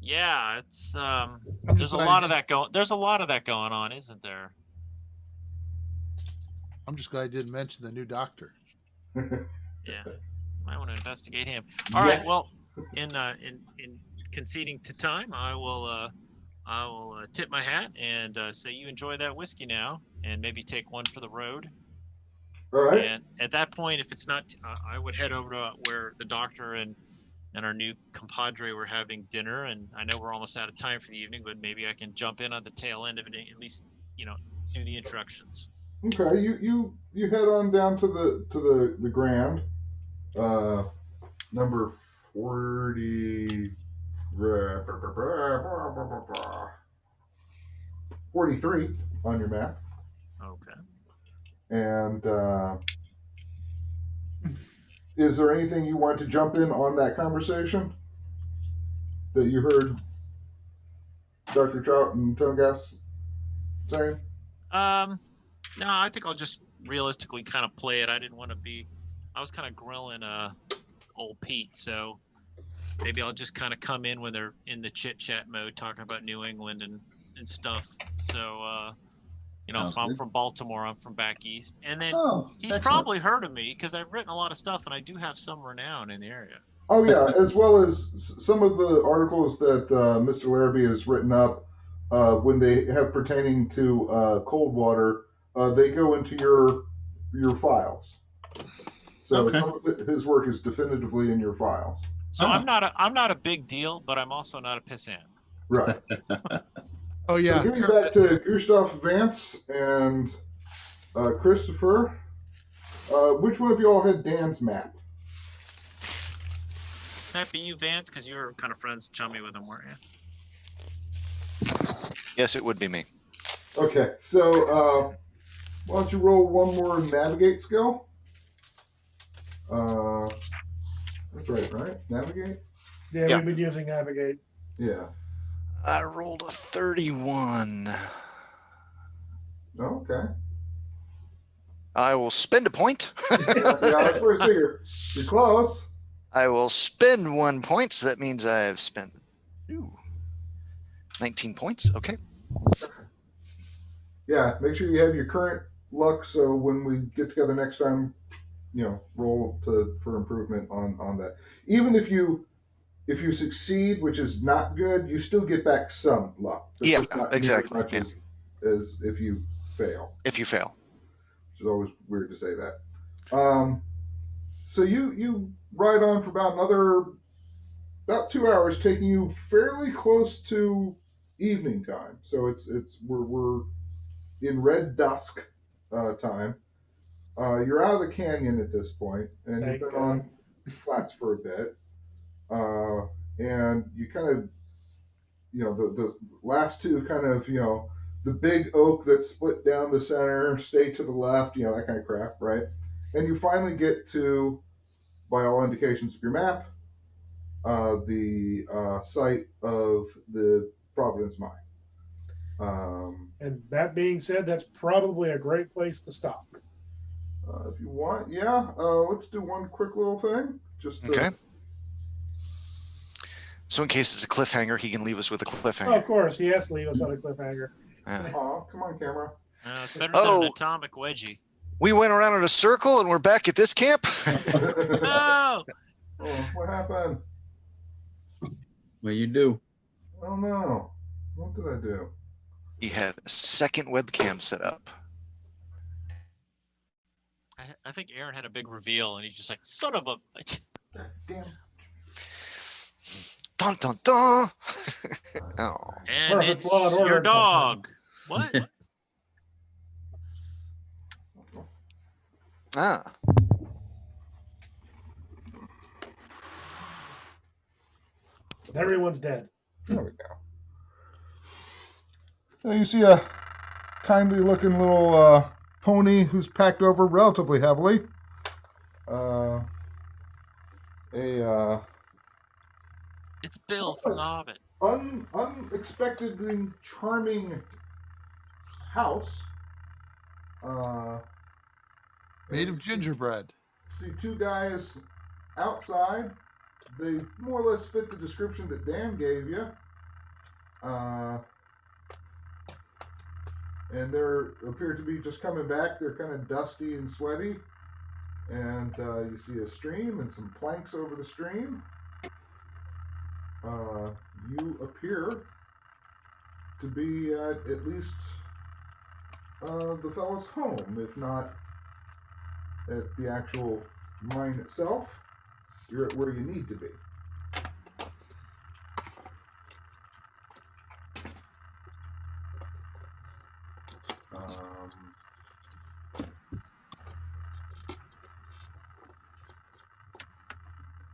Yeah, it's there's a lot of that going on, isn't there? I'm just glad you didn't mention the new doctor. Yeah, might want to investigate him. All right. Well, in conceding to time, I will tip my hat and say you enjoy that whiskey now, and maybe take one for the road. All right. And at that point, if it's not, I would head over to where the doctor and our new compadre were having dinner. And I know we're almost out of time for the evening, but maybe I can jump in on the tail end of it, at least, do the introductions. Okay, you head on down to the Grand, number 40, 43 on your map, Okay. and is there anything you want to jump in on that conversation that you heard Dr. Trout and Tungas saying? No, I think I'll just realistically kind of play it. I didn't want to be. I was kind of grilling old Pete, so maybe I'll just kind of come in when they're in the chit chat mode, talking about New England and stuff. So Sounds if I'm good. from Baltimore, I'm from back east, and then Oh, he's excellent. probably heard of me because I've written a lot of stuff and I do have some renown in the area. Oh yeah, as well as some of the articles that Mr. Larrabee has written up when they have pertaining to Coldwater, they go into your files. So Okay. some of his work is definitively in your files. So Oh. I'm not a big deal, but I'm also not a pissant. Right. Oh yeah. So getting back to Gustav Vance and Christopher, which one of you all had Dan's map? Can that be you, Vance? Because you were kind of friends, chummy with him, weren't you? Yes, it would be me. Okay, so why don't you roll one more navigate skill? That's right? Navigate? Yeah, Yeah. we've been using Navigate. Yeah. I rolled a 31. Okay. I will spend a point. Yeah, that's what I figure. You're close. I will spend 1 point, so that means I've spent 19 points. Okay. Yeah, make sure you have your current luck so when we get together next time, roll for improvement on that. Even if you succeed, which is not good, you still get back some luck. But Yeah, just not exactly. near as much as if you fail. If you fail. Which is always weird to say that. So you ride on for about 2 hours, taking you fairly close to evening time. So we're in red dusk time. You're out of the canyon at this point, and Thank you've been God. on flats for a bit. And you kind of, the last two kind of, the big oak that split down the center, stay to the left, that kind of crap, right? And you finally get to, by all indications of your map, the site of the Providence Mine. And that being said, that's probably a great place to stop. If you want, yeah. Let's do one quick little thing. Okay. So in case it's a cliffhanger, he can leave us with a cliffhanger. Oh, of course, he has to leave us on a cliffhanger. Yeah. Oh, come on, camera. It's better than an atomic wedgie. We went around in a circle and we're back at this camp. No! Oh, what happened? What you do? Oh no. What did I do? He had a second webcam set up. I think Aaron had a big reveal, and he's just like, son of a... Damn. Dun dun dun. Oh. And Perfect it's Law and Order your dog. What? Ah. Everyone's dead. There we go. So you see a kindly looking little pony who's packed over relatively heavily. It's Bill from The Hobbit. Unexpectedly charming house. Made of gingerbread. See two guys outside. They more or less fit the description that Dan gave you. And they appear to be just coming back. They're kind of dusty and sweaty. And you see a stream and some planks over the stream. You appear to be at least the fellow's home, if not at the actual mine itself. You're at where you need to be.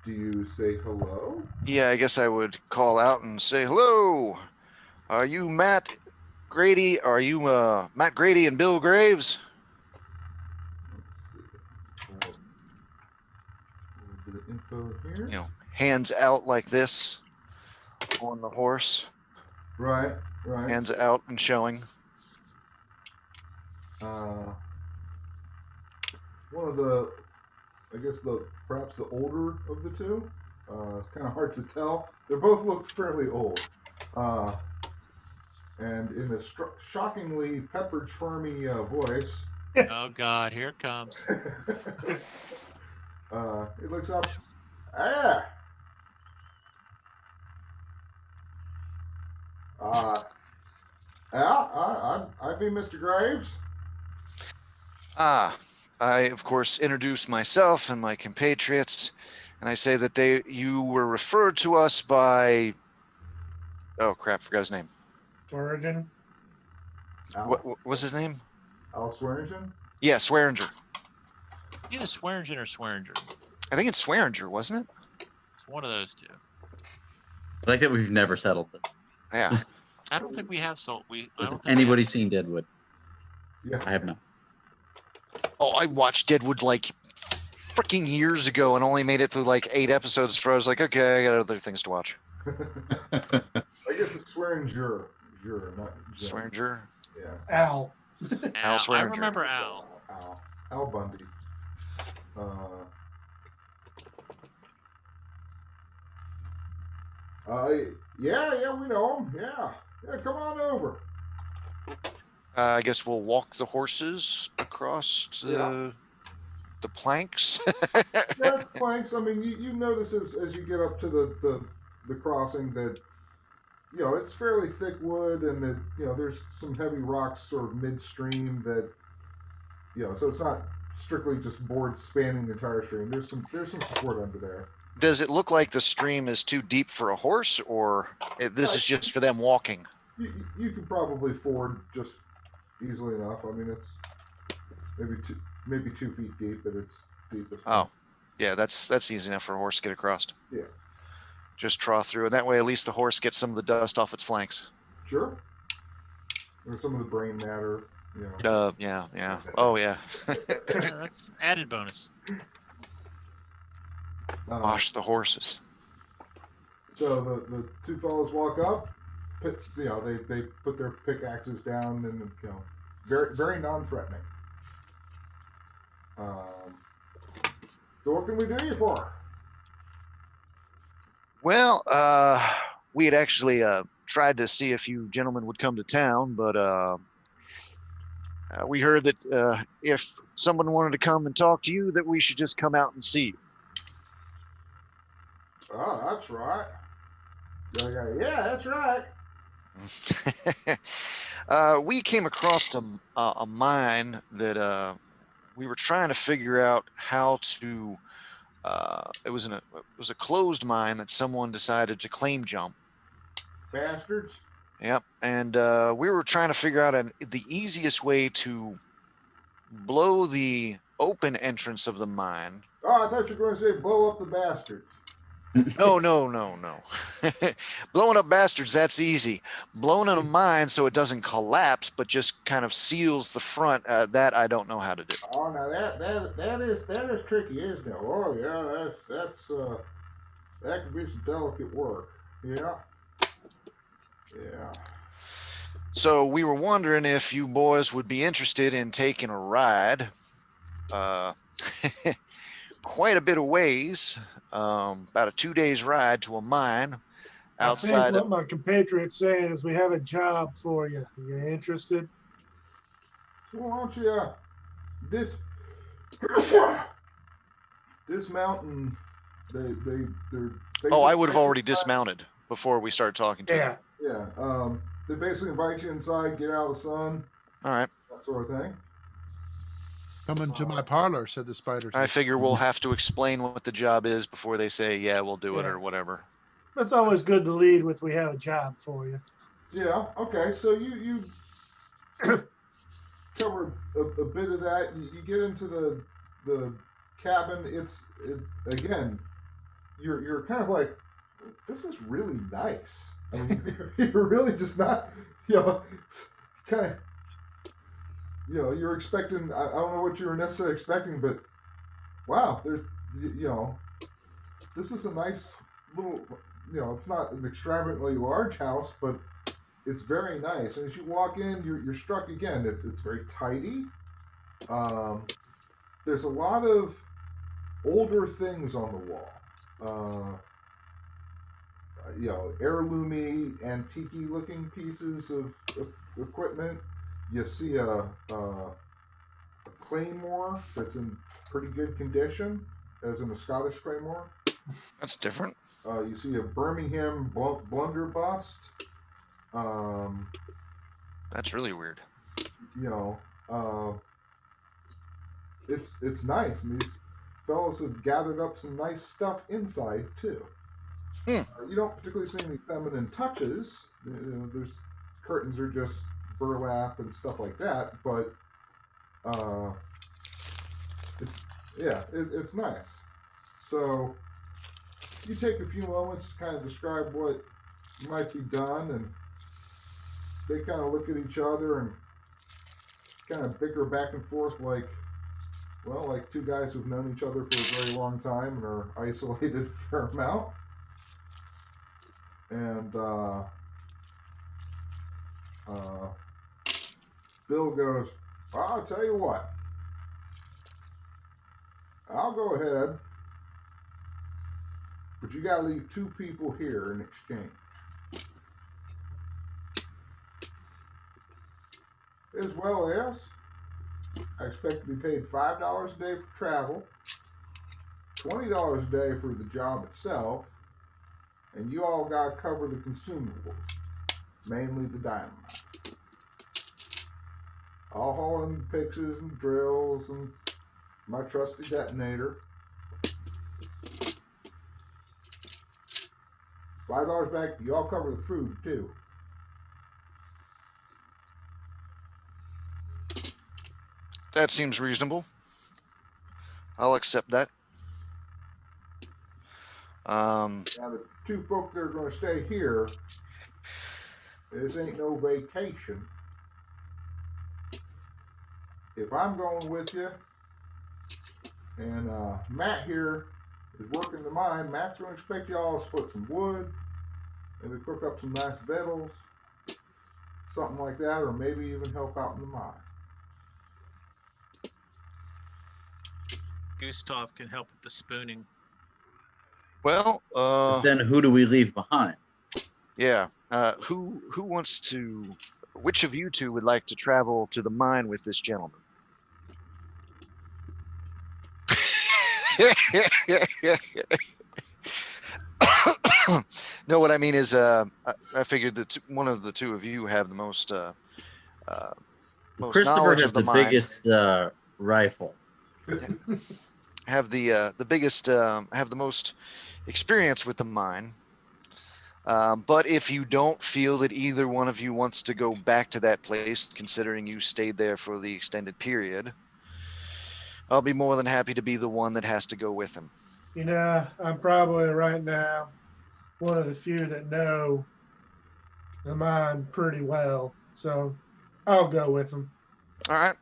Do you say hello? Yeah, I guess I would call out and say, hello. Are you Matt Grady? Are you Matt Grady and Bill Graves? Let's see. A little bit of info here. You know, hands out like this on the horse. Right. Hands out and showing. One of the, I guess perhaps the older of the two. Kind of hard to tell. They both look fairly old. And in a shockingly Pepperidge Farmy voice. Oh God, here it comes. He looks up. Ah. I'd be Mr. Graves. I of course introduce myself and my compatriots, and I say that you were referred to us by. Oh crap! Forgot his name. Origin. What was his name? Al Swearingen? Yeah, Swearinger. Either Swearingen or Swearinger. I think it's Swearinger, wasn't it? It's one of those two. I like that we've never settled this. Yeah. I don't think we have salt. I don't Has think anybody seen Deadwood? Yeah. I have not. Oh, I watched Deadwood like freaking years ago and only made it through like 8 episodes before I was like, okay, I got other things to watch. I guess it's Swearinger. Not Swearinger? Yeah. Al. Al I Swearinger. remember Al. Al Bundy. Yeah, we know him. Yeah, come on over. I guess we'll walk the horses across the planks. That's planks. I mean, you notice as you get up to the crossing that it's fairly thick wood, and that there's some heavy rocks sort of midstream that so it's not strictly just boards spanning the entire stream. There's some support under there. Does it look like the stream is too deep for a horse, or this is just for them walking? You could probably ford just easily enough. I mean, it's maybe 2 feet deep, but it's deep. Oh, yeah, that's easy enough for a horse to get across. Yeah. Just trough through, and that way at least the horse gets some of the dust off its flanks. Sure. Or some of the brain matter. Yeah. Oh, yeah. That's added bonus. Wash the horses. So the two fellows walk up. They put their pickaxes down, and very very non-threatening. So what can we do you for? Well, we had actually tried to see if you gentlemen would come to town, but we heard that if someone wanted to come and talk to you, that we should just come out and see you. Oh, that's right. Yeah, that's right. We came across a mine that we were trying to figure out how to. It was a closed mine that someone decided to claim jump. Bastards. Yep, and we were trying to figure out the easiest way to blow the open entrance of the mine. Oh, I thought you were going to say blow up the bastards. No. Blowing up bastards, that's easy. Blowing in a mine so it doesn't collapse, but just kind of seals the front, that I don't know how to do. Oh, now that is tricky, isn't it? Oh, yeah, that could be some delicate work. Yeah. So we were wondering if you boys would be interested in taking a ride. Quite a bit of ways. About a 2 days ride to a mine outside. I think what my compatriot's saying is we have a job for you. Are you interested? Well, why don't you dismount and they're. Oh, I would have already dismounted before we started talking to them. Yeah. They basically invite you inside, get out of the sun. All right. That sort of thing. Come into my parlor, said the spider. I figure we'll have to explain what the job is before they say, yeah, we'll do it or whatever. It's always good to lead with we have a job for you. Yeah, okay. So you cover a bit of that. You get into the cabin. It's again, you're kind of like, this is really nice. I mean, you're really just not, it's kind of, you're expecting. I don't know what you were necessarily expecting, but wow, there's, this is a nice little, it's not an extravagantly large house, but it's very nice. And as you walk in, you're struck again. It's very tidy. There's a lot of older things on the wall. Heirloomy, antique-y looking pieces of equipment. You see a claymore that's in pretty good condition, as in a Scottish claymore. That's different. You see a Birmingham blunderbuss. That's really weird. It's nice, and these fellows have gathered up some nice stuff inside too. You don't particularly see any feminine touches. There's curtains are just burlap and stuff like that, but it's nice. So you take a few moments to kind of describe what might be done, and they kind of look at each other and kind of bicker back and forth like two guys who've known each other for a very long time and are isolated a fair amount. And Bill goes, well, I'll tell you what. I'll go ahead, but you gotta leave 2 people here in exchange. As well as, I expect to be paid $5 a day for travel, $20 a day for the job itself, and you all gotta cover the consumables, mainly the dynamite. I'll haul in the pitches and drills and my trusty detonator. $5 back, you all cover the food too. That seems reasonable. I'll accept that. Now the 2 folk that are going to stay here, this ain't no vacation. If I'm going with you, and Matt here is working the mine, Matt's going to expect you all to split some wood, maybe cook up some nice victuals, something like that, or maybe even help out in the mine. Gustav can help with the spooning. Well, But then who do we leave behind? yeah. Who wants to? Which of you 2 would like to travel to the mine with this gentleman? No, what I mean is, I figured that one of the 2 of you have the most Christopher knowledge has of the the mine. biggest rifle. Have the biggest, have the most experience with the mine. But if you don't feel that either one of you wants to go back to that place, considering you stayed there for the extended period, I'll be more than happy to be the one that has to go with him. I'm probably right now one of the few that know the mine pretty well, so I'll go with them. All right.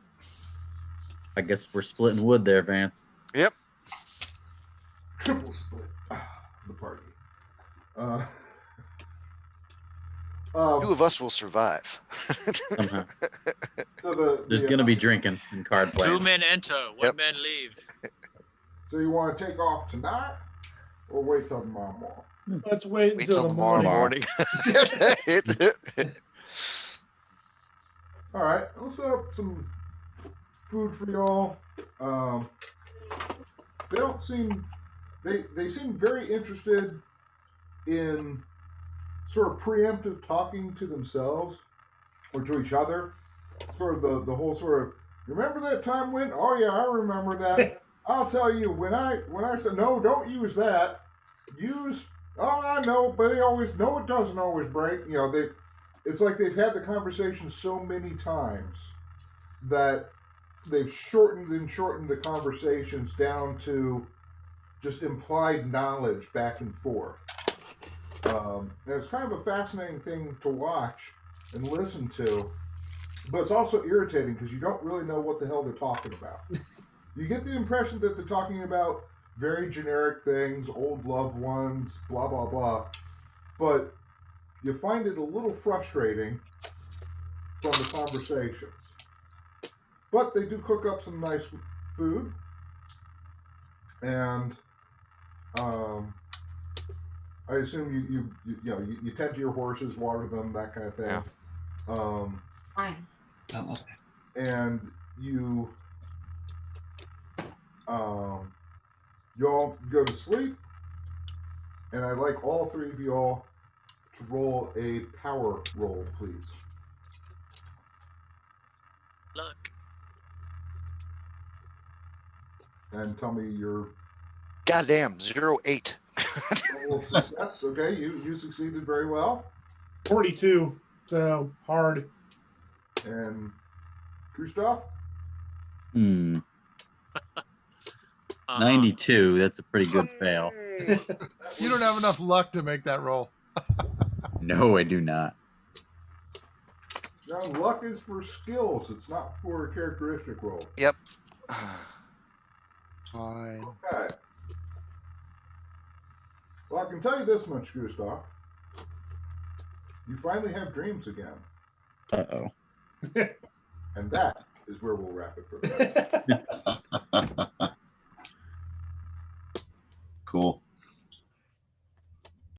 I guess we're splitting wood there, Vance. Yep. Triple split the party. 2 of us will survive. Somehow. So There's going to be drinking and card 2 playing. men enter, 1 Yep. man leave. So you want to take off tonight, or wait till tomorrow morning? Let's wait Wait until till the tomorrow morning. morning. All right, I'll set up some food for y'all. They don't seem they seem very interested in sort of preemptive talking to themselves or to each other. Sort of the whole sort of, remember that time when? Oh yeah, I remember that. I'll tell you, when I said no, don't use that. Use, oh I know, but it doesn't always break. It's like they've had the conversation so many times that they've shortened the conversations down to just implied knowledge back and forth. And it's kind of a fascinating thing to watch and listen to, but it's also irritating because you don't really know what the hell they're talking about. You get the impression that they're talking about very generic things, old loved ones, blah, blah, blah, but you find it a little frustrating from the conversations. But they do cook up some nice food, and I assume you tend to your horses, water them, that kind of thing. Yeah. Oh, okay. And you all go to sleep, and I'd like all three of you all to roll a power roll, please. Look. And tell me your Goddamn, 08. level of success. Okay, you succeeded very well. 42. So hard. And Gustav? 92. That's a pretty good fail. You don't have enough luck to make that roll. No, I do not. Now, luck is for skills. It's not for a characteristic roll. Yep. Fine. Okay. Well, I can tell you this much, Gustav. You finally have dreams again. Uh-oh. And that is where we'll wrap it for today. Cool.